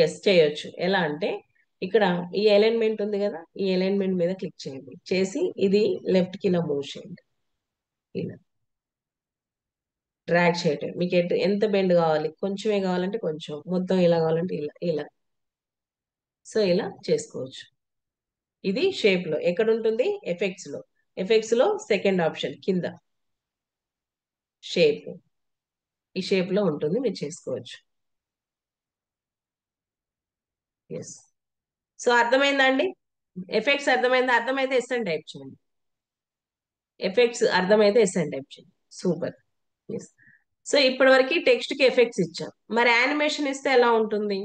ఎస్ చేయొచ్చు. ఎలా అంటే ఇక్కడ ఈ అలైన్మెంట్ ఉంది కదా, ఈ అలైన్మెంట్ మీద క్లిక్ చేయండి. చేసి ఇది లెఫ్ట్ కి ఇలా మూవ్ చేయండి. ఇలా డ్రాగ్ చేయటం. మీకు ఎంత బెండ్ కావాలి, కొంచెమే కావాలంటే కొంచెం, మొత్తం ఇలా కావాలంటే ఇలా ఇలా. సో ఇలా చేసుకోవచ్చు. ఇది షేప్ లో ఎక్కడ ఉంటుంది, ఎఫెక్ట్స్ లో. ఎఫెక్ట్స్ లో సెకండ్ ఆప్షన్ కింద షేప్, ఈ షేప్ లో ఉంటుంది, మీరు చేసుకోవచ్చు. ఎస్. సో అర్థమైందా అండి, ఎఫెక్ట్స్ అర్థమైందా, అర్థమైతే ఎస్ అని టైప్ చేయండి. ఎఫెక్ట్స్ అర్థమైతే ఎస్ అని టైప్ చేయండి. సూపర్. ఎస్. సో ఇప్పటి వరకు టెక్స్ట్ కి ఎఫెక్ట్స్ ఇచ్చాం. మరి యానిమేషన్ ఇస్తే ఎలా ఉంటుంది?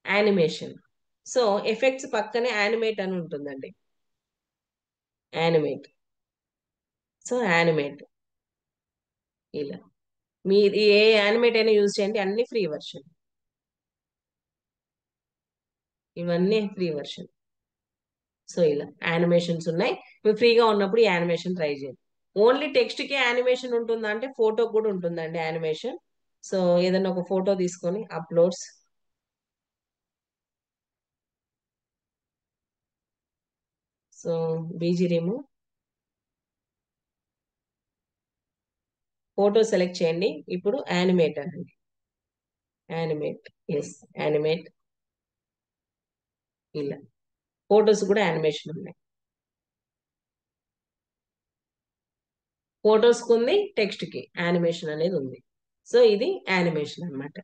యానిమేషన్. సో ఎఫెక్ట్స్ పక్కనే యానిమేట్ అని ఉంటుందండి. యానిమేట్. సో యానిమేట్ ఇలా మీరు ఏ యానిమేట్ అయినా యూజ్ చేయండి, అన్ని ఫ్రీ వర్షన్. ఇవన్నీ ఫ్రీ వర్షన్. సో ఇలా యానిమేషన్స్ ఉన్నాయి. మీరు ఫ్రీగా ఉన్నప్పుడు ఈ యానిమేషన్ ట్రై చేయండి. ఓన్లీ టెక్స్ట్ కి యానిమేషన్ ఉంటుందా అంటే ఫోటో కూడా ఉంటుందండి యానిమేషన్. సో ఏదైనా ఒక ఫోటో తీసుకొని uploads. So BG remove photo select చేయండి. ఇప్పుడు యానిమేట్ అనండి. యానిమేట్. ఎస్. యానిమేట్. ఇలా ఫోటోస్ కూడా యానిమేషన్ ఉన్నాయి. ఫోటోస్ కు ఉంది, టెక్స్ట్ కి యానిమేషన్ అనేది ఉంది. సో ఇది యానిమేషన్ అన్నమాట.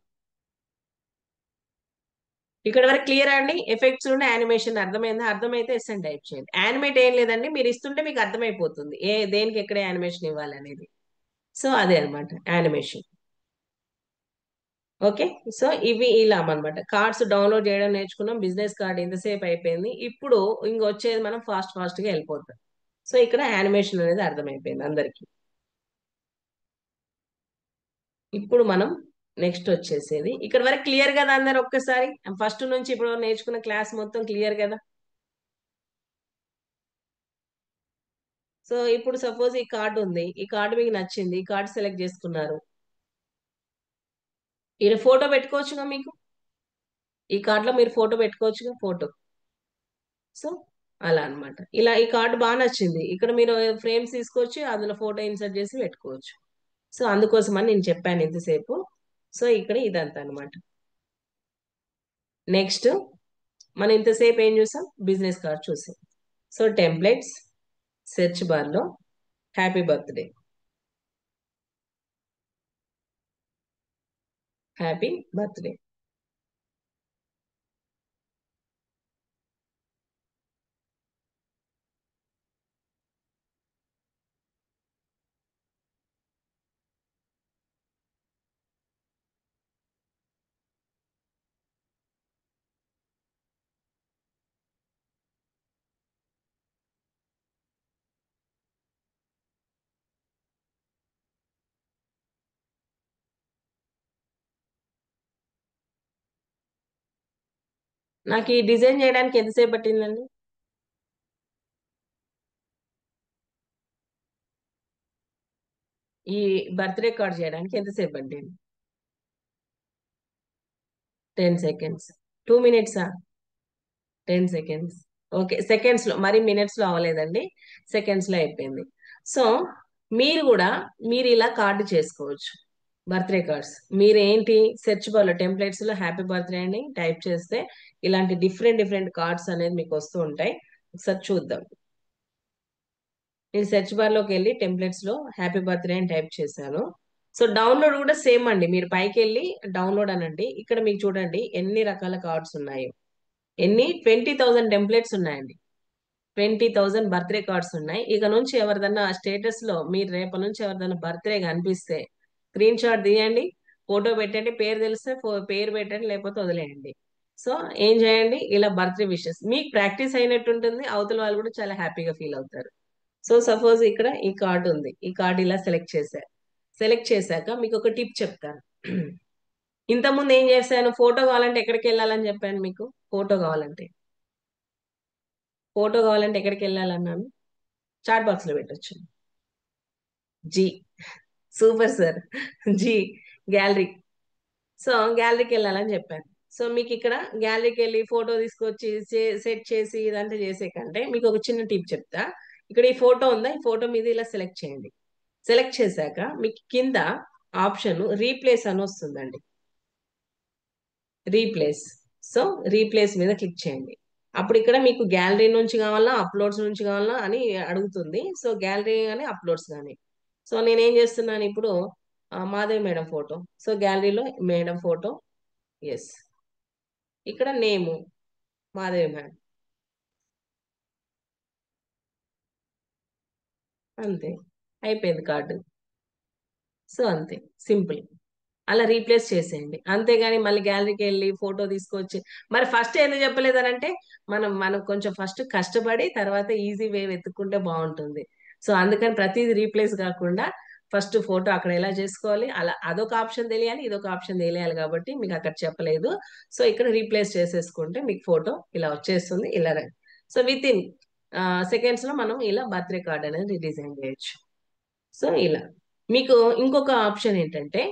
ఇక్కడ వరకు క్లియర్ అండి. ఎఫెక్ట్స్ నుండి యానిమేషన్ అర్థమైందా? అర్థమైతే ఎస్ అని టైప్ చేయండి. యానిమేట్ ఏం లేదండి, మీరు ఇస్తుంటే మీకు అర్థమైపోతుంది దేనికి ఎక్కడ యానిమేషన్ ఇవ్వాలి అనేది. సో అదే అన్నమాట యానిమేషన్. ఓకే. సో ఇవి ఇలా అనమాట. కార్డ్స్ డౌన్లోడ్ చేయడం నేర్చుకున్నాం. బిజినెస్ కార్డ్ ఇంతసేపు అయిపోయింది. ఇప్పుడు ఇంకొచ్చేది మనం ఫాస్ట్ ఫాస్ట్ గా వెళ్ళిపోతాం. సో ఇక్కడ యానిమేషన్ అనేది అర్థమైపోయింది అందరికి. ఇప్పుడు మనం నెక్స్ట్ వచ్చేసేది ఇక్కడ వరకు క్లియర్ కదా అందరు? ఒక్కసారి ఫస్ట్ నుంచి ఇప్పుడు నేర్చుకున్న క్లాస్ మొత్తం క్లియర్ కదా? సో ఇప్పుడు సపోజ్ ఈ కార్డు ఉంది, ఈ కార్డు మీకు నచ్చింది, ఈ కార్డు సెలెక్ట్ చేసుకున్నారు. ఈ ఫోటో పెట్టుకోవచ్చుగా మీకు. ఈ కార్డులో మీరు ఫోటో పెట్టుకోవచ్చుగా, ఫోటో. సో అలా అన్నమాట. ఇలా ఈ కార్డు బాగా నచ్చింది, ఇక్కడ మీరు ఫ్రేమ్స్ తీసుకొచ్చి అందులో ఫోటో ఇన్సర్ట్ చేసి పెట్టుకోవచ్చు. సో అందుకోసమని నేను చెప్పాను ఇంతసేపు. సో ఇక్కడ ఇదంతా అన్నమాట. నెక్స్ట్ మనం ఇంతసేపు ఏం చూసాం? బిజినెస్ కార్డ్ చూసాం. సో టెంప్లెట్స్, సెర్చ్ బార్ లో హ్యాపీ బర్త్డే. Happy birthday. నాకు ఈ డిజైన్ చేయడానికి ఎంతసేపు పట్టిందండి? ఈ బర్త్డే కార్డ్ చేయడానికి ఎంతసేపు పట్టింది? 10 సెకండ్స్. 2 మినిట్సా? 10 సెకండ్స్. ఓకే, సెకండ్స్ లో, మరి మినిట్స్ లో అవ్వలేదండి, సెకండ్స్ లో అయిపోయింది. సో మీరు కూడా మీరు ఇలా కార్డు చేసుకోవచ్చు. బర్త్డే కార్డ్స్ మీరు ఏంటి, సెర్చ్ బార్ లో టెంప్లెట్స్ లో హ్యాపీ బర్త్డే అని టైప్ చేస్తే ఇలాంటి డిఫరెంట్ డిఫరెంట్ కార్డ్స్ అనేది మీకు వస్తూ ఉంటాయి. ఒకసారి చూద్దాం. నేను సెర్చ్ బార్ లోకి వెళ్ళి టెంప్లెట్స్ లో హ్యాపీ బర్త్డే అని టైప్ చేశాను. సో డౌన్లోడ్ కూడా సేమ్ అండి. మీరు పైకి వెళ్ళి డౌన్లోడ్ అనండి. ఇక్కడ మీకు చూడండి ఎన్ని రకాల కార్డ్స్ ఉన్నాయో. 20,000 టెంప్లెట్స్ ఉన్నాయండి. 20,000 బర్త్డే కార్డ్స్ ఉన్నాయి. ఇక నుంచి ఎవరిదన్నా స్టేటస్ లో మీరు రేపటి నుంచి ఎవరిదన్నా బర్త్డే కనిపిస్తే స్క్రీన్ షాట్ తీయండి, ఫోటో పెట్టండి, పేరు తెలిస్తే పేరు పెట్టండి, లేకపోతే వదిలేయండి. సో ఏం చేయండి, ఇలా బర్త్డే విషెస్ మీకు ప్రాక్టీస్ అయినట్టు ఉంటుంది, అవతల వాళ్ళు కూడా చాలా హ్యాపీగా ఫీల్ అవుతారు. సో సపోజ్ ఇక్కడ ఈ కార్డు ఉంది, ఈ కార్డు ఇలా సెలెక్ట్ చేశారు. సెలెక్ట్ చేశాక మీకు ఒక టిప్ చెప్తాను. ఇంతకుముందు ఏం చేశాను, ఫోటో కావాలంటే ఎక్కడికి వెళ్ళాలని చెప్పాను మీకు. ఫోటో కావాలంటే ఫోటో కావాలంటే ఎక్కడికి వెళ్ళాలన్నాను? చాట్ బాక్స్ లో పెట్టొచ్చు. జీ. Super sir. జీ. గ్యాలరీ. సో గ్యాలరీకి వెళ్ళాలని చెప్పాను. సో మీకు ఇక్కడ గ్యాలరీకి వెళ్ళి ఫోటో తీసుకొచ్చి సెట్ చేసి ఇదంతా చేసే కంటే మీకు ఒక చిన్న టిప్ చెప్తా. ఇక్కడ ఈ ఫోటో ఉందా, ఈ ఫోటో మీద ఇలా సెలెక్ట్ చేయండి. సెలెక్ట్ చేశాక మీకు కింద ఆప్షన్ రీప్లేస్ అని వస్తుందండి. రీప్లేస్. సో రీప్లేస్ మీద క్లిక్ చేయండి. అప్పుడు ఇక్కడ మీకు గ్యాలరీ నుంచి కావాలా, అప్లోడ్స్ నుంచి కావాలా అని అడుగుతుంది. సో గ్యాలరీ కానీ అప్లోడ్స్ కానీ. సో నేనేం చేస్తున్నాను ఇప్పుడు, మాధవి మేడం ఫోటో. సో గ్యాలరీలో మేడం ఫోటో. ఎస్. ఇక్కడ నేము మాధవి మేడం. అంతే. అయిపోయింది కార్డు. సో అంతే, సింపుల్. అలా రీప్లేస్ చేసేయండి, అంతేగాని మళ్ళీ గ్యాలరీకి వెళ్ళి ఫోటో తీసుకొచ్చి, మరి ఫస్ట్ ఎందుకు చెప్పలేదనంటే, మనం కొంచెం ఫస్ట్ కష్టపడి తర్వాత ఈజీ వే వెతుక్కుంటే బాగుంటుంది. సో అందుకని ప్రతిదీ రీప్లేస్ కాకుండా ఫస్ట్ ఫోటో అక్కడ ఎలా చేసుకోవాలి, అలా అదొక ఆప్షన్ తెలియాలి, ఇదొక ఆప్షన్ తెలియాలి, కాబట్టి మీకు అక్కడ చెప్పలేదు. సో ఇక్కడ రీప్లేస్ చేసేసుకుంటే మీకు ఫోటో ఇలా వచ్చేస్తుంది, ఇలా రండి. సో విత్ ఇన్ సెకండ్స్ లో మనం ఇలా బర్త్డే కార్డ్ అనేది డిజైన్ చేయొచ్చు. సో ఇలా మీకు ఇంకొక ఆప్షన్ ఏంటంటే,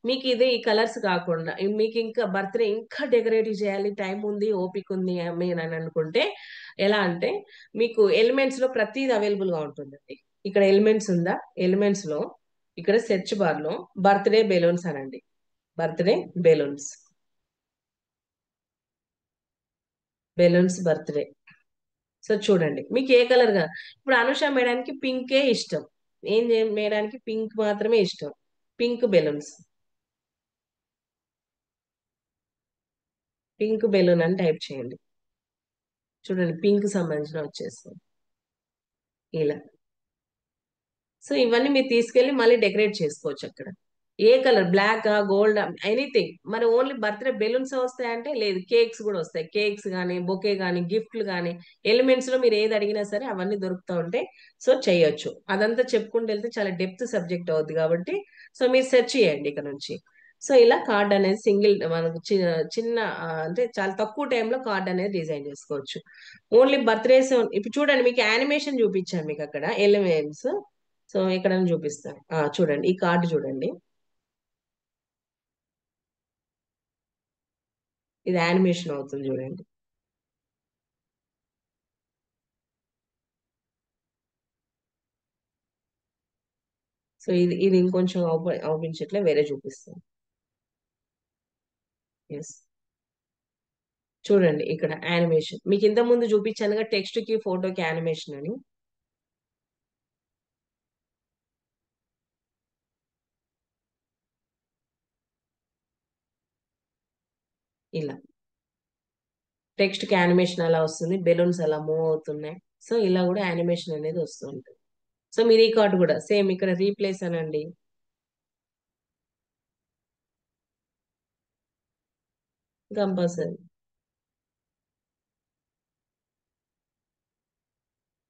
మీకు ఇది ఈ కలర్స్ కాకుండా మీకు ఇంకా బర్త్డే ఇంకా డెకరేటివ్ చేయాలి, టైం ఉంది, ఓపిక ఉంది మీరు అని అనుకుంటే, ఎలా అంటే, మీకు ఎలిమెంట్స్ లో ప్రతిది అవైలబుల్ గా ఉంటుందండి. ఇక్కడ ఎలిమెంట్స్ ఉందా, ఎలిమెంట్స్ లో ఇక్కడ సెర్చ్ బార్ లో బర్త్డే బెలూన్స్ అనండి. Birthday balloons, balloons birthday. So చూడండి మీకు ఏ కలర్ గా, ఇప్పుడు అనుష మేడానికి పింకే ఇష్టం, మేడానికి పింక్ మాత్రమే ఇష్టం. పింక్ బెలూన్స్, పింక్ బెలూన్ అని టైప్ చేయండి. చూడండి పింక్ సంబంధించిన వచ్చేస్తుంది ఇలా. సో ఇవన్నీ మీరు తీసుకెళ్ళి మళ్ళీ డెకరేట్ చేసుకోవచ్చు అక్కడ. ఏ కలర్, బ్లాక్ గోల్డ్, ఎనీథింగ్. మరి ఓన్లీ బర్త్డే బెలూన్స్ వస్తాయంటే లేదు, కేక్స్ కూడా వస్తాయి. కేక్స్ కానీ, బొకే కానీ, గిఫ్ట్లు కానీ, ఎలిమెంట్స్ లో మీరు ఏది అడిగినా సరే అవన్నీ దొరుకుతూ ఉంటాయి. సో చేయొచ్చు. అదంతా చెప్పుకుంటూ వెళ్తే చాలా డెప్త్ సబ్జెక్ట్ అవుద్ది కాబట్టి, సో మీరు సెర్చ్ చేయండి ఇక్కడ నుంచి. సో ఇలా కార్డ్ అనేది సింగిల్ మనకు చిన్న అంటే చాలా తక్కువ టైంలో కార్డ్ అనేది డిజైన్ చేసుకోవచ్చు. Only birthdays. ఇప్పుడు చూడండి మీకు యానిమేషన్ చూపించాను మీకు అక్కడ ఎలిమెంట్స్. సో ఇక్కడ చూపిస్తాను, చూడండి ఈ కార్డు చూడండి. ఇది యానిమేషన్ అవుతుంది చూడండి. సో ఇది ఇంకొంచెం అవుపించట్లే, వేరే చూపిస్తాను. ఎస్, చూడండి ఇక్కడ యానిమేషన్ మీకు ఇంత ముందు చూపించానుగా, టెక్స్ట్ కి ఫోటోకి యానిమేషన్ అని. ఇలా టెక్స్ట్ కి యానిమేషన్ అలా వస్తుంది, బెలూన్స్ అలా మూవ్ అవుతున్నాయి. సో ఇలా కూడా యానిమేషన్ అనేది వస్తూ ఉంటుంది. సో మీరు ఈ కార్డు కూడా సేమ్ ఇక్కడ రీప్లేస్ అనండి. కంపల్సరీ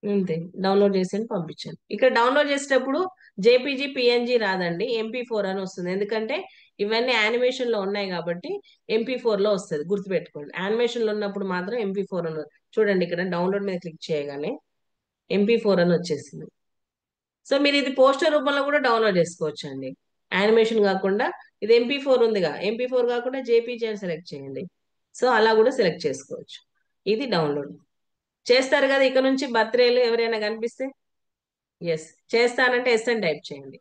అంతే, డౌన్లోడ్ చేసి పంపించాను. ఇక్కడ డౌన్లోడ్ చేసేటప్పుడు జేపీజీ పిఎన్జీ రాదండి, MP4 అని వస్తుంది. ఎందుకంటే ఇవన్నీ యానిమేషన్ లో ఉన్నాయి కాబట్టి MP4 లో వస్తుంది, గుర్తుపెట్టుకోండి. యానిమేషన్ లో ఉన్నప్పుడు మాత్రం MP4 అని చూడండి, ఇక్కడ డౌన్లోడ్ మీద క్లిక్ చేయగానే MP4 అని వచ్చేసింది. సో మీరు ఇది పోస్టర్ రూపంలో కూడా డౌన్లోడ్ చేసుకోవచ్చు అండి, యానిమేషన్ కాకుండా. ఇది MP4 ఉందిగా, MP4 కాకుండా జేపీజీ అని సెలెక్ట్ చేయండి. సో అలా కూడా సెలెక్ట్ చేసుకోవచ్చు. ఇది డౌన్లోడ్ చేస్తారు కదా, ఇక నుంచి బర్త్డేలు ఎవరైనా కనిపిస్తే ఎస్ చేస్తానంటే ఎస్ అని టైప్ చేయండి.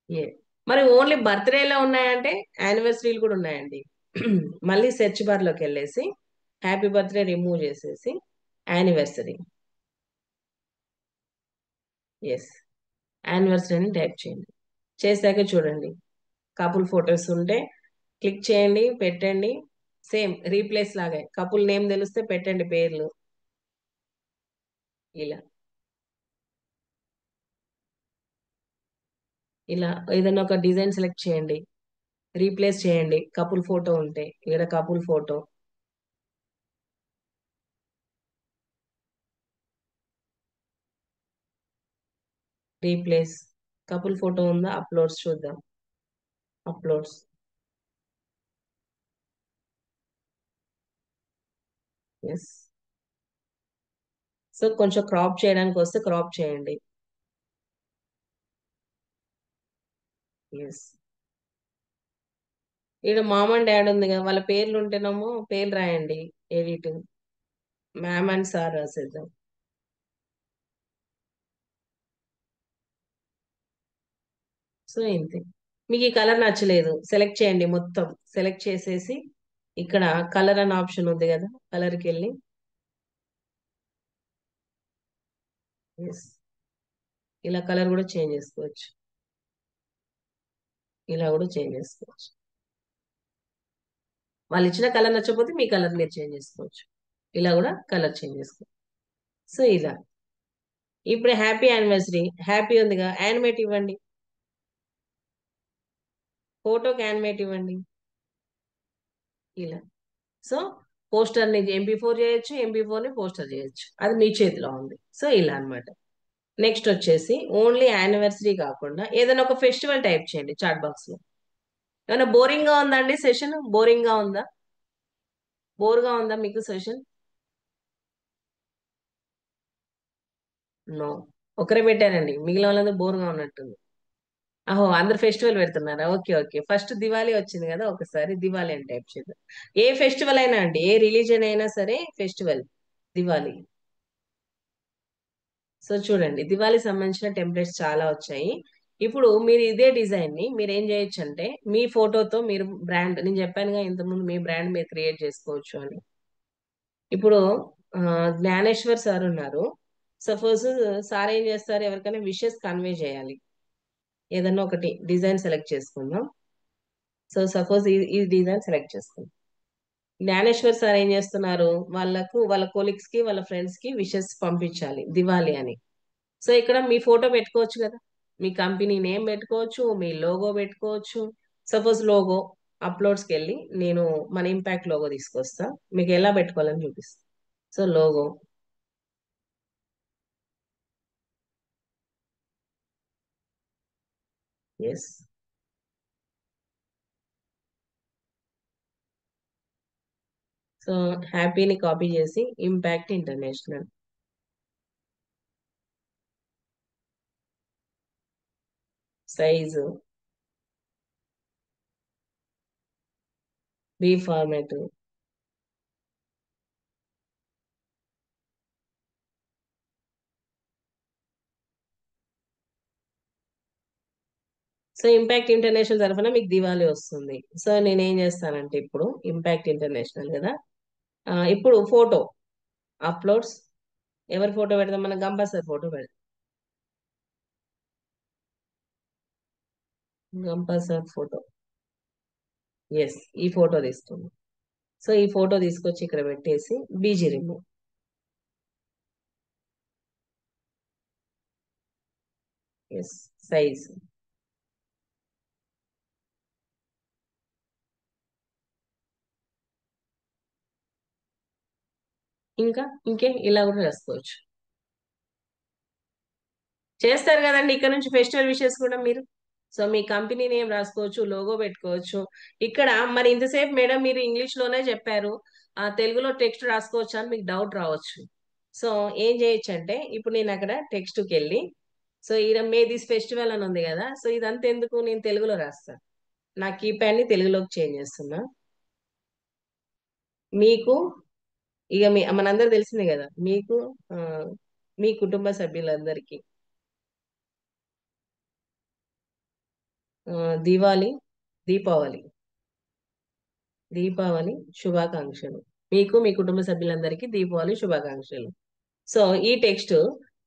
ఏ మరి ఓన్లీ బర్త్డేలో ఉన్నాయంటే యానివర్సరీలు కూడా ఉన్నాయండి. మళ్ళీ సెర్చ్ బార్ లోకి వెళ్ళేసి హ్యాపీ బర్త్డే రిమూవ్ చేసేసి యానివర్సరీ, ఎస్ యానివర్సరీ అని టైప్ చేయండి. చేశాక చూడండి కపుల్ ఫొటోస్ ఉంటే క్లిక్ చేయండి, పెట్టండి. సేమ్ రీప్లేస్ లాగే కపుల్ నేమ్ తెలిస్తే పెట్టండి పేర్లు ఇలా. ఇలా ఏదైనా ఒక డిజైన్ సెలెక్ట్ చేయండి, రీప్లేస్ చేయండి. కపుల్ ఫోటో ఉంటే ఇక్కడ couple photo, replace. Couple photo ఉందా, అప్లోడ్స్ చూద్దాం. Uploads, yes. సో కొంచెం క్రాప్ చేయడానికి వస్తే క్రాప్ చేయండి. ఎస్, ఇక్కడ మామ్ అండ్ డాడ్ ఉంది కదా, వాళ్ళ పేర్లు ఉంటేనేమో పేర్లు రాయండి. ఎడిట్, మ్యామ్ అండ్ సార్ రాసేద్దాం. సో ఇంతే. మీకు ఈ కలర్ నచ్చలేదు, సెలెక్ట్ చేయండి మొత్తం. సెలెక్ట్ చేసేసి ఇక్కడ కలర్ అనే ఆప్షన్ ఉంది కదా, కలర్కి వెళ్ళి ఎస్ ఇలా కలర్ కూడా చేంజ్ చేసుకోవచ్చు. ఇలా కూడా చేంజ్ చేసుకోవచ్చు. వాళ్ళు ఇచ్చిన కలర్ నచ్చకపోతే మీ కలర్ మీరు చేంజ్ చేసుకోవచ్చు. ఇలా కూడా కలర్ చేంజ్ చేసుకోవచ్చు. సో ఇలా ఇప్పుడు హ్యాపీ యానివర్సరీ, హ్యాపీ ఉందిగా, యానిమేట్ ఇవ్వండి. ఫోటోకి యానిమేట్ ఇవ్వండి ఇలా. సో పోస్టర్ని MP4 చేయొచ్చు, MP4ని పోస్టర్ చేయొచ్చు, అది మీ చేతిలో ఉంది. సో ఇలా అన్నమాట. నెక్స్ట్ వచ్చేసి ఓన్లీ యానివర్సరీ కాకుండా ఏదైనా ఒక ఫెస్టివల్ టైప్ చేయండి చాట్ బాక్స్ లో. ఏమైనా బోరింగ్ గా ఉందా అండి సెషన్? బోరింగ్ గా ఉందా? బోర్ గా ఉందా మీకు సెషన్? నో. ఒకరే పెట్టారండి, మిగిలిన వాళ్ళందరూ బోర్ గా ఉన్నట్టుంది. అహో, అందరు ఫెస్టివల్ పెడుతున్నారా? Okay okay. ఫస్ట్ దివాళీ వచ్చింది కదా, ఒకసారి దివాళీ అని టైప్ చేద్దాం. ఏ ఫెస్టివల్ అయినా అండి, ఏ రిలీజన్ అయినా సరే ఫెస్టివల్ దివాళీ. సో చూడండి, దివాళీ సంబంధించిన టెంప్లెట్స్ చాలా వచ్చాయి. ఇప్పుడు మీరు ఇదే డిజైన్ ని మీరు ఏం చేయొచ్చు అంటే, మీ ఫోటోతో మీరు బ్రాండ్, నేను చెప్పానుగా ఇంతకుముందు, మీ బ్రాండ్ మీరు క్రియేట్ చేసుకోవచ్చు అని. ఇప్పుడు ఆ, జ్ఞానేశ్వర్ సార్ ఉన్నారు. సపోజ్ సార్ ఏం చేస్తారు, ఎవరికైనా విషెస్ కన్వే చేయాలి. ఏదన్నా ఒకటి డిజైన్ సెలెక్ట్ చేసుకుందాం. సో సపోజ్ ఈ డిజైన్ సెలెక్ట్ చేసుకుందాం. జ్ఞానేశ్వర్ సార్ ఏం చేస్తున్నారు, వాళ్ళకు వాళ్ళ కొలీగ్స్ కి వాళ్ళ ఫ్రెండ్స్ కి విషెస్ పంపించాలి దివాళీ అని. సో ఇక్కడ మీ ఫోటో పెట్టుకోవచ్చు కదా, మీ కంపెనీ నేమ్ పెట్టుకోవచ్చు, మీ లోగో పెట్టుకోవచ్చు. సపోజ్ లోగో అప్లోడ్స్కి వెళ్ళి నేను మన ఇంపాక్ట్ లోగో తీసుకొస్తా, మీకు ఎలా పెట్టుకోవాలని చూపిస్తా. So logo. ఎస్. సో హ్యాపీని కాపీ చేసి impact international, size B format. So impact international తరఫున మీకు దివాళీ వస్తుంది. సో నేను ఏం చేస్తానంటే, ఇప్పుడు ఇంపాక్ట్ ఇంటర్నేషనల్ కదా, ఇప్పుడు ఫోటో అప్లోడ్స్, ఎవరి ఫోటో పెడదాం, మన గంపా సార్ ఫోటో పెడదాం. Gampa sir photo. ఎస్, ఈ ఫోటో తీస్తుంది. సో ఈ ఫోటో తీసుకొచ్చి ఇక్కడ పెట్టేసి బీజీ రిమూవ్. ఎస్. సైజ్. ఇంకా ఇంకే ఇలా కూడా రాసుకోవచ్చు. చేస్తారు కదండి ఇక్కడ నుంచి ఫెస్టివల్ విషెస్ కూడా మీరు. సో మీ కంపెనీ నేమ్ రాసుకోవచ్చు, లోగో పెట్టుకోవచ్చు. ఇక్కడ మరి ఇంతసేపు మేడం మీరు ఇంగ్లీష్ లోనే చెప్పారు, తెలుగులో టెక్స్ట్ రాసుకోవచ్చు అని మీకు డౌట్ రావచ్చు. సో ఏం చేయొచ్చు అంటే, ఇప్పుడు నేను అక్కడ టెక్స్ట్కి వెళ్ళి, సో ఈడ మే దిస్ ఫెస్టివల్ అని ఉంది కదా, సో ఇదంతా ఎందుకు, నేను తెలుగులో రాస్తాను. నా కీప్యాడ్ ని తెలుగులోకి చేంజ్ చేస్తున్నా. మీకు ఇక మనందరూ తెలిసిందే కదా మీకు, ఆ, మీ కుటుంబ సభ్యులందరికీ ఆ, దివాళీ, దీపావళి, దీపావళి శుభాకాంక్షలు. మీకు మీ కుటుంబ సభ్యులందరికీ దీపావళి శుభాకాంక్షలు. సో ఈ టెక్స్ట్,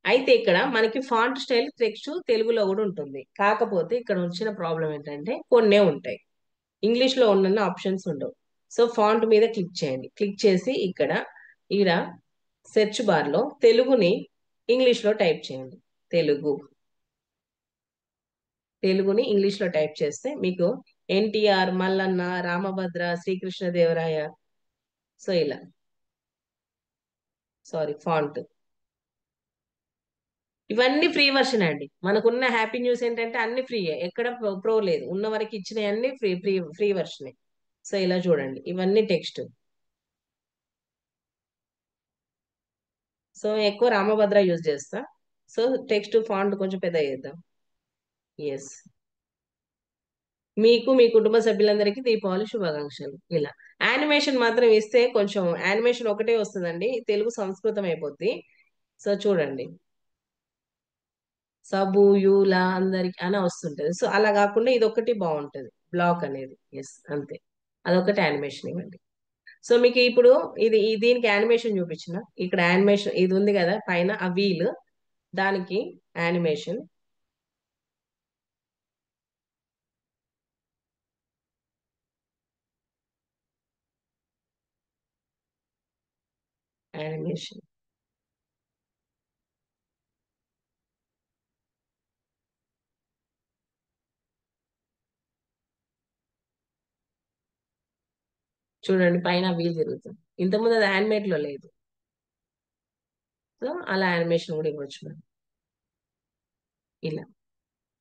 అయితే ఇక్కడ మనకి ఫాంట్ స్టైల్ టెక్స్ట్ తెలుగులో కూడా ఉంటుంది. కాకపోతే ఇక్కడ వచ్చిన ప్రాబ్లం ఏంటంటే, కొన్నే ఉంటాయి, ఇంగ్లీష్ లో ఉన్న ఆప్షన్స్ ఉండవు. సో ఫాంట్ మీద క్లిక్ చేయండి. క్లిక్ చేసి ఇక్కడ ఈడ సెర్చ్ బార్ లో తెలుగుని ఇంగ్లీష్ లో టైప్ చేయండి. తెలుగు. తెలుగుని ఇంగ్లీష్ లో టైప్ చేస్తే మీకు NTR, మల్లన్న, రామభద్ర, శ్రీకృష్ణదేవరాయ, సో ఇలా. Sorry, font. ఇవన్నీ ఫ్రీ వర్షన్ అండి. మనకున్న హ్యాపీ న్యూస్ ఏంటంటే అన్ని ఫ్రీ, ఎక్కడ ప్రో లేదు, ఉన్న వరకు ఇచ్చినవి అన్ని ఫ్రీ ఫ్రీ ఫ్రీ వర్షనే. సో ఇలా చూడండి, ఇవన్నీ టెక్స్ట్. సో ఎక్కువ రామభద్ర యూజ్ చేస్తా. సో టెక్స్ట్ ఫాంట్ కొంచెం పెద్ద చేద్దాం. ఎస్. మీకు మీ కుటుంబ సభ్యులందరికీ దీపావళి శుభాకాంక్షలు ఇలా. యానిమేషన్ మాత్రం ఇస్తే కొంచెం, యానిమేషన్ ఒకటే వస్తుందండి, తెలుగు సంస్కృతం అయిపోద్ది. సో చూడండి, సబు యూలా అందరికి అని వస్తుంటది. సో అలా కాకుండా ఇది ఒకటి బాగుంటది, బ్లాక్ అనేది. ఎస్ అంతే. అదొకటి యానిమేషన్ ఇవ్వండి. సో మీకు ఇప్పుడు దీనికి యానిమేషన్ చూపించిన, ఇక్కడ యానిమేషన్ ఇది ఉంది కదా పైన ఆ వీల్, దానికి యానిమేషన్. యానిమేషన్. చూడండి పైన వీల్ తిరుగుతుంది. ఇంతకుముందు అది యానిమేట్ లో లేదు. సో అలా యానిమేషన్ కూడా ఇవ్వచ్చు మనం ఇలా.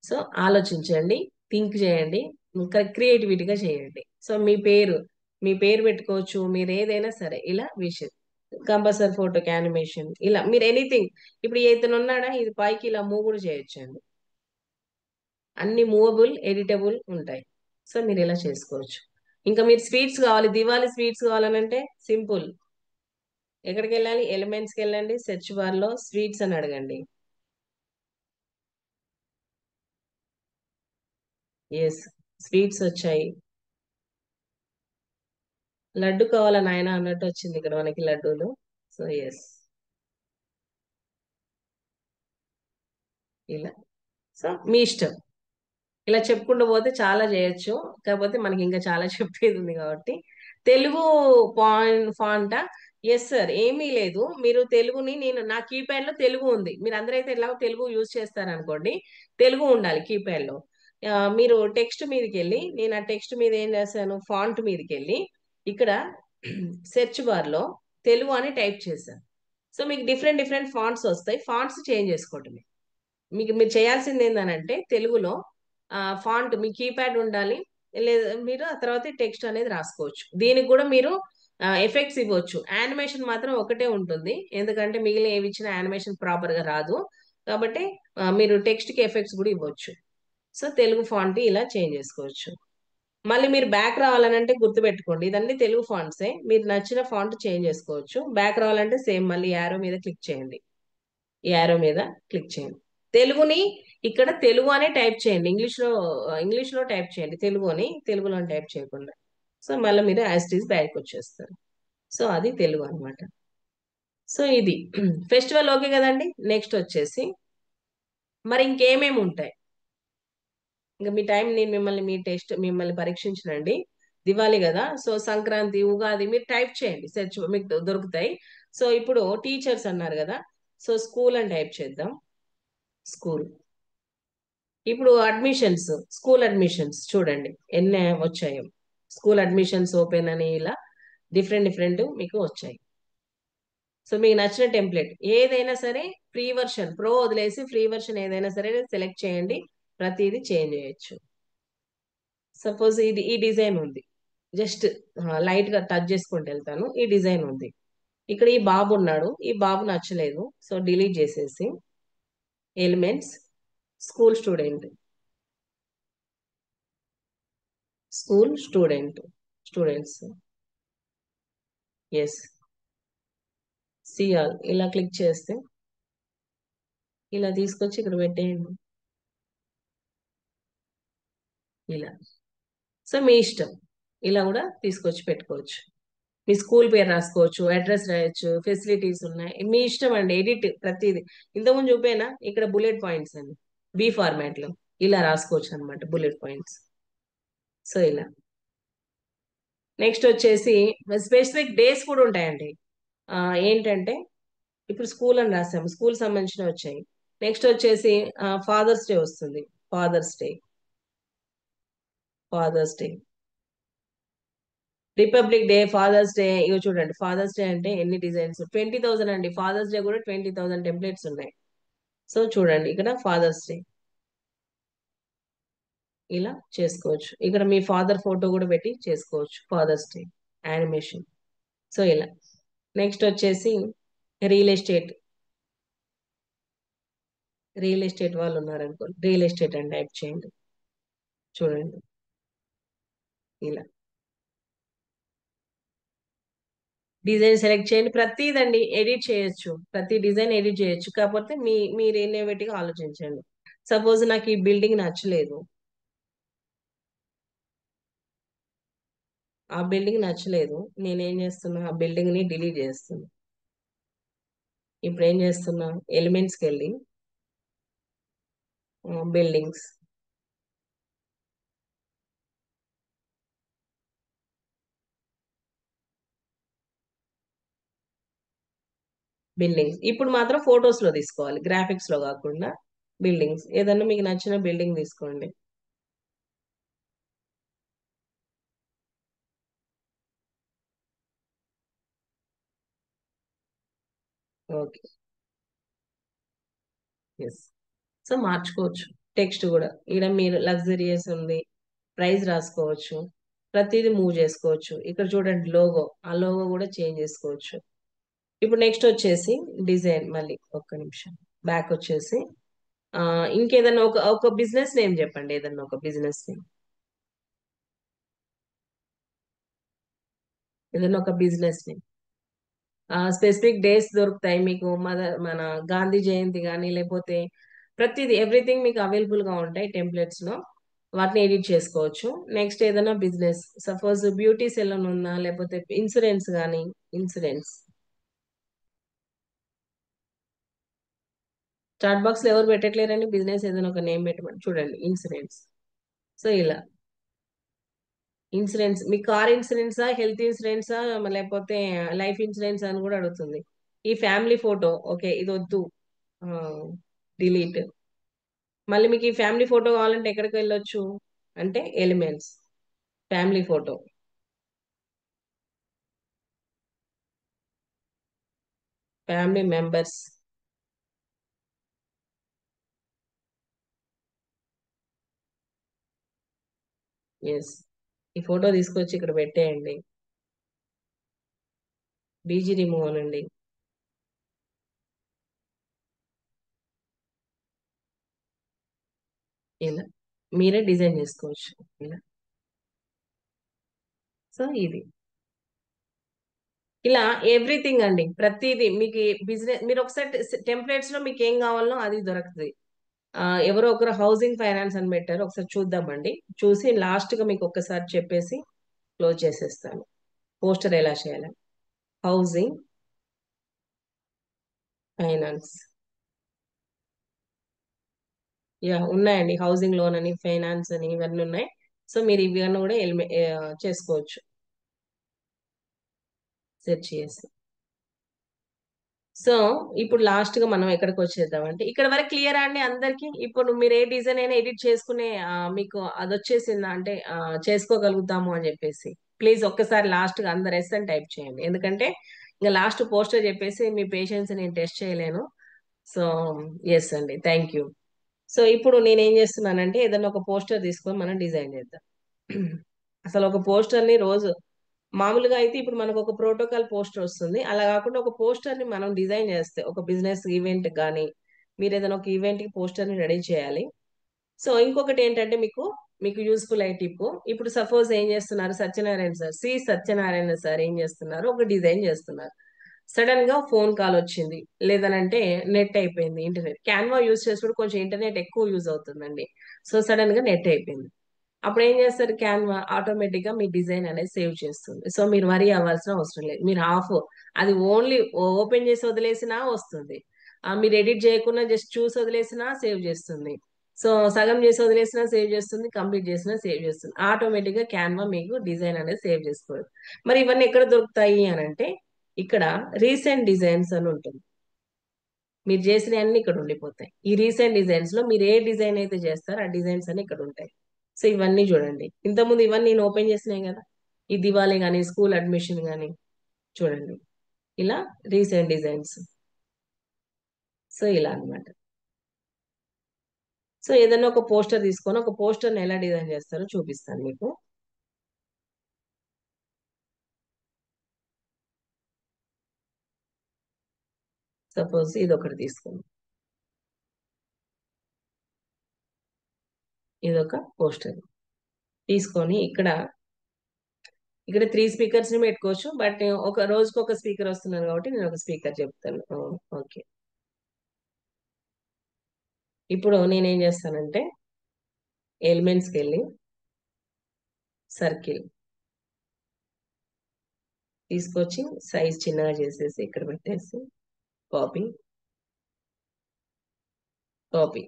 సో ఆలోచించండి, థింక్ చేయండి, ఇంకా క్రియేటివిటీగా చేయండి. సో మీ పేరు పెట్టుకోవచ్చు, మీరు ఏదైనా సరే ఇలా విషయం. కంపల్సరీ ఫోటోకి యానిమేషన్ ఇలా మీరు ఎనీథింగ్. ఇప్పుడు ఇతను ఉన్నాడా, ఇది పైకి ఇలా మూవ్ కూడా చేయొచ్చండి. అన్ని మూవబుల్ ఎడిటబుల్ ఉంటాయి. సో మీరు ఇలా చేసుకోవచ్చు. ఇంకా మీరు స్వీట్స్ కావాలి, దివాళీ స్వీట్స్ కావాలనంటే సింపుల్. ఎక్కడికి వెళ్ళాలి, ఎలిమెంట్స్కి వెళ్ళండి, సెర్చ్ బార్ లో స్వీట్స్ అని అడగండి. ఎస్, స్వీట్స్ వచ్చాయి. లడ్డు కావాలా నాయన అన్నట్టు వచ్చింది ఇక్కడ మనకి లడ్డూలు. సో ఎస్, ఇలా. సో మీ ఇష్టం. ఇలా చెప్పుకుంటూ పోతే చాలా చేయొచ్చు. కాకపోతే మనకి ఇంకా చాలా చెప్పేది ఉంది కాబట్టి. తెలుగు ఫాంటా? ఎస్ సార్, ఏమీ లేదు. మీరు తెలుగుని, నేను నా కీప్యాడ్ లో తెలుగు ఉంది. మీరు అందరైతే ఎలా తెలుగు యూజ్ చేస్తారనుకోండి, తెలుగు ఉండాలి కీప్యాడ్ లో. మీరు టెక్స్ట్ మీదకి వెళ్ళి, నేను ఆ టెక్స్ట్ మీద ఏం చేశాను, ఫాంట్ మీదకి వెళ్ళి ఇక్కడ సెర్చ్ బార్ లో తెలుగు అని టైప్ చేశాను. సో మీకు డిఫరెంట్ డిఫరెంట్ ఫాంట్స్ వస్తాయి. ఫాంట్స్ చేంజ్ చేసుకోవటమే. మీకు మీరు చేయాల్సింది ఏంటంటే తెలుగులో ఫాంట్ మీ కీప్యాడ్ ఉండాలి. లేదా మీరు ఆ తర్వాత టెక్స్ట్ అనేది రాసుకోవచ్చు. దీనికి కూడా మీరు ఎఫెక్ట్స్ ఇవ్వచ్చు. యానిమేషన్ మాత్రం ఒకటే ఉంటుంది, ఎందుకంటే మిగిలిన ఏవి ఇచ్చినా యానిమేషన్ ప్రాపర్ గా రాదు. కాబట్టి మీరు టెక్స్ట్ కి ఎఫెక్ట్స్ కూడా ఇవ్వచ్చు. సో తెలుగు ఫాంట్ ఇలా చేంజ్ చేసుకోవచ్చు. మళ్ళీ మీరు బ్యాక్ రావాలనంటే గుర్తుపెట్టుకోండి, ఇదన్నీ తెలుగు ఫాంట్సే. మీరు నచ్చిన ఫాంట్ చేంజ్ చేసుకోవచ్చు. బ్యాక్ రావాలంటే సేమ్ మళ్ళీ యారో మీద క్లిక్ చేయండి. ఈ యారో మీద క్లిక్ చేయండి. తెలుగుని ఇక్కడ తెలుగు అనే టైప్ చేయండి. ఇంగ్లీష్ లో టైప్ చేయండి, తెలుగు అని తెలుగులో టైప్ చేయకుండా. సో మళ్ళీ మీరు యాజ్ ఇట్ ఈస్ బ్యాక్ వచ్చేస్తారు. సో అది తెలుగు అన్నమాట. సో ఇది ఫెస్టివల్ ఓకే కదండి. నెక్స్ట్ వచ్చేసి మరి ఇంకేమేమి ఉంటాయి. ఇంకా మీ టైం, నేను మిమ్మల్ని పరీక్షించనండి. దివాళీ కదా, సో సంక్రాంతి, ఉగాది మీరు టైప్ చేయండి, సెర్చ్ మీకు దొరుకుతాయి. సో ఇప్పుడు టీచర్స్ అన్నారు కదా, సో స్కూల్ అని టైప్ చేద్దాం. స్కూల్. ఇప్పుడు అడ్మిషన్స్, స్కూల్ అడ్మిషన్స్ చూడండి ఎన్ని వచ్చాయో. స్కూల్ అడ్మిషన్స్ ఓపెన్ అని ఇలా డిఫరెంట్ డిఫరెంట్ మీకు వచ్చాయి. సో మీకు నచ్చిన టెంప్లెట్ ఏదైనా సరే, ఫ్రీ వర్షన్, ప్రో వదిలేసి ఫ్రీ వర్షన్ ఏదైనా సరే సెలెక్ట్ చేయండి. ప్రతిదీ చేంజ్ చేయొచ్చు. సపోజ్ ఇది ఈ డిజైన్ ఉంది, జస్ట్ లైట్ గా టచ్ చేసుకుంటూ వెళ్తాను. ఈ డిజైన్ ఉంది. ఇక్కడ ఈ బాబు ఉన్నాడు, ఈ బాబు నచ్చలేదు, సో డిలీట్ చేసేసి elements, school student, school student, students. Yes, సిఆర్ ఇలా క్లిక్ చేస్తే ఇలా తీసుకొచ్చి ఇక్కడ పెట్టేయండి ఇలా. సో మీ ఇష్టం, ఇలా కూడా తీసుకొచ్చి పెట్టుకోవచ్చు. మీ స్కూల్ పేరు రాసుకోవచ్చు, అడ్రస్ రాయొచ్చు, ఫెసిలిటీస్ ఉన్నాయి, మీ ఇష్టం అండి. ఎడిట్ ప్రతిదీ ఇంతకుముందు చూపేనా ఇక్కడ బుల్లెట్ పాయింట్స్ అని బి ఫార్మాట్ లో ఇలా రాసుకోవచ్చు అనమాట, బుల్లెట్ పాయింట్స్. సో ఇలా. నెక్స్ట్ వచ్చేసి స్పెసిఫిక్ డేస్ కూడా ఉంటాయండి. ఆ, ఏంటంటే ఇప్పుడు స్కూల్ అని రాసాము, స్కూల్ సంబంధించిన వచ్చాయి. నెక్స్ట్ వచ్చేసి ఫాదర్స్ డే వస్తుంది. Father's day, father's day, republic day, father's day. ఇగో చూడండి, ఫాదర్స్ డే అంటే ఎన్ని డిజైన్స్, 20,000 అండి. ఫాదర్స్ డే కూడా 20,000 టెంప్లెట్స్ ఉన్నాయి. సో చూడండి ఇక్కడ ఫాదర్స్ డే ఇలా చేసుకోవచ్చు. ఇక్కడ మీ ఫాదర్ ఫోటో కూడా పెట్టి చేసుకోవచ్చు ఫాదర్స్ డే యానిమేషన్. సో ఇలా. నెక్స్ట్ వచ్చేసి రియల్ ఎస్టేట్. రియల్ ఎస్టేట్ వాళ్ళు ఉన్నారనుకోండి, రియల్ ఎస్టేట్ అని టైప్ చేయండి. చూడండి ఇలా. డిజైన్ సెలెక్ట్ చేయండి, ప్రతిదండి ఎడిట్ చేయొచ్చు, ప్రతి డిజైన్ ఎడిట్ చేయొచ్చు. కాకపోతే మీరు ఇన్నోవేటివ్గా ఆలోచించండి. సపోజ్ నాకు ఈ బిల్డింగ్ నచ్చలేదు, ఆ బిల్డింగ్ నచ్చలేదు, నేనేం చేస్తున్నా, ఆ బిల్డింగ్ ని డిలీట్ చేస్తున్నా. ఇప్పుడు ఏం చేస్తున్నా, ఎలిమెంట్స్కి వెళ్ళి బిల్డింగ్స్, బిల్డింగ్స్ ఇప్పుడు మాత్రం ఫొటోస్ లో తీసుకోవాలి, గ్రాఫిక్స్ లో కాకుండా. బిల్డింగ్స్ ఏదన్నా మీకు నచ్చిన బిల్డింగ్ తీసుకోండి. ఓకే. ఎస్. సో మార్చుకోవచ్చు. టెక్స్ట్ కూడా ఈడ మీరు లగ్జరియస్ ఉంది, ప్రైస్ రాసుకోవచ్చు, ప్రతిదీ మూవ్ చేసుకోవచ్చు. ఇక్కడ చూడండి లోగో, ఆ లోగో కూడా చేంజ్ చేసుకోవచ్చు. ఇప్పుడు నెక్స్ట్ వచ్చేసి డిజైన్, మళ్ళీ ఒక్క నిమిషం బ్యాక్ వచ్చేసి ఆ ఇంకేదన్నా ఒక ఒక బిజినెస్ నేమ్ చెప్పండి, ఏదన్నా ఒక బిజినెస్ నేమ్, ఏదన్నా ఒక బిజినెస్ నేమ్. స్పెసిఫిక్ డేస్ దొరుకుతాయి మీకు, మన గాంధీ జయంతి కానీ, లేకపోతే ప్రతిదీ ఎవ్రీథింగ్ మీకు అవైలబుల్ గా ఉంటాయి టెంప్లెట్స్ లో. వాటిని ఎడిట్ చేసుకోవచ్చు. నెక్స్ట్ ఏదైనా బిజినెస్, సపోజ్ బ్యూటీ సెలూన్ ఉన్నా, లేకపోతే ఇన్సూరెన్స్ కానీ, ఇన్సూరెన్స్. చాట్ బాక్స్ లో ఎవరు పెట్టట్లేరండి, బిజినెస్ ఏదైనా ఒక నేమ్ పెట్టమని చూడండి, ఇన్సూరెన్స్. సో ఇలా ఇన్సూరెన్స్, మీ కార్ ఇన్సూరెన్సా, హెల్త్ ఇన్సూరెన్సా, లేకపోతే లైఫ్ ఇన్సూరెన్స్ అని కూడా అడుగుతుంది. ఈ ఫ్యామిలీ ఫోటో, ఓకే ఇది వద్దు, డిలీట్. మళ్ళీ మీకు ఈ ఫ్యామిలీ ఫోటో కావాలంటే ఎక్కడికి వెళ్ళొచ్చు అంటే elements, family photo, family members. Yes. ఈ ఫోటో తీసుకొచ్చి ఇక్కడ పెట్టేయండి. బీజీ రిమూవ్ అనండి. ఇలా మీరే డిజైన్ చేసుకోవచ్చు. ఇలా. సో ఇది ఇలా ఎవ్రీథింగ్ అండి, ప్రతిదీ మీకు బిజినెస్, మీరు ఒకసారి టెంప్లెట్స్ లో మీకు ఏం కావాలో అది దొరుకుతుంది. ఎవరో ఒకరు హౌసింగ్ ఫైనాన్స్ అని పెట్టారు, ఒకసారి చూద్దామండి. చూసి లాస్ట్ గా మీకు ఒక్కసారి చెప్పేసి క్లోజ్ చేసేస్తాను. పోస్టర్ ఎలా చేయాలి. Housing finance. యా ఉన్నాయండి, హౌసింగ్ లోన్ అని, ఫైనాన్స్ అని, ఇవన్నీ ఉన్నాయి. సో మీరు ఇవన్నీ కూడా చేసుకోవచ్చు, సెర్చ్ చేసి. సో ఇప్పుడు లాస్ట్ గా మనం ఎక్కడికి వచ్చేద్దాం అంటే, ఇక్కడ వరకు క్లియర్ అండి అందరికి. ఇప్పుడు మీరు ఏ డిజైన్ అయినా ఎడిట్ చేసుకునే మీకు అది వచ్చేసిందా అంటే చేసుకోగలుగుతాము అని చెప్పేసి. ప్లీజ్ ఒక్కసారి లాస్ట్ గా అందరు ఎస్ అని టైప్ చేయండి, ఎందుకంటే ఇంకా లాస్ట్ పోస్టర్ చెప్పేసి మీ పేషెన్స్ నేను టెస్ట్ చేయలేను. సో ఎస్ అండి, థ్యాంక్ యూ. సో ఇప్పుడు నేను ఏం చేస్తున్నానంటే, ఏదైనా ఒక పోస్టర్ తీసుకొని మనం డిజైన్ చేద్దాం. అసలు ఒక పోస్టర్ ని రోజు, మామూలుగా అయితే ఇప్పుడు మనకు ఒక ప్రోటోకాల్ పోస్టర్ వస్తుంది, అలా కాకుండా ఒక పోస్టర్ ని మనం డిజైన్ చేస్తే, ఒక బిజినెస్ ఈవెంట్ కానీ, మీరు ఏదైనా ఒక ఈవెంట్ కి పోస్టర్ ని రెడీ చేయాలి. సో ఇంకొకటి ఏంటంటే, మీకు మీకు యూస్ఫుల్ అయ్యే టిప్, ఇప్పుడు సపోజ్ ఏం చేస్తున్నారు, Satyanarayana sir, C Satyanarayana sir ఏం చేస్తున్నారు, ఒక డిజైన్ చేస్తున్నారు. సడన్ గా ఫోన్ కాల్ వచ్చింది, లేదనంటే నెట్ అయిపోయింది, ఇంటర్నెట్, క్యాన్వా యూజ్ చేసినప్పుడు కొంచెం ఇంటర్నెట్ ఎక్కువ యూజ్ అవుతుందండి. సో సడన్ గా నెట్ అయిపోయింది. అప్పుడు ఏం చేస్తారు, క్యాన్వా ఆటోమేటిక్ గా మీ డిజైన్ అనేది సేవ్ చేస్తుంది. సో మీరు వరీ అవ్వాల్సిన అవసరం లేదు. మీరు హాఫ్, అది ఓన్లీ ఓపెన్ చేసి వదిలేసినా వస్తుంది. మీరు ఎడిట్ చేయకుండా జస్ట్ చూసి వదిలేసినా సేవ్ చేస్తుంది. సో సగం చేసి వదిలేసినా సేవ్ చేస్తుంది, కంప్లీట్ చేసినా సేవ్ చేస్తుంది. ఆటోమేటిక్ గా క్యాన్వా మీకు డిజైన్ అనేది సేవ్ చేసుకోవాలి. మరి ఇవన్నీ ఎక్కడ దొరుకుతాయి అని అంటే, ఇక్కడ రీసెంట్ డిజైన్స్ అని ఉంటుంది. మీరు చేసిన అన్ని ఇక్కడ ఉండిపోతాయి. ఈ రీసెంట్ డిజైన్స్ లో మీరు ఏ డిజైన్ అయితే చేస్తారో ఆ డిజైన్స్ అన్ని ఇక్కడ ఉంటాయి. సో ఇవన్నీ చూడండి, ఇంతకుముందు ఇవన్నీ నేను ఓపెన్ చేసినాయి కదా, ఈ దివాళీ కానీ, స్కూల్ అడ్మిషన్ కానీ, చూడండి ఇలా రీసెంట్ డిజైన్స్. సో ఇలా అన్నమాట. సో ఏదైనా ఒక పోస్టర్ తీసుకొని, ఒక పోస్టర్ని ఎలా డిజైన్ చేస్తారో చూపిస్తాను మీకు. సపోజ్ ఇది ఒకటి తీసుకోండి, ఇది ఒక పోస్టర్ తీసుకొని, ఇక్కడ 3 స్పీకర్స్ ని పెట్టుకోవచ్చు, బట్ ఒక రోజుకి ఒక స్పీకర్ వస్తున్నారు కాబట్టి నేను ఒక స్పీకర్ చెప్తాను. ఓకే. ఇప్పుడు నేనేం చేస్తానంటే, ఎలిమెంట్స్కి వెళ్ళి సర్కిల్ తీసుకొచ్చి సైజ్ చిన్నగా చేసేసి ఇక్కడ పెట్టేసి కాపీ, కాపీ,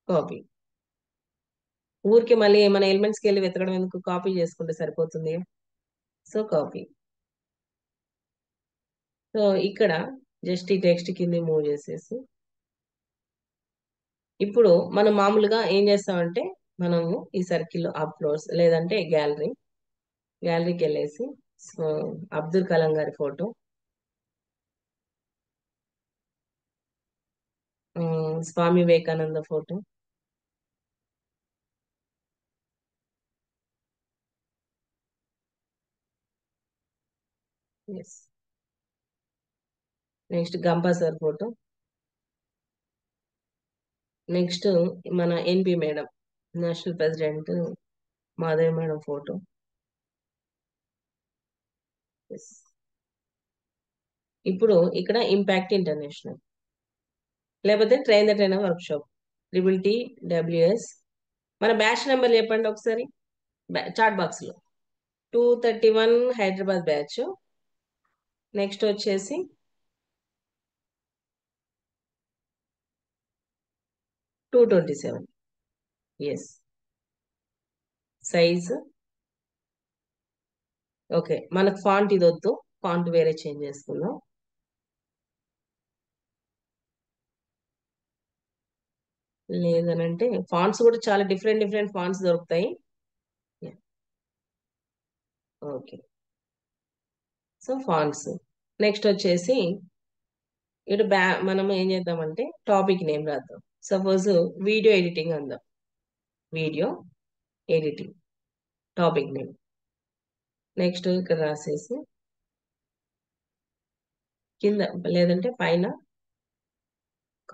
కాపీ. ఊరికి మళ్ళీ మన ఎలిమెంట్స్కి వెళ్ళి వెతకడం ఎందుకు, కాపీ చేసుకుంటే సరిపోతుంది. So copy. సో ఇక్కడ జస్ట్ ఈ టెక్స్ట్ కింద మూవ్ చేసేసి, ఇప్పుడు మనం మామూలుగా ఏం చేస్తామంటే, మనము ఈ సర్కిల్ అప్లోడ్స్ లేదంటే గ్యాలరీకి వెళ్ళేసి, సో అబ్దుల్ కలాం గారి photo, Swami Vivekananda photo. Yes. Next Gampa sir photo. Next మన N P madam, national president Madhavi madam photo. Yes. ఇప్పుడు ఇక్కడ ఇంపాక్ట్ ఇంటర్నేషనల్, లేకపోతే train the trainer workshop, triple W S. మన బ్యాచ్ నెంబర్ చెప్పండి ఒకసారి చాట్ బాక్స్ లో. 231 హైదరాబాద్ బ్యాచ్. నెక్స్ట్ వచ్చేసి 227. ఎస్. సైజ్. ఓకే, మనకు ఫాంట్ ఇది వద్దు, ఫాంట్ వేరే చేంజ్ చేసుకుందాం. లేదనంటే ఫాంట్స్ కూడా చాలా డిఫరెంట్ డిఫరెంట్ ఫాంట్స్ దొరుకుతాయి. ఓకే. So fonts. నెక్స్ట్ వచ్చేసి ఇటు మనం ఏం చేద్దామంటే టాపిక్ నేమ్ రాద్దాం. సపోజ్ వీడియో ఎడిటింగ్ అందాం. Video editing topic name. Next ఇక్కడ రాసేసి కింద లేదంటే పైన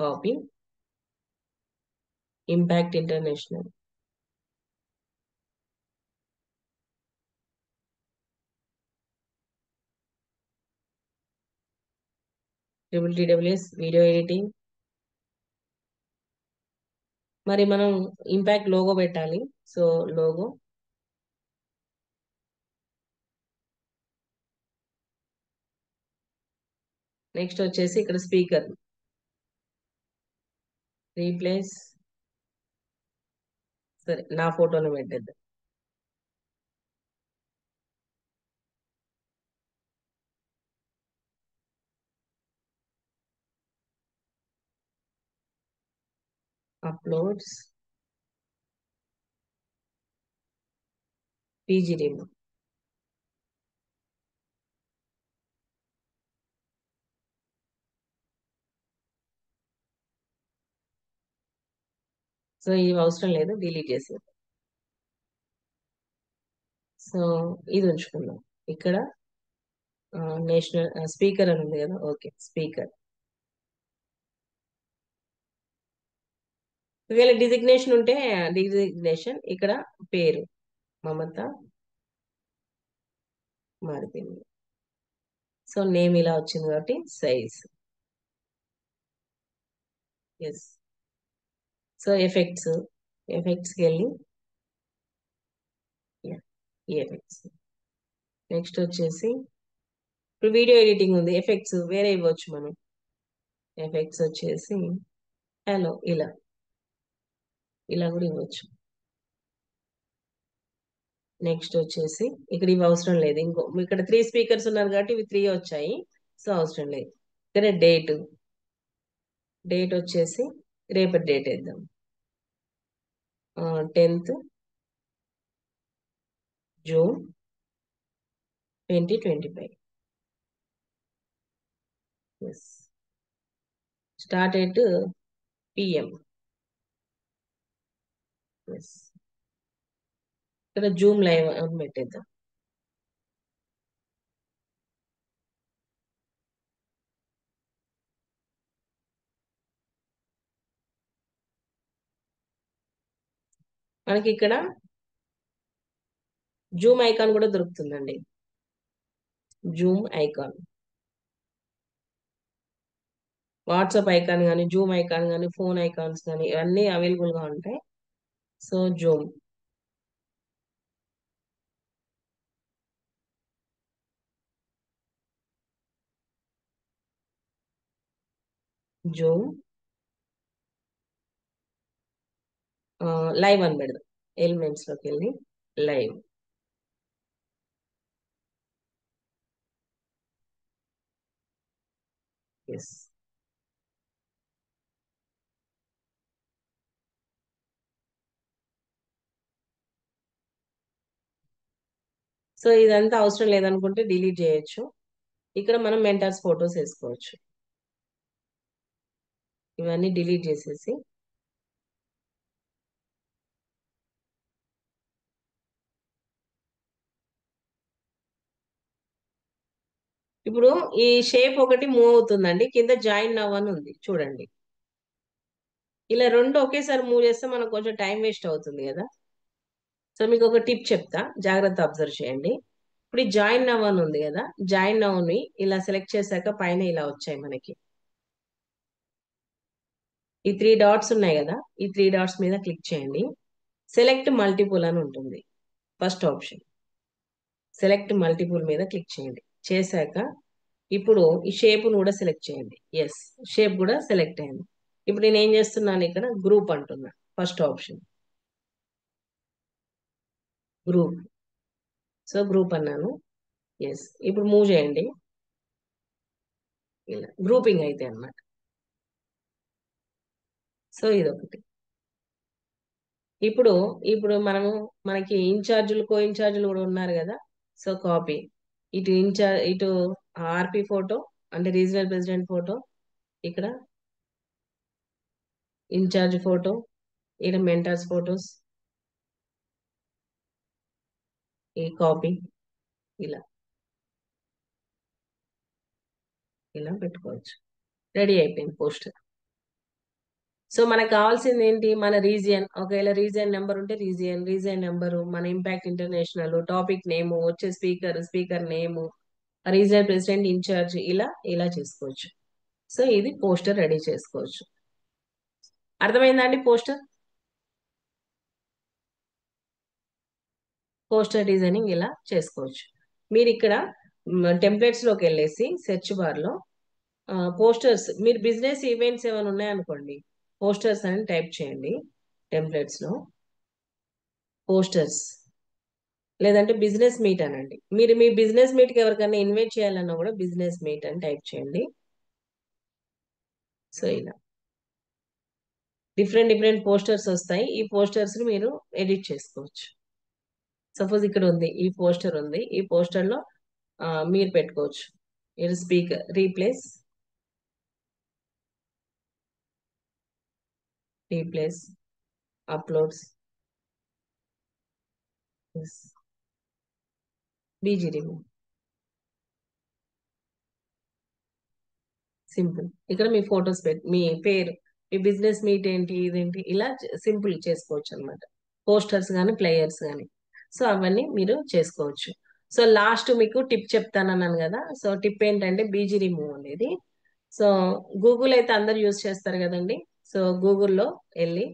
copy, impact international. TWS video editing. మరి మనం ఇంపాక్ట్ లోగో పెట్టాలి, సో లోగో. నెక్స్ట్ వచ్చేసి ఇక్కడ స్పీకర్ రీప్లేస్. సరే, నా ఫోటోని పెట్టేద్దాం. Uploads, PG remove. సో ఇవి అవసరం లేదు, డిలీట్ చేసి. సో ఇది ఉంచుకుందాం. ఇక్కడ నేషనల్ స్పీకర్ అని ఉంది కదా, ఓకే స్పీకర్. ఒకవేళ డిజిగ్నేషన్ ఉంటే డిజిగ్నేషన్, ఇక్కడ పేరు మమత మారిపోయింది. సో నేమ్ ఇలా వచ్చింది కాబట్టి సైజ్. ఎస్. సో ఎఫెక్ట్స్, ఎఫెక్ట్స్కి వెళ్ళి ఎఫెక్ట్స్. నెక్స్ట్ వచ్చేసి ఇప్పుడు వీడియో ఎడిటింగ్ ఉంది, ఎఫెక్ట్స్ వేరే ఇవ్వచ్చు మనం. ఎఫెక్ట్స్ వచ్చేసి హలో ఇలా, ఇలా కూడా ఇవ్వచ్చు. నెక్స్ట్ వచ్చేసి ఇక్కడ ఇవి అవసరం లేదు, ఇంకో ఇక్కడ 3 స్పీకర్స్ ఉన్నారు కాబట్టి ఇవి 3 వచ్చాయి, సో అవసరం లేదు. ఇక్కడ డేట్, డేట్ వచ్చేసి రేపటి డేట్ వేద్దాం. 10th June 2025. Yes. Start at PM. Yes. ఇక్కడ జూమ్ లైవ్ అని పెట్టేద్దాం. మనకి ఇక్కడ జూమ్ ఐకాన్ కూడా దొరుకుతుందండి. జూమ్ ఐకాన్, వాట్సాప్ ఐకాన్ కానీ, జూమ్ ఐకాన్ కానీ, ఫోన్ ఐకాన్స్ కానీ ఇవన్నీ అవైలబుల్ గా ఉంటాయి. So Zoom. జూమ్ లైవ్ అని పెడదాం. ఎలిమెంట్స్ లోకి వెళ్ళి లైవ్. ఎస్. సో ఇదంతా అవసరం లేదనుకుంటే డిలీట్ చేయొచ్చు. ఇక్కడ మనం మెంటర్స్ ఫొటోస్ వేసుకోవచ్చు. ఇవన్నీ డిలీట్ చేసేసి ఇప్పుడు ఈ షేప్ ఒకటి మూవ్ అవుతుందండి, కింద జాయిన్ నవ్ అని ఉంది చూడండి. ఇలా రెండు ఒకేసారి మూవ్ చేస్తే మనకు కొంచెం టైం వేస్ట్ అవుతుంది కదా. సో మీకు ఒక టిప్ చెప్తా, జాగ్రత్త అబ్జర్వ్ చేయండి. ఇప్పుడు ఈ జాయిన్ నవ్ అని ఉంది కదా, జాయిన్ నవ్ ని ఇలా సెలెక్ట్ చేశాక పైన ఇలా వచ్చాయి మనకి ఈ త్రీ డాట్స్ ఉన్నాయి కదా, ఈ త్రీ డాట్స్ మీద క్లిక్ చేయండి. సెలెక్ట్ మల్టిపుల్ అని ఉంటుంది, ఫస్ట్ ఆప్షన్. సెలెక్ట్ మల్టిపుల్ మీద క్లిక్ చేయండి. చేశాక ఇప్పుడు ఈ షేప్ను కూడా సెలెక్ట్ చేయండి. ఎస్, షేప్ కూడా సెలెక్ట్ అయింది. ఇప్పుడు నేను ఏం చేస్తున్నాను, ఇక్కడ గ్రూప్ అంటున్నా, first option group. So group అన్నాను. ఎస్, ఇప్పుడు మూవ్ చేయండి. ఇలా గ్రూపింగ్ అయితే అన్నమాట. సో ఇదొకటి. ఇప్పుడు ఇప్పుడు మనకి ఇన్ఛార్జీలు కో ఇన్ఛార్జీలు కూడా ఉన్నారు కదా. సో కాపీ, ఇటు ఆర్పి ఫోటో అంటే రీజనల్ ప్రెసిడెంట్ ఫోటో, ఇక్కడ ఇన్ఛార్జ్ ఫోటో, ఇక్కడ మెంటర్స్ ఫోటోస్, ఈ కాపీ, ఇలా ఇలా పెట్టుకోవచ్చు. రెడీ అయిపోయింది పోస్టర్. సో మనకు కావాల్సింది ఏంటి, మన రీజియన్, ఒకవేళ రీజియన్ నెంబర్ ఉంటే రీజియన్ నెంబరు, మన ఇంపాక్ట్ ఇంటర్నేషనల్, టాపిక్ నేము, వచ్చే స్పీకర్ నేము, రీజియనల్ ప్రెసిడెంట్, ఇన్ఛార్జ్, ఇలా ఇలా చేసుకోవచ్చు. సో ఇది పోస్టర్ రెడీ చేసుకోవచ్చు. అర్థమైందా అండి పోస్టర్? పోస్టర్ డిజైనింగ్ ఇలా చేసుకోవచ్చు. మీరు ఇక్కడ టెంప్లెట్స్ లోకి వెళ్ళేసి సెర్చ్ బార్ లో పోస్టర్స్, మీరు బిజినెస్ ఈవెంట్స్ ఏమైనా ఉన్నాయనుకోండి, పోస్టర్స్ అని టైప్ చేయండి టెంప్లెట్స్ లో, పోస్టర్స్. లేదంటే బిజినెస్ మీట్ అనండి. మీరు మీ బిజినెస్ మీట్ కి ఎవరికైనా ఇన్వైట్ చేయాలన్నా కూడా బిజినెస్ మీట్ అని టైప్ చేయండి. సో ఇలా డిఫరెంట్ డిఫరెంట్ పోస్టర్స్ వస్తాయి. ఈ పోస్టర్స్ ని మీరు ఎడిట్ చేసుకోవచ్చు. సపోజ్ ఇక్కడ ఉంది, ఈ పోస్టర్ ఉంది, ఈ పోస్టర్ లో మీరు పెట్టుకోవచ్చు. మీరు speaker replace uploads BG remove, simple. ఇక్కడ మీ ఫొటోస్ మీ పేరు, మీ బిజినెస్ మీట్ ఏంటి, ఇదేంటి, ఇలా సింపుల్ చేసుకోవచ్చు అనమాట. పోస్టర్స్ కానీ ప్లేయర్స్ కానీ. సో అవన్నీ మీరు చేసుకోవచ్చు. సో లాస్ట్ మీకు టిప్ చెప్తానన్నాను కదా. సో టిప్ ఏంటంటే బీజీ రిమూవ్ అనేది. సో గూగుల్ అయితే అందరు యూజ్ చేస్తారు కదండి. సో గూగుల్లో వెళ్ళి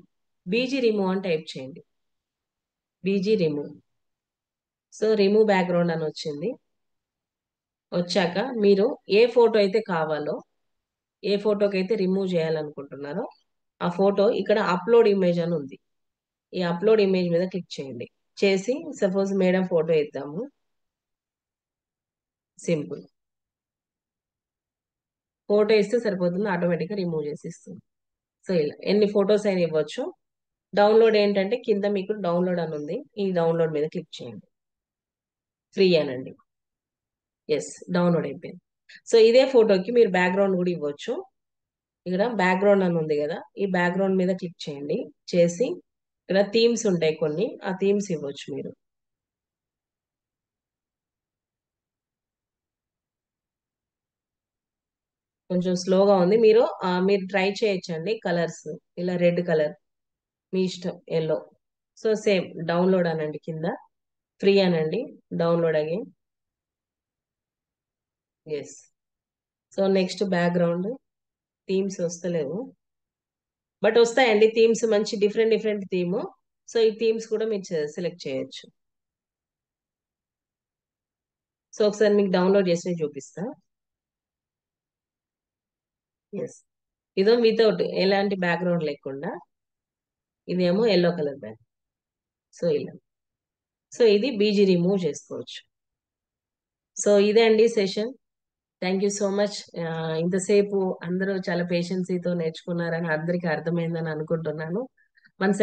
బీజీ రిమూవ్ అని టైప్ చేయండి. BG remove. So remove background అని వచ్చింది. వచ్చాక మీరు ఏ ఫోటో అయితే కావాలో, ఏ ఫోటోకి అయితే రిమూవ్ చేయాలనుకుంటున్నారో ఆ ఫోటో ఇక్కడ అప్లోడ్ ఇమేజ్ అని ఉంది. ఈ అప్లోడ్ ఇమేజ్ మీద క్లిక్ చేయండి. చేసి సపోజ్ మేడం ఫోటో ఇద్దాము, సింపుల్. ఫోటో ఇస్తే సరిపోతుంది, ఆటోమేటిక్గా రిమూవ్ చేసి ఇస్తుంది. సో ఇలా ఎన్ని ఫొటోస్ అయినా ఇవ్వచ్చు. డౌన్లోడ్ ఏంటంటే కింద మీకు డౌన్లోడ్ అని ఉంది, ఈ డౌన్లోడ్ మీద క్లిక్ చేయండి. ఫ్రీ అనండి. ఎస్, డౌన్లోడ్ అయిపోయింది. సో ఇదే ఫోటోకి మీరు బ్యాక్గ్రౌండ్ కూడా ఇవ్వచ్చు. ఇక్కడ బ్యాక్గ్రౌండ్ అని ఉంది కదా, ఈ బ్యాక్గ్రౌండ్ మీద క్లిక్ చేయండి. చేసి ఇక్కడ థీమ్స్ ఉంటాయి కొన్ని, ఆ థీమ్స్ ఇవ్వచ్చు మీరు. కొంచెం స్లోగా ఉంది, మీరు ట్రై చేయొచ్చండి. కలర్స్ ఇలా రెడ్ కలర్ మీ ఇష్టం, ఎల్లో. సో సేమ్ డౌన్లోడ్ అనండి, కింద ఫ్రీ అనండి, download again. Yes. So next background themes వస్తలేవు, బట్ వస్తాయండి థీమ్స్, మంచి డిఫరెంట్ డిఫరెంట్ థీమ్. సో ఈ థీమ్స్ కూడా మీరు సెలెక్ట్ చేయొచ్చు. సో ఒకసారి మీకు డౌన్లోడ్ చేసి చూపిస్తా. ఎస్, ఇదో వితౌట్ ఎలాంటి బ్యాక్గ్రౌండ్ లేకుండా, ఇదేమో ఎల్లో కలర్ బ్యాక్. సో ఇలా. సో ఇది బీజీ రిమూవ్ చేసుకోవచ్చు. సో ఇదే అండి session. Thank you so much. ఇంతసేపు అందరూ చాలా పేషెన్సీతో నేర్చుకున్నారని అందరికీ అర్థమైందని అనుకుంటున్నాను.